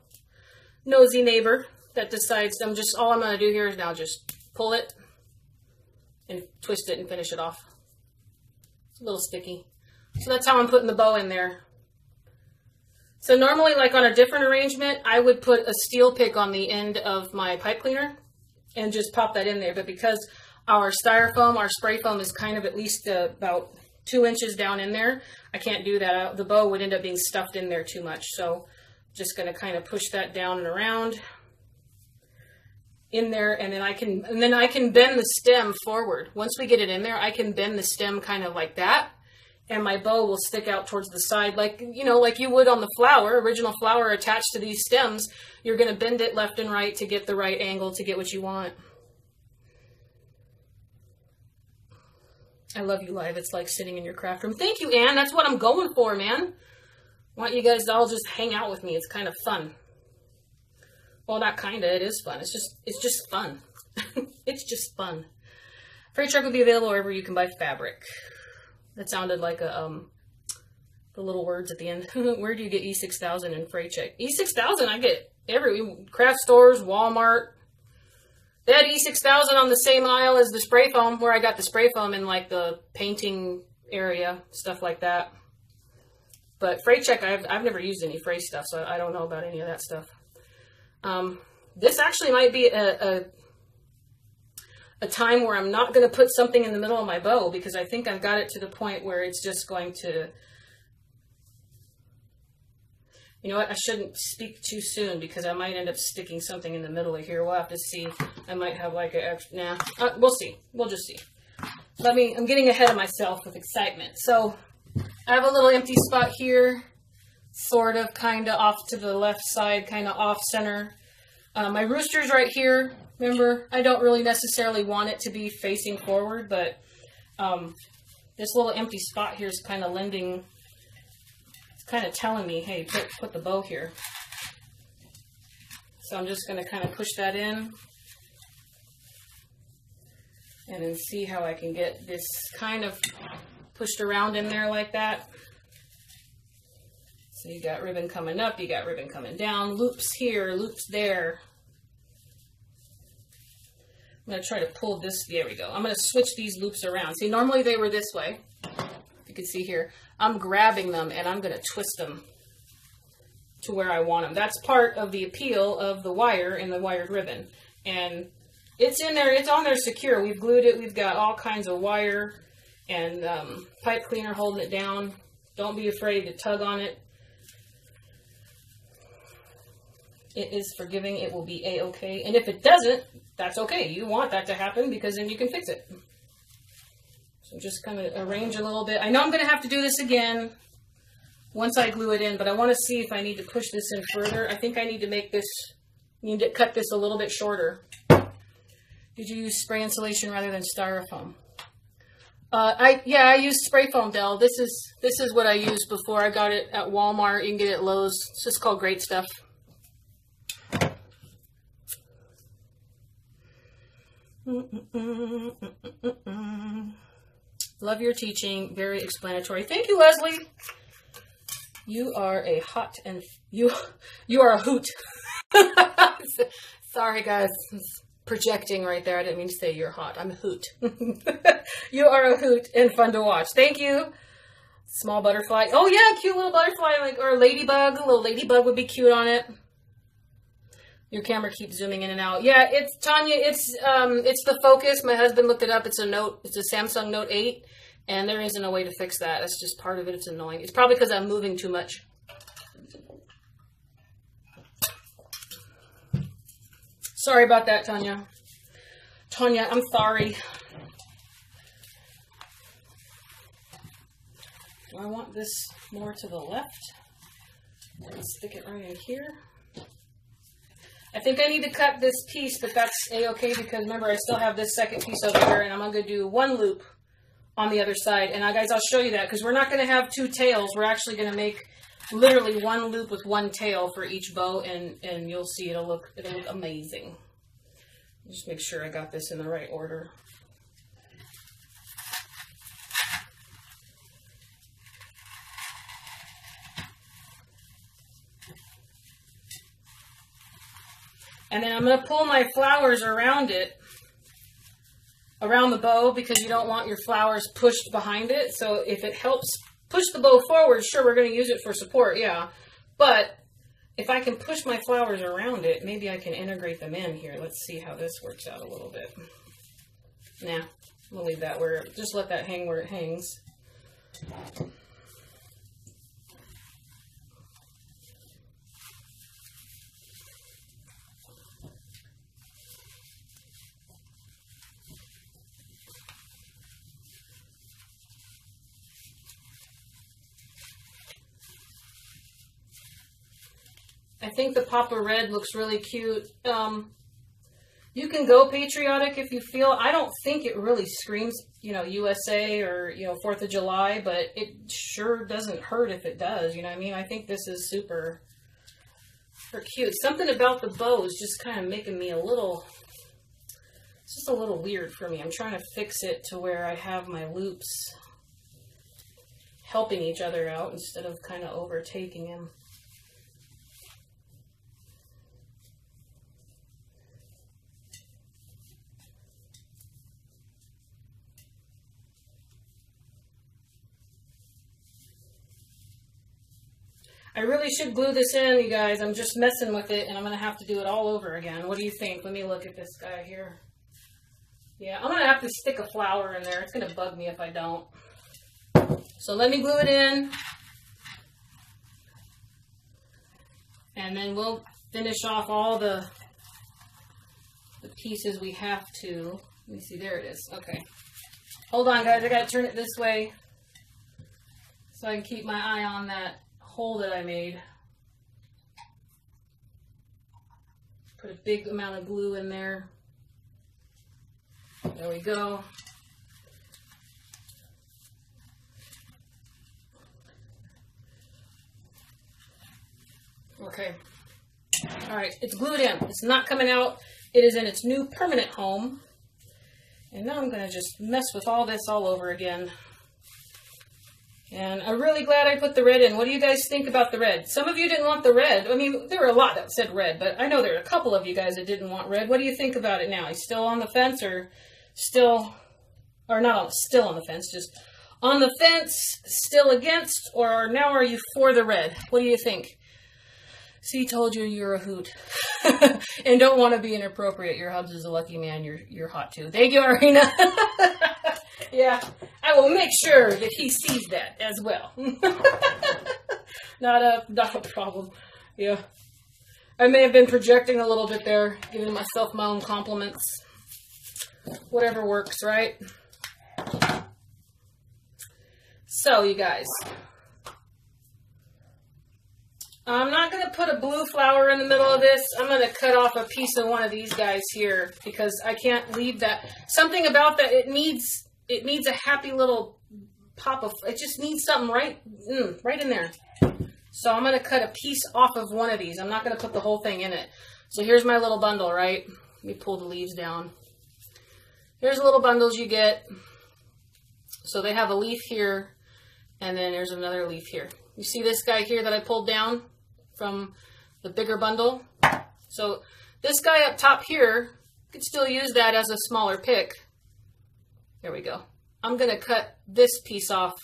nosy neighbor that decides, all I'm going to do here is now just pull it and twist it and finish it off. It's a little sticky. So that's how I'm putting the bow in there. So normally, like on a different arrangement, I would put a steel pick on the end of my pipe cleaner and just pop that in there. But because our styrofoam, our spray foam is kind of at least about 2 inches down in there, I can't do that. The bow would end up being stuffed in there too much. So just going to kind of push that down and around in there, and then I can bend the stem forward. Once we get it in there, I can bend the stem kind of like that, and my bow will stick out towards the side, like, you know, like you would on the flower, original flower attached to these stems. You're going to bend it left and right to get the right angle to get what you want. I love you live. It's like sitting in your craft room. Thank you, Anne. That's what I'm going for, man. I want you guys to all just hang out with me. It's kind of fun. Well, not kind of. It is fun. It's just fun. It's just fun. Freight truck will be available wherever you can buy fabric. That sounded like the little words at the end. Where do you get E6000 and freight check? E6000 I get craft stores, Walmart. They had E6000 on the same aisle as the spray foam, where I got the spray foam in like the painting area, stuff like that. But freight check, I've never used any freight stuff, so I don't know about any of that stuff. This actually might be a time where I'm not going to put something in the middle of my bow, because I think I've got it to the point where it's just going to, you know what, I shouldn't speak too soon because I might end up sticking something in the middle of here. We'll have to see. I might have like an extra, we'll see. We'll just see. I'm getting ahead of myself with excitement. So I have a little empty spot here, sort of, kind of off to the left side, kind of off center. My rooster's right here. Remember, I don't really necessarily want it to be facing forward, but This little empty spot here is kind of lending, it's kind of telling me, hey, put the bow here. So I'm just going to kind of push that in and then see how I can get this kind of pushed around in there like that. So you got ribbon coming up, you got ribbon coming down, loops here, loops there. I'm going to try to pull this, there we go. I'm going to switch these loops around. See, normally they were this way. You can see here. I'm grabbing them and I'm going to twist them to where I want them. That's part of the appeal of the wire and the wired ribbon. And it's in there, it's on there secure. We've glued it, we've got all kinds of wire and pipe cleaner holding it down. Don't be afraid to tug on it. It is forgiving, it will be a-okay. And if it doesn't, that's okay. You want that to happen because then you can fix it. So just kind of arrange a little bit. I know I'm going to have to do this again once I glue it in, but I want to see if I need to push this in further. I think I need to make this, need to cut this a little bit shorter. Did you use spray insulation rather than styrofoam? Yeah, I used spray foam, Dell. This is what I used before. I got it at Walmart. You can get it at Lowe's. It's just called Great Stuff. Love your teaching. Very explanatory. Thank you, Leslie. You are a hot and you are a hoot. Sorry, guys. Projecting right there. I didn't mean to say you're hot. I'm a hoot. You are a hoot and fun to watch. Thank you. Small butterfly. Oh yeah, cute little butterfly, like, or a ladybug. A little ladybug would be cute on it. Your camera keeps zooming in and out. Yeah, it's Tanya. It's the focus. My husband looked it up. It's a Samsung Note 8, and there isn't a way to fix that. That's just part of it. It's annoying. It's probably because I'm moving too much. Sorry about that, Tanya. Tanya, I'm sorry. Do I want this more to the left? Let's stick it right in here. I think I need to cut this piece, but that's a-okay because remember I still have this second piece over here and I'm going to do one loop on the other side. And guys, I'll show you that because we're not going to have two tails. We're actually going to make literally one loop with one tail for each bow and you'll see it'll look amazing. Just make sure I got this in the right order. And then I'm going to pull my flowers around it, around the bow, because you don't want your flowers pushed behind it. So if it helps push the bow forward, sure, we're going to use it for support, yeah. But if I can push my flowers around it, maybe I can integrate them in here. Let's see how this works out a little bit. Nah, I'm going to leave that where, just let that hang where it hangs. I think the Papa Red looks really cute. You can go patriotic if you feel. I don't think it really screams, you know, USA or, you know, 4th of July, but it sure doesn't hurt if it does. You know what I mean? I think this is super cute. Something about the bow is just kind of making me a little, it's just a little weird for me. I'm trying to fix it to where I have my loops helping each other out instead of kind of overtaking them. I really should glue this in, you guys. I'm just messing with it, and I'm going to have to do it all over again. What do you think? Let me look at this guy here. Yeah, I'm going to have to stick a flower in there. It's going to bug me if I don't. So let me glue it in. And then we'll finish off all the pieces we have to. Let me see. There it is. Okay. Hold on, guys. I got to turn it this way so I can keep my eye on that hole that I made. Put a big amount of glue in there. There we go. Okay. All right, it's glued in. It's not coming out. It is in its new permanent home. And now I'm going to just mess with all this all over again. And I'm really glad I put the red in. What do you guys think about the red? Some of you didn't want the red. I mean, there were a lot that said red, but I know there are a couple of you guys that didn't want red. What do you think about it now? Are you still on the fence or still, or not on, still on the fence, just on the fence, still against, or now are you for the red? What do you think? See, told you you're a hoot. And don't want to be inappropriate. Your hubs is a lucky man. You're hot too. Thank you, Arena. Yeah, I will make sure that he sees that as well. Not a problem. Yeah. I may have been projecting a little bit there, giving myself my own compliments. Whatever works, right? So, you guys, I'm not going to put a blue flower in the middle of this. I'm going to cut off a piece of one of these guys here because I can't leave that. Something about that, it needs a happy little pop of, it just needs something right in there. So I'm going to cut a piece off of one of these. I'm not going to put the whole thing in it. So here's my little bundle, right? Let me pull the leaves down. Here's the little bundles you get. So they have a leaf here, and then there's another leaf here. You see this guy here that I pulled down from the bigger bundle? So this guy up top here, you could still use that as a smaller pick. There we go. I'm going to cut this piece off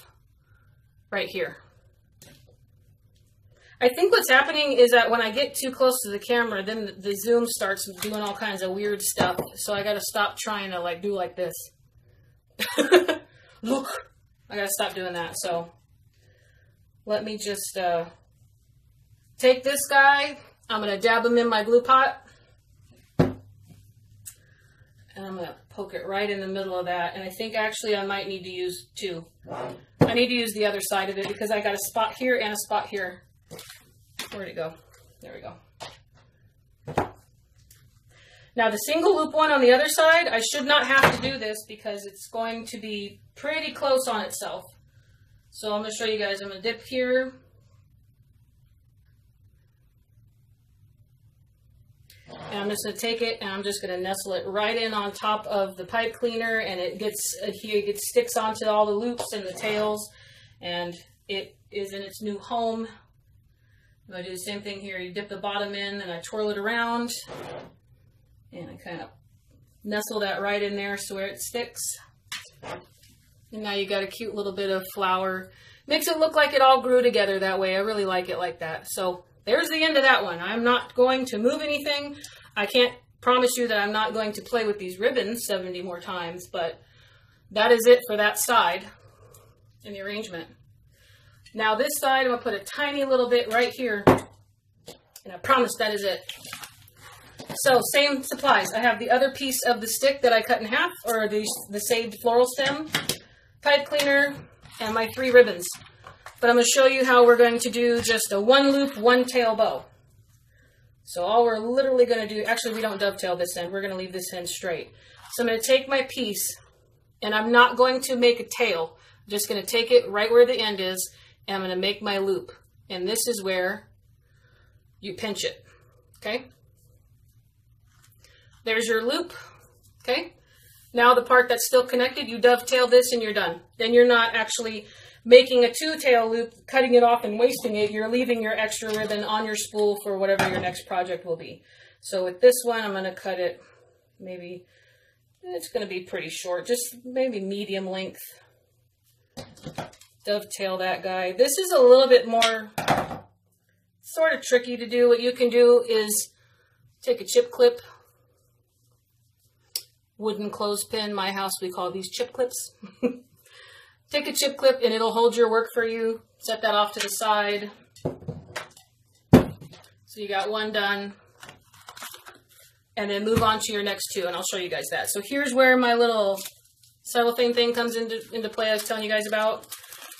right here. I think what's happening is that when I get too close to the camera, then the zoom starts doing all kinds of weird stuff. So I got to stop trying to like do like this. Look, I got to stop doing that. So let me just take this guy. I'm going to dab him in my glue pot. And I'm going to poke it right in the middle of that. And I think actually I might need to use two. I need to use the other side of it because I got a spot here and a spot here. Where'd it go? There we go. Now the single loop one on the other side, I should not have to do this because it's going to be pretty close on itself. So I'm going to show you guys. I'm going to dip here. And I'm just going to take it and I'm just going to nestle it right in on top of the pipe cleaner, and it sticks onto all the loops and the tails, and it is in its new home. I do the same thing here. You dip the bottom in and I twirl it around, and I kind of nestle that right in there so where it sticks. And now you got a cute little bit of flower. Makes it look like it all grew together that way. I really like it like that. So there's the end of that one. I'm not going to move anything. I can't promise you that I'm not going to play with these ribbons 70 more times, but that is it for that side in the arrangement. Now this side, I'm going to put a tiny little bit right here, and I promise that is it. So same supplies. I have the other piece of the stick that I cut in half, or the saved floral stem, pipe cleaner, and my 3 ribbons. But I'm going to show you how we're going to do just a 1 loop, 1 tail bow. So all we're literally going to do, actually we don't dovetail this end, we're going to leave this end straight. So I'm going to take my piece, and I'm not going to make a tail. I'm just going to take it right where the end is, and I'm going to make my loop. And this is where you pinch it, okay? There's your loop, okay? Now the part that's still connected, you dovetail this and you're done. Then you're not actually making a 2-tail loop, cutting it off and wasting it. You're leaving your extra ribbon on your spool for whatever your next project will be. So with this one, I'm going to cut it maybe, it's going to be pretty short, just maybe medium length. Dovetail that guy. This is a little bit more sort of tricky to do. What you can do is take a chip clip, wooden clothespin. My house, we call these chip clips. Take a chip clip and it'll hold your work for you. Set that off to the side. So you got one done. And then move on to your next 2, and I'll show you guys that. So here's where my little cellophane thing comes into play I was telling you guys about.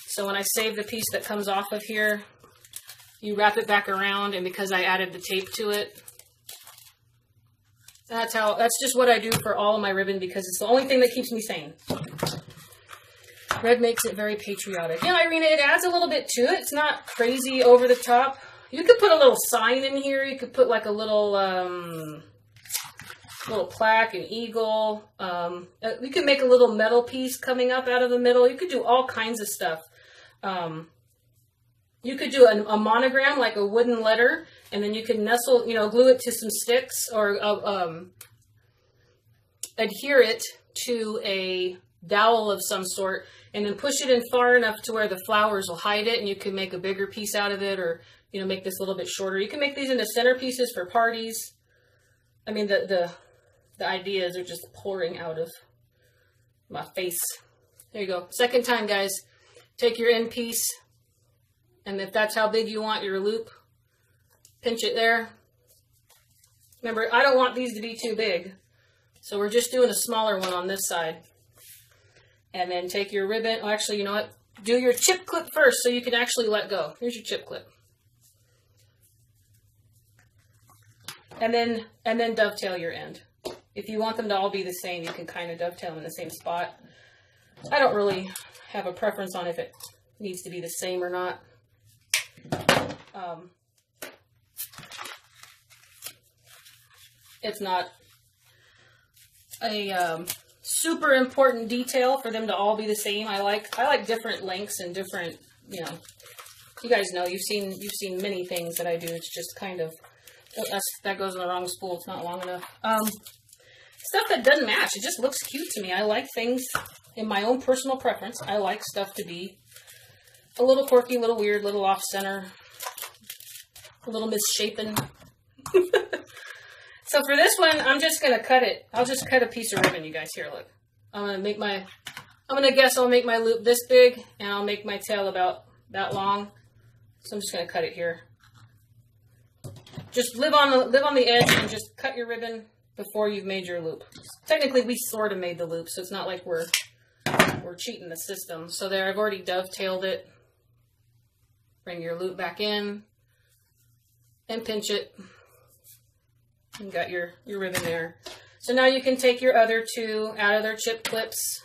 So when I save the piece that comes off of here, you wrap it back around, and because I added the tape to it, that's just what I do for all of my ribbon because it's the only thing that keeps me sane. Red makes it very patriotic. Yeah, Irina, it adds a little bit to it. It's not crazy over the top. You could put a little sign in here. You could put like a little little plaque, an eagle. You could make a little metal piece coming up out of the middle. You could do all kinds of stuff. You could do a monogram, like a wooden letter, and then you can nestle, you know, glue it to some sticks or adhere it to a dowel of some sort, and then push it in far enough to where the flowers will hide it, and you can make a bigger piece out of it, or, you know, make this a little bit shorter. You can make these into centerpieces for parties. I mean, the ideas are just pouring out of my face. There you go. Second time, guys. Take your end piece, and if that's how big you want your loop, pinch it there. Remember, I don't want these to be too big, so we're just doing a smaller one on this side. And then take your ribbon. Oh, actually, you know what? Do your chip clip first so you can actually let go. Here's your chip clip. And then dovetail your end. If you want them to all be the same, you can kind of dovetail them in the same spot. I don't really have a preference on if it needs to be the same or not. It's not a super important detail for them to all be the same. I like different lengths and different, you know, you guys know, you've seen many things that I do. It's just kind of, oh, that goes in the wrong spool. It's not long enough. Stuff that doesn't match. It just looks cute to me. I like things in my own personal preference. I like stuff to be a little quirky, a little weird, a little off center, a little misshapen. So for this one, I'm just going to cut it. I'll just cut a piece of ribbon, you guys. Here, look. I'm going to guess I'll make my loop this big, and I'll make my tail about that long. So I'm just going to cut it here. Just live on the edge and just cut your ribbon before you've made your loop. Technically, we sort of made the loop, so it's not like we're cheating the system. So there, I've already dovetailed it. Bring your loop back in and pinch it. You got your ribbon there. So now you can take your other two out of their chip clips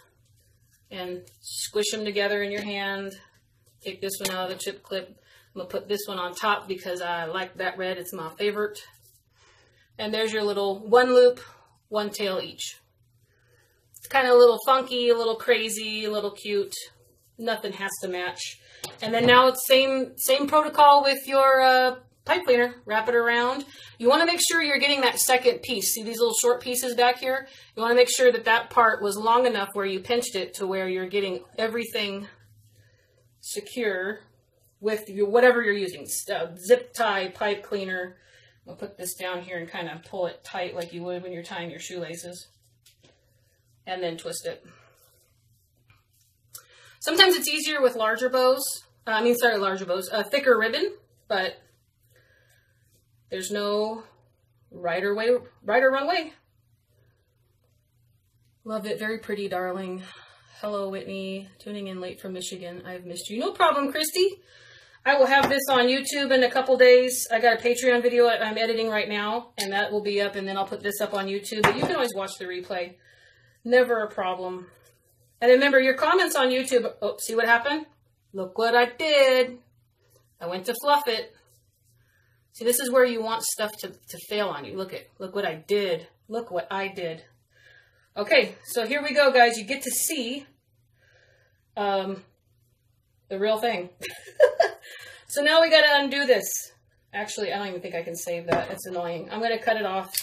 and squish them together in your hand. Take this one out of the chip clip. I'm going to put this one on top because I like that red. It's my favorite. And there's your little one loop, one tail each. It's kind of a little funky, a little crazy, a little cute. Nothing has to match. And then now it's same protocol with your pipe cleaner. Wrap it around. You want to make sure you're getting that second piece. See these little short pieces back here? You want to make sure that that part was long enough where you pinched it to where you're getting everything secure with whatever you're using. Zip tie, pipe cleaner. I'll put this down here and kind of pull it tight like you would when you're tying your shoelaces. And then twist it. Sometimes it's easier with larger bows. Thicker ribbon, but there's no right or wrong way. Love it. Very pretty, darling. Hello, Whitney. Tuning in late from Michigan. I've missed you. No problem, Christy. I will have this on YouTube in a couple days. I got a Patreon video I'm editing right now, and that will be up, and then I'll put this up on YouTube. But you can always watch the replay. Never a problem. And remember, your comments on YouTube. Oh, see what happened? Look what I did. I went to fluff it. See, this is where you want stuff to fail on you. Look what I did. Look what I did. Okay, so here we go, guys. You get to see the real thing. So now we got to undo this. Actually, I don't even think I can save that. It's annoying. I'm going to cut it off.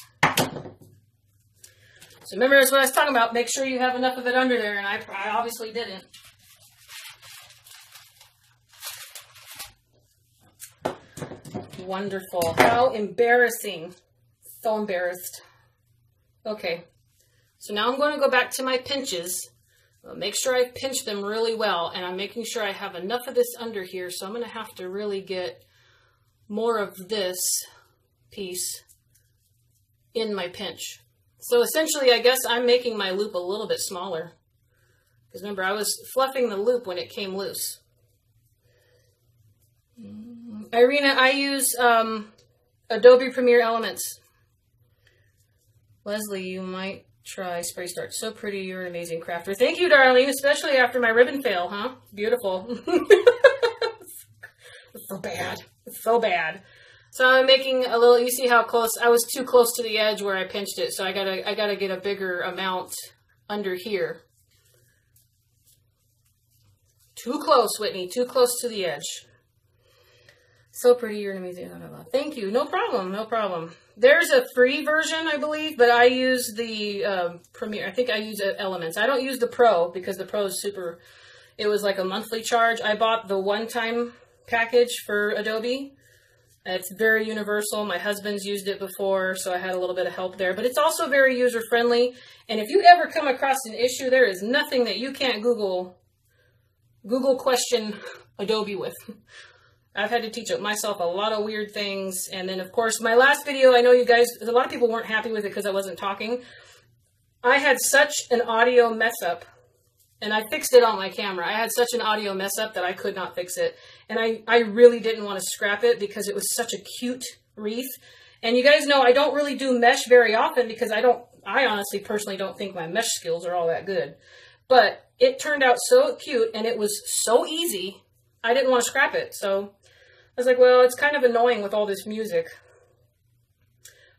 So remember, that's what I was talking about. Make sure you have enough of it under there, and I obviously didn't. Wonderful. How embarrassing. So embarrassed. Okay. So now I'm going to go back to my pinches. Make sure I've pinched them really well, and I'm making sure I have enough of this under here, so I'm going to have to really get more of this piece in my pinch. So essentially, I guess I'm making my loop a little bit smaller. Because remember, I was fluffing the loop when it came loose. Irina, I use Adobe Premiere Elements. Leslie, you might try Spray Start. So pretty. You're an amazing crafter. Thank you, darling. Especially after my ribbon fail, huh? Beautiful. so bad. It's so bad. So I'm making a little, you see how close, I was too close to the edge where I pinched it. So I gotta get a bigger amount under here. Too close, Whitney, too close to the edge. So pretty, you're amazing. Thank you, no problem, no problem. There's a free version, I believe, but I use the Premiere. I think I use Elements. I don't use the Pro because the Pro is super, it was like a monthly charge. I bought the one-time package for Adobe. It's very universal. My husband's used it before, so I had a little bit of help there. But it's also very user-friendly. And if you ever come across an issue, there is nothing that you can't Google question Adobe with. I've had to teach myself a lot of weird things. And then, of course, my last video, I know you guys, a lot of people weren't happy with it because I wasn't talking. I had such an audio mess up, and I fixed it on my camera. I had such an audio mess up that I could not fix it. And I really didn't want to scrap it because it was such a cute wreath. And you guys know I don't really do mesh very often because I honestly, personally don't think my mesh skills are all that good. But it turned out so cute and it was so easy, I didn't want to scrap it. So I was like, well, it's kind of annoying with all this music.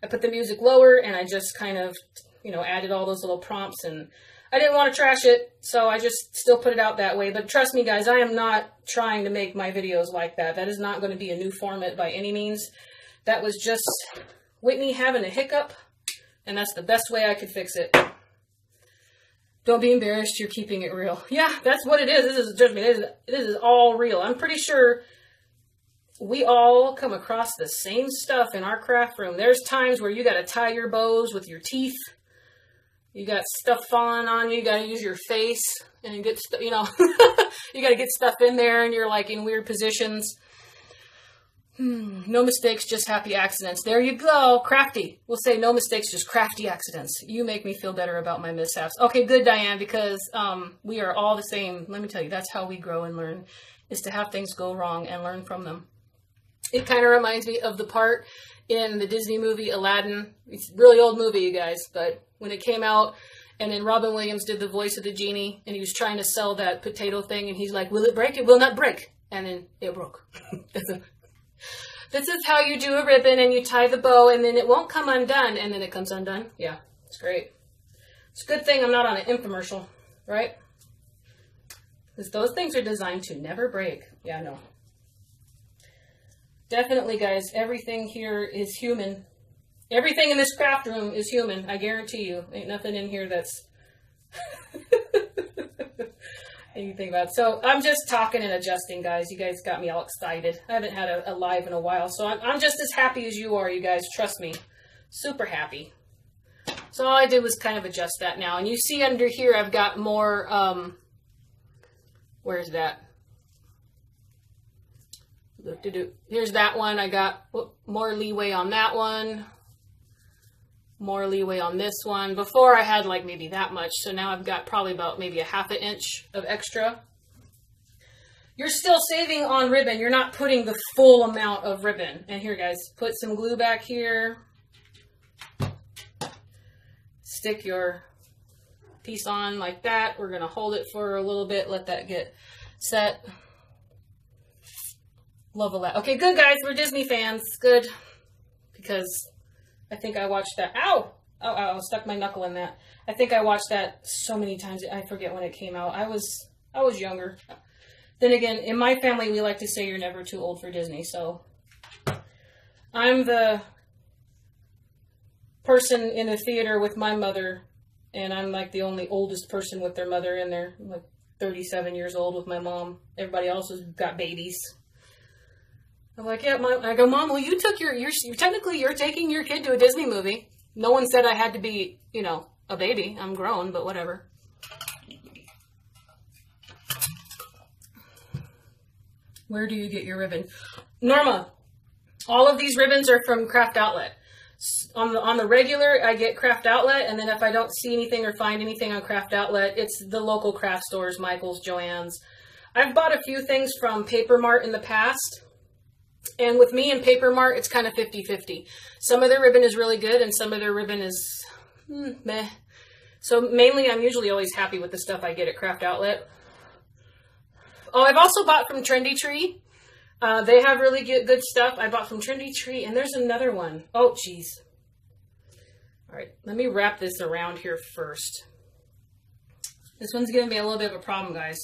I put the music lower and I just kind of, you know, added all those little prompts, and I didn't want to trash it, so I just still put it out that way. But trust me, guys, I am not trying to make my videos like that. That is not going to be a new format by any means. That was just Whitney having a hiccup, and that's the best way I could fix it. Don't be embarrassed, you're keeping it real. Yeah, that's what it is. This is just me. This is all real. I'm pretty sure we all come across the same stuff in our craft room. There's times where you got to tie your bows with your teeth. You got stuff falling on you. You got to use your face and get, you know, you got to get stuff in there and you're like in weird positions. No mistakes, just happy accidents. There you go. Crafty. We'll say no mistakes, just crafty accidents. You make me feel better about my mishaps. Okay, good, Diane, because we are all the same. Let me tell you, that's how we grow and learn, is to have things go wrong and learn from them. It kind of reminds me of the part in the Disney movie Aladdin. It's a really old movie, you guys, but when it came out, and then Robin Williams did the voice of the genie, and he was trying to sell that potato thing, and he's like, will it break? It will not break. And then it broke. This is how you do a ribbon, and you tie the bow, and then it won't come undone, and then it comes undone. Yeah, it's great. It's a good thing I'm not on an infomercial, right? Because those things are designed to never break. Yeah, no. Definitely, guys, everything here is human. Everything in this craft room is human. I guarantee you. Ain't nothing in here that's anything about. So I'm just talking and adjusting, guys. You guys got me all excited. I haven't had a live in a while, so I'm just as happy as you are, you guys. Trust me. Super happy. So all I did was kind of adjust that now. And you see under here I've got more, where's that? Here's that one. I got more leeway on that one. More leeway on this one. Before I had like maybe that much. So now I've got probably about maybe a ½ inch of extra. You're still saving on ribbon. You're not putting the full amount of ribbon. And here, guys, put some glue back here. Stick your piece on like that. We're going to hold it for a little bit. Let that get set. Love a lot. Okay, good, guys. We're Disney fans. Good. Because I think I watched that. Ow! Oh, I stuck my knuckle in that. I think I watched that so many times. I forget when it came out. I was younger. Then again, in my family, we like to say you're never too old for Disney. So I'm the person in the theater with my mother, and I'm like the only oldest person with their mother in there. I'm like 37 years old with my mom. Everybody else has got babies. I'm like, yeah, Mom. I go, Mom, well, you took technically you're taking your kid to a Disney movie. No one said I had to be, you know, a baby. I'm grown, but whatever. Where do you get your ribbon? Norma, all of these ribbons are from Craft Outlet. On the regular, I get Craft Outlet, and then if I don't see anything or find anything on Craft Outlet, it's the local craft stores, Michales JoAnns. I've bought a few things from Paper Mart in the past. And with me and Paper Mart, it's kind of 50-50. Some of their ribbon is really good, and some of their ribbon is meh. So mainly, I'm usually always happy with the stuff I get at Craft Outlet. Oh, I've also bought from Trendy Tree. They have really good stuff. I bought from Trinity Tree, and there's another one. Oh, geez. All right, let me wrap this around here first. This one's giving me a little bit of a problem, guys.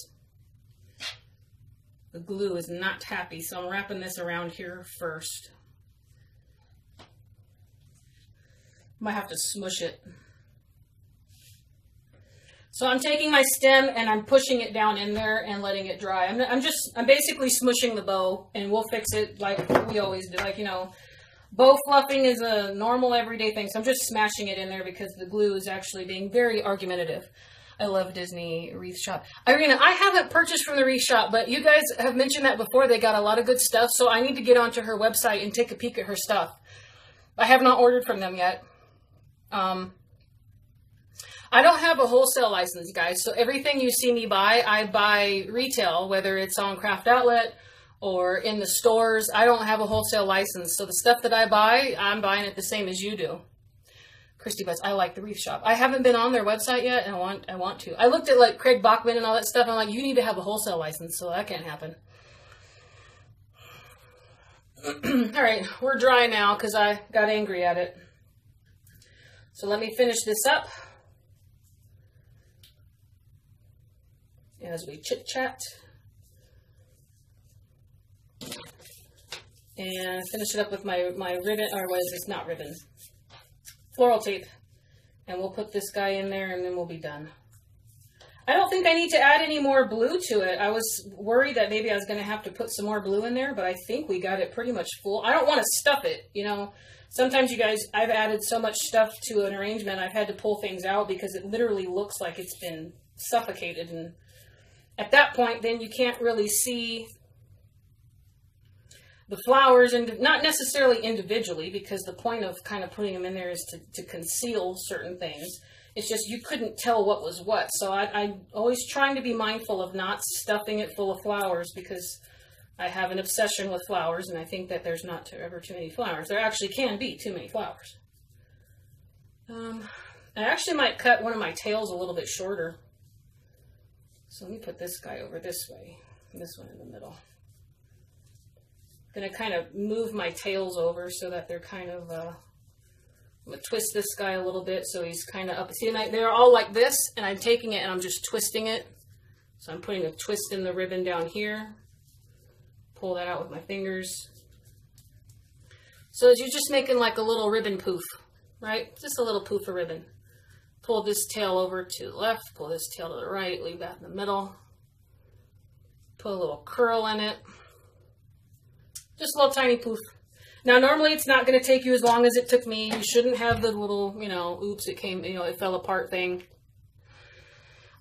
The glue is not happy, so I'm wrapping this around here first. Might have to smush it. So I'm taking my stem and I'm pushing it down in there and letting it dry. I'm basically smushing the bow, and we'll fix it like we always do. Like, you know, bow fluffing is a normal everyday thing. So I'm just smashing it in there because the glue is actually being very argumentative. I love Disney Wreath Shop. Irina, I haven't purchased from the Wreath Shop, but you guys have mentioned that before. They got a lot of good stuff. So I need to get onto her website and take a peek at her stuff. I have not ordered from them yet. I don't have a wholesale license, guys, so everything you see me buy, I buy retail, whether it's on Craft Outlet or in the stores. I don't have a wholesale license, so the stuff that I buy, I'm buying it the same as you do. Christy Butts, I like the Wreath Shop. I haven't been on their website yet, and I want to. I looked at like Craig Bachman and all that stuff, and I'm like, you need to have a wholesale license, so that can't happen. All right, we're dry now because I got angry at it. So let me finish this up as we chit chat, and finish it up with my ribbon, or what is this? Not ribbon, floral tape, and we'll put this guy in there, and then we'll be done. I don't think I need to add any more blue to it. I was worried that maybe I was going to have to put some more blue in there, but I think we got it pretty much full. I don't want to stuff it, you know. Sometimes, you guys, I've added so much stuff to an arrangement, I've had to pull things out because it literally looks like it's been suffocated. And at that point, then you can't really see the flowers, and not necessarily individually, because the point of kind of putting them in there is to conceal certain things. It's just you couldn't tell what was what. So I'm always trying to be mindful of not stuffing it full of flowers, because I have an obsession with flowers, and I think that there's not ever too many flowers. There actually can be too many flowers. I actually might cut one of my tails a little bit shorter. So let me put this guy over this way, and this one in the middle. I'm going to kind of move my tails over so that they're kind of, I'm going to twist this guy a little bit so he's kind of up. See, they're all like this, and I'm taking it and I'm just twisting it. So I'm putting a twist in the ribbon down here. Pull that out with my fingers. So you're just making like a little ribbon poof, right? Just a little poof of ribbon. Pull this tail over to the left, pull this tail to the right, leave that in the middle. Put a little curl in it. Just a little tiny poof. Now, normally it's not going to take you as long as it took me. You shouldn't have the little, you know, oops, it came, you know, it fell apart thing.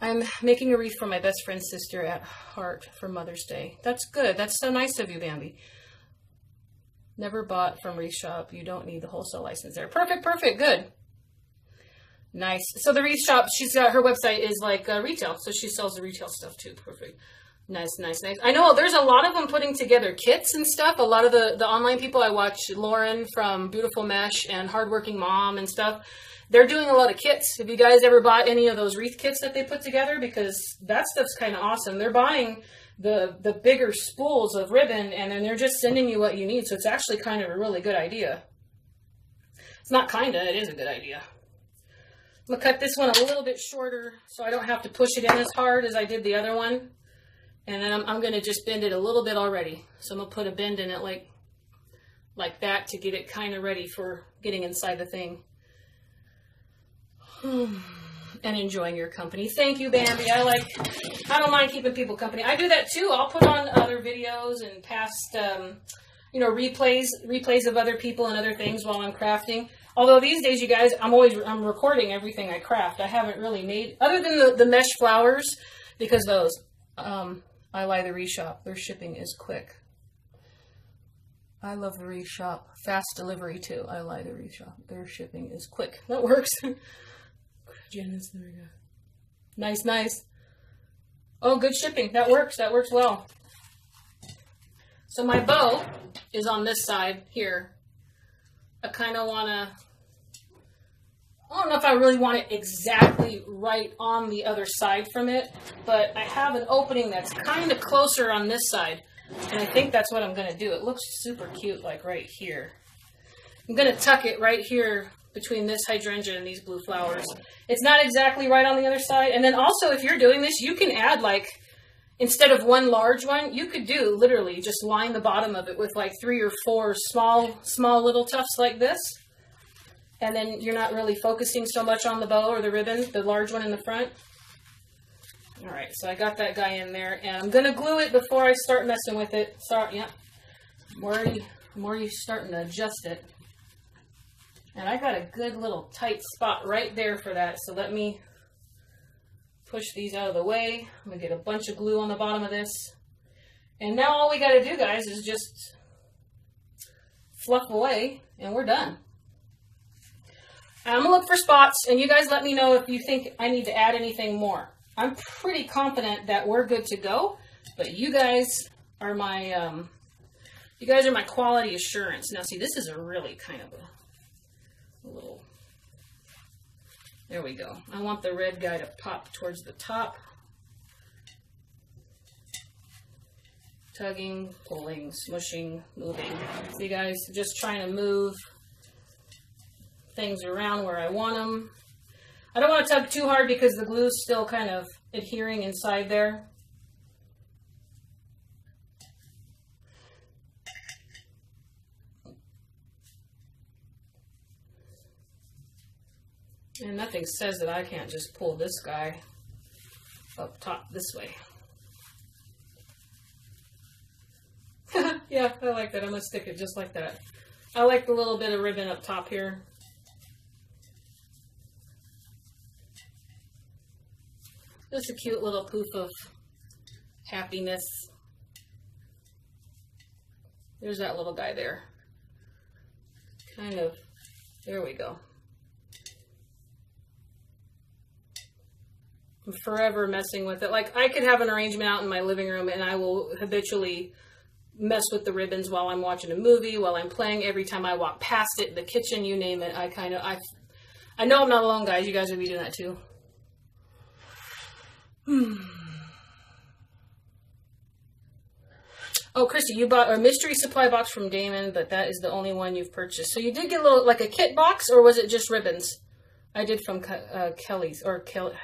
I'm making a wreath for my best friend's sister at Heart for Mother's Day. That's good. That's so nice of you, Bambi. Never bought from Wreath Shop. You don't need the wholesale license there. Perfect, perfect, good. Nice. So the Wreath Shop, she's got, her website is like retail. So she sells the retail stuff too. Perfect. Nice, nice, nice. I know there's a lot of them putting together kits and stuff. A lot of the online people I watch, Lauren from Beautiful Mesh and Hardworking Mom and stuff, they're doing a lot of kits. Have you guys ever bought any of those wreath kits that they put together? Because that stuff's kind of awesome. They're buying the bigger spools of ribbon, and then they're just sending you what you need. So it's actually kind of a really good idea. It's not kind of, it is a good idea. I'm going to cut this one a little bit shorter so I don't have to push it in as hard as I did the other one. And then I'm going to just bend it a little bit already. So I'm going to put a bend in it like that to get it kind of ready for getting inside the thing. And enjoying your company. Thank you, Bambi. I don't mind keeping people company. I do that too. I'll put on other videos and past, you know, replays of other people and other things while I'm crafting. Although these days, you guys, I'm recording everything I craft. I haven't really made, other than the mesh flowers, because those, I lie the Wreath Shop. Their shipping is quick. I love the Wreath Shop. Fast delivery too. I lie the Wreath Shop. Their shipping is quick. That works. Janice, there we go. Nice, nice. Oh, good shipping. That works. That works well. So my bow is on this side here. I kind of want to, I don't know if I really want it exactly right on the other side from it, but I have an opening that's kind of closer on this side. And I think that's what I'm going to do. It looks super cute, like right here. I'm going to tuck it right here between this hydrangea and these blue flowers. It's not exactly right on the other side. And then also, if you're doing this, you can add like, instead of one large one, you could do literally just line the bottom of it with like 3 or 4 small little tufts like this. And then you're not really focusing so much on the bow or the ribbon, the large one in the front. All right, so I got that guy in there, and I'm going to glue it before I start messing with it. Sorry, yeah, I'm already starting to adjust it. And I got a good little tight spot right there for that, so let me push these out of the way. I'm going to get a bunch of glue on the bottom of this. And now all we got to do, guys, is just fluff away, and we're done. I'm going to look for spots, and you guys let me know if you think I need to add anything more. I'm pretty confident that we're good to go, but you guys are my quality assurance. Now, see, this is a really kind of a little, there we go. I want the red guy to pop towards the top. Tugging, pulling, smushing, moving. See, guys, just trying to move things around where I want them. I don't want to tug too hard because the glue's still kind of adhering inside there. And nothing says that I can't just pull this guy up top this way. Yeah, I like that. I'm going to stick it just like that. I like the little bit of ribbon up top here. Just a cute little poof of happiness. There's that little guy there. Kind of, there we go. I'm forever messing with it. Like, I could have an arrangement out in my living room and I will habitually mess with the ribbons while I'm watching a movie, while I'm playing, every time I walk past it, the kitchen, you name it. I know I'm not alone, guys. You guys will be doing that too. Oh, Christy, you bought a mystery supply box from Damon, but that is the only one you've purchased. So you did get a little, like a kit box, or was it just ribbons? I did from Kelly's, or Kalia?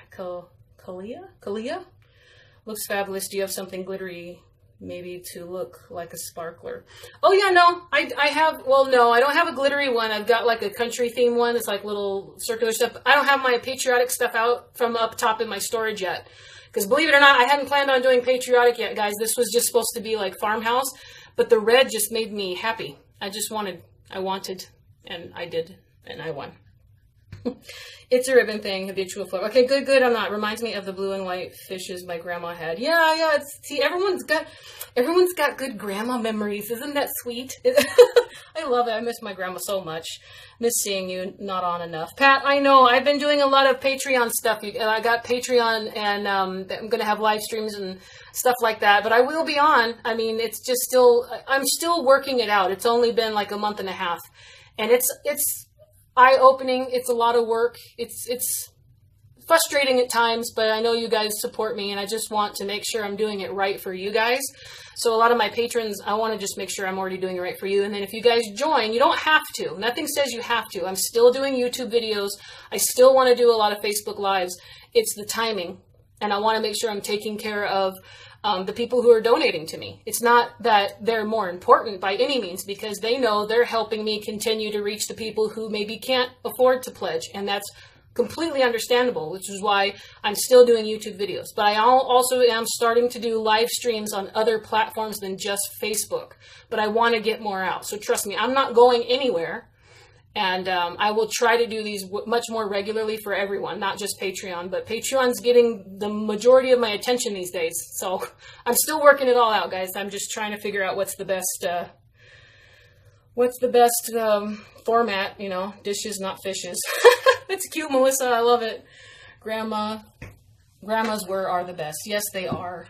Looks fabulous. Do you have something glittery, maybe to look like a sparkler? Oh yeah, no, I have, well, no, I don't have a glittery one. I've got like a country theme one. It's like little circular stuff. I don't have my patriotic stuff out from up top in my storage yet. Because believe it or not, I hadn't planned on doing patriotic yet, guys. This was just supposed to be like Farmhouse, but the red just made me happy. I wanted, and I did, and I won. It's a ribbon thing, habitual flow. Okay, good. I'm not. Reminds me of the blue and white fishes my grandma had. Yeah. See, everyone's got good grandma memories. Isn't that sweet? I love it. I miss my grandma so much. Miss seeing you. Not on enough. Pat, I know. I've been doing a lot of Patreon stuff. I got Patreon, and I'm going to have live streams and stuff like that. But I will be on. I mean, it's just I'm still working it out. It's only been like a month and a half. And it's eye-opening. It's a lot of work. It's frustrating at times, but I know you guys support me, and I just want to make sure I'm doing it right for you guys. So a lot of my patrons, I want to just make sure I'm already doing it right for you. And then if you guys join, you don't have to. Nothing says you have to. I'm still doing YouTube videos. I still want to do a lot of Facebook Lives. It's the timing, and I want to make sure I'm taking care of the people who are donating to me. It's not that they're more important by any means, because they know they're helping me continue to reach the people who maybe can't afford to pledge. And that's completely understandable, which is why I'm still doing YouTube videos. But I also am starting to do live streams on other platforms than just Facebook. But I want to get more out. So trust me, I'm not going anywhere. And I will try to do these much more regularly for everyone, not just Patreon. But Patreon's getting the majority of my attention these days. So I'm still working it all out, guys. I'm just trying to figure out what's the best format, you know, dishes, not fishes. It's cute, Melissa. I love it. Grandmas are the best. Yes, they are.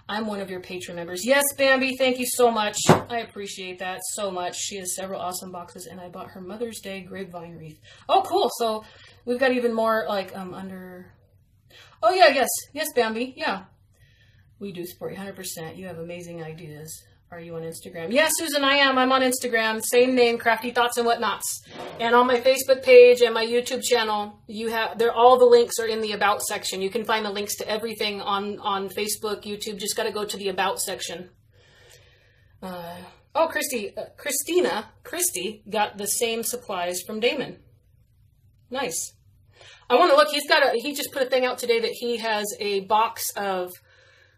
I'm one of your Patreon members. Yes, Bambi, thank you so much. I appreciate that so much. She has several awesome boxes, and I bought her Mother's Day grapevine wreath. Oh, cool. So we've got even more, like, under... Oh, yeah, yes. Yes, Bambi. Yeah. We do support you 100%. You have amazing ideas. Are you on Instagram? Yes, Susan, I am. I'm on Instagram. Same name, Crafty Thoughts and Whatnots. And on my Facebook page and my YouTube channel, all the links are in the About section. You can find the links to everything on Facebook, YouTube. Just got to go to the About section. Christy got the same supplies from Damon. Nice. I want to look. He just put a thing out today that he has a box of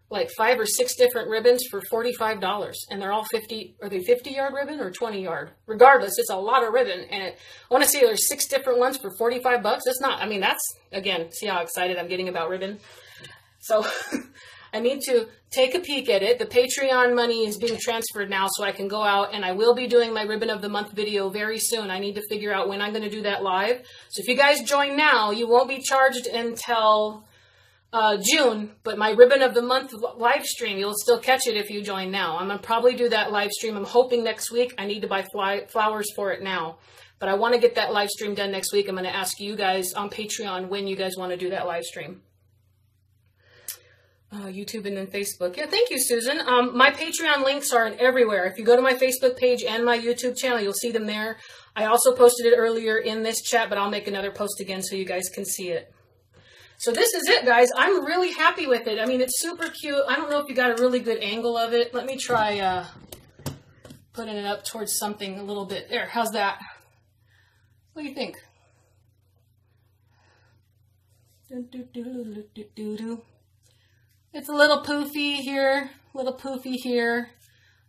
like 5 or 6 different ribbons for $45, and they're all 50. Are they 50-yard ribbon or 20-yard? Regardless, it's a lot of ribbon, and I want to see there's 6 different ones for $45. That's not. I mean, that's again. See how excited I'm getting about ribbon. So I need to take a peek at it. The Patreon money is being transferred now, so I can go out, and I will be doing my Ribbon of the Month video very soon. I need to figure out when I'm going to do that live. So if you guys join now, you won't be charged until June, but my Ribbon of the Month live stream, you'll still catch it if you join now. I'm going to probably do that live stream. I'm hoping next week. I need to buy flowers for it now, but I want to get that live stream done next week. I'm going to ask you guys on Patreon when you guys want to do that live stream. YouTube and then Facebook. Yeah, thank you, Susan. My Patreon links are everywhere. If you go to my Facebook page and my YouTube channel, you'll see them there. I also posted it earlier in this chat, but I'll make another post again so you guys can see it. So this is it, guys. I'm really happy with it. I mean, it's super cute. I don't know if you got a really good angle of it. Let me try putting it up towards something a little bit. There, how's that? What do you think? It's a little poofy here,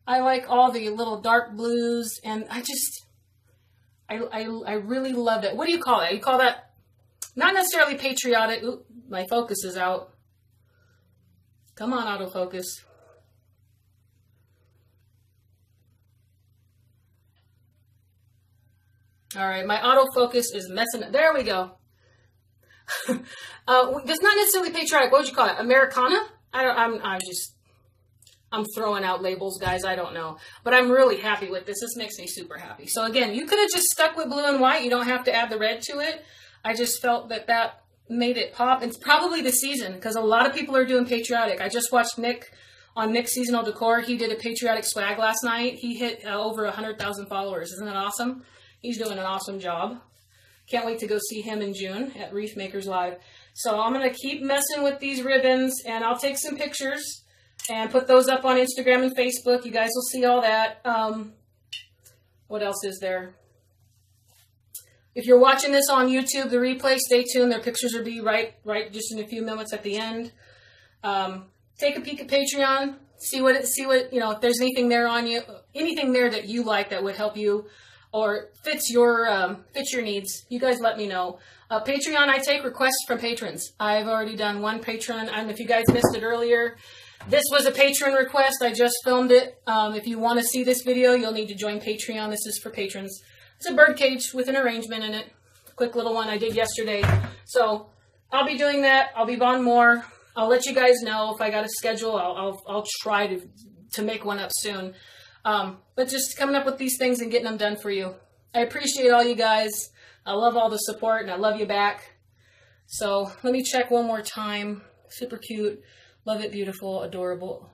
I like all the little dark blues, and I really love it. What do you call it? You call that not necessarily patriotic. Ooh, my focus is out. Come on, autofocus. All right, my autofocus is messing up. There we go. That's not necessarily patriotic. What would you call it? Americana? I'm throwing out labels, guys. I don't know. But I'm really happy with this. This makes me super happy. So again, you could have just stuck with blue and white. You don't have to add the red to it. I just felt that made it pop. It's probably the season because a lot of people are doing patriotic. I just watched Nick on Nick's Seasonal Decor. He did a patriotic swag last night. He hit over 100,000 followers. Isn't that awesome? He's doing an awesome job. Can't wait to go see him in June at Wreath Makers Live. So I'm going to keep messing with these ribbons, and I'll take some pictures and put those up on Instagram and Facebook. You guys will see all that. What else is there? If you're watching this on YouTube, the replay, stay tuned. Their pictures will be right just in a few minutes at the end. Take a peek at Patreon. See what if there's anything there on you, anything there that you like that would help you or fits your needs. You guys let me know. Patreon, I take requests from patrons. I've already done one patron, and if you guys missed it earlier, this was a patron request. I just filmed it. If you want to see this video, you'll need to join Patreon. This is for patrons. It's a bird cage with an arrangement in it. Quick little one I did yesterday. So I'll be doing that. I'll be on more. I'll let you guys know if I got a schedule. I'll try to make one up soon. But just coming up with these things and getting them done for you. I appreciate all you guys. I love all the support, and I love you back. So let me check one more time. Super cute. Love it, beautiful, adorable.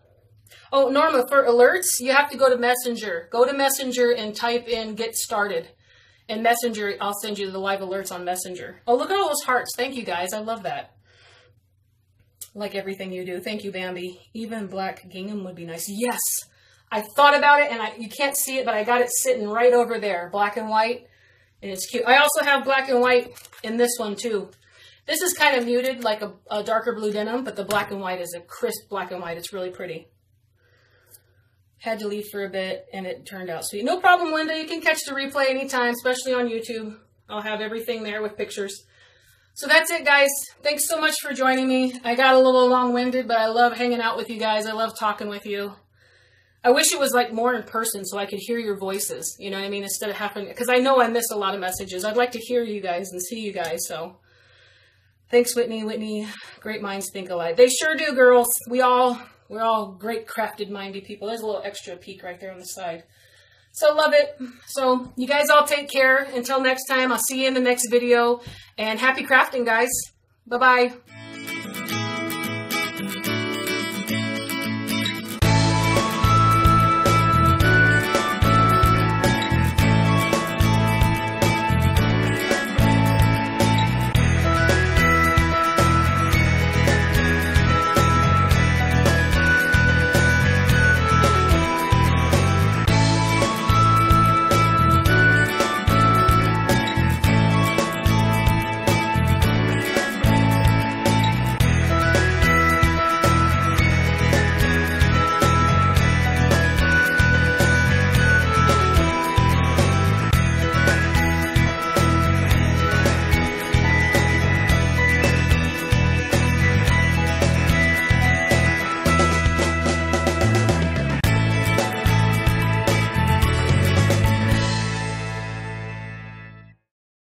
Oh, Norma, for alerts, you have to go to Messenger. Go to Messenger and type in Get Started. And Messenger, I'll send you the live alerts on Messenger. Oh, look at all those hearts. Thank you, guys. I love that. Like everything you do. Thank you, Bambi. Even black gingham would be nice. Yes. I thought about it, and you can't see it, but I got it sitting right over there. Black and white. And it's cute. I also have black and white in this one, too. This is kind of muted, like a darker blue denim, but the black and white is a crisp black and white. It's really pretty. Had to leave for a bit, and it turned out sweet. No problem, Linda. You can catch the replay anytime, especially on YouTube. I'll have everything there with pictures. So that's it, guys. Thanks so much for joining me. I got a little long-winded, but I love hanging out with you guys. I love talking with you. I wish it was like more in person so I could hear your voices. You know what I mean? Instead of having, because I know I miss a lot of messages. I'd like to hear you guys and see you guys. So thanks, Whitney. Whitney, great minds think alike. They sure do, girls. We're all great crafted, mindy people. There's a little extra peek right there on the side. So love it. So you guys all take care. Until next time, I'll see you in the next video. And happy crafting, guys. Bye-bye.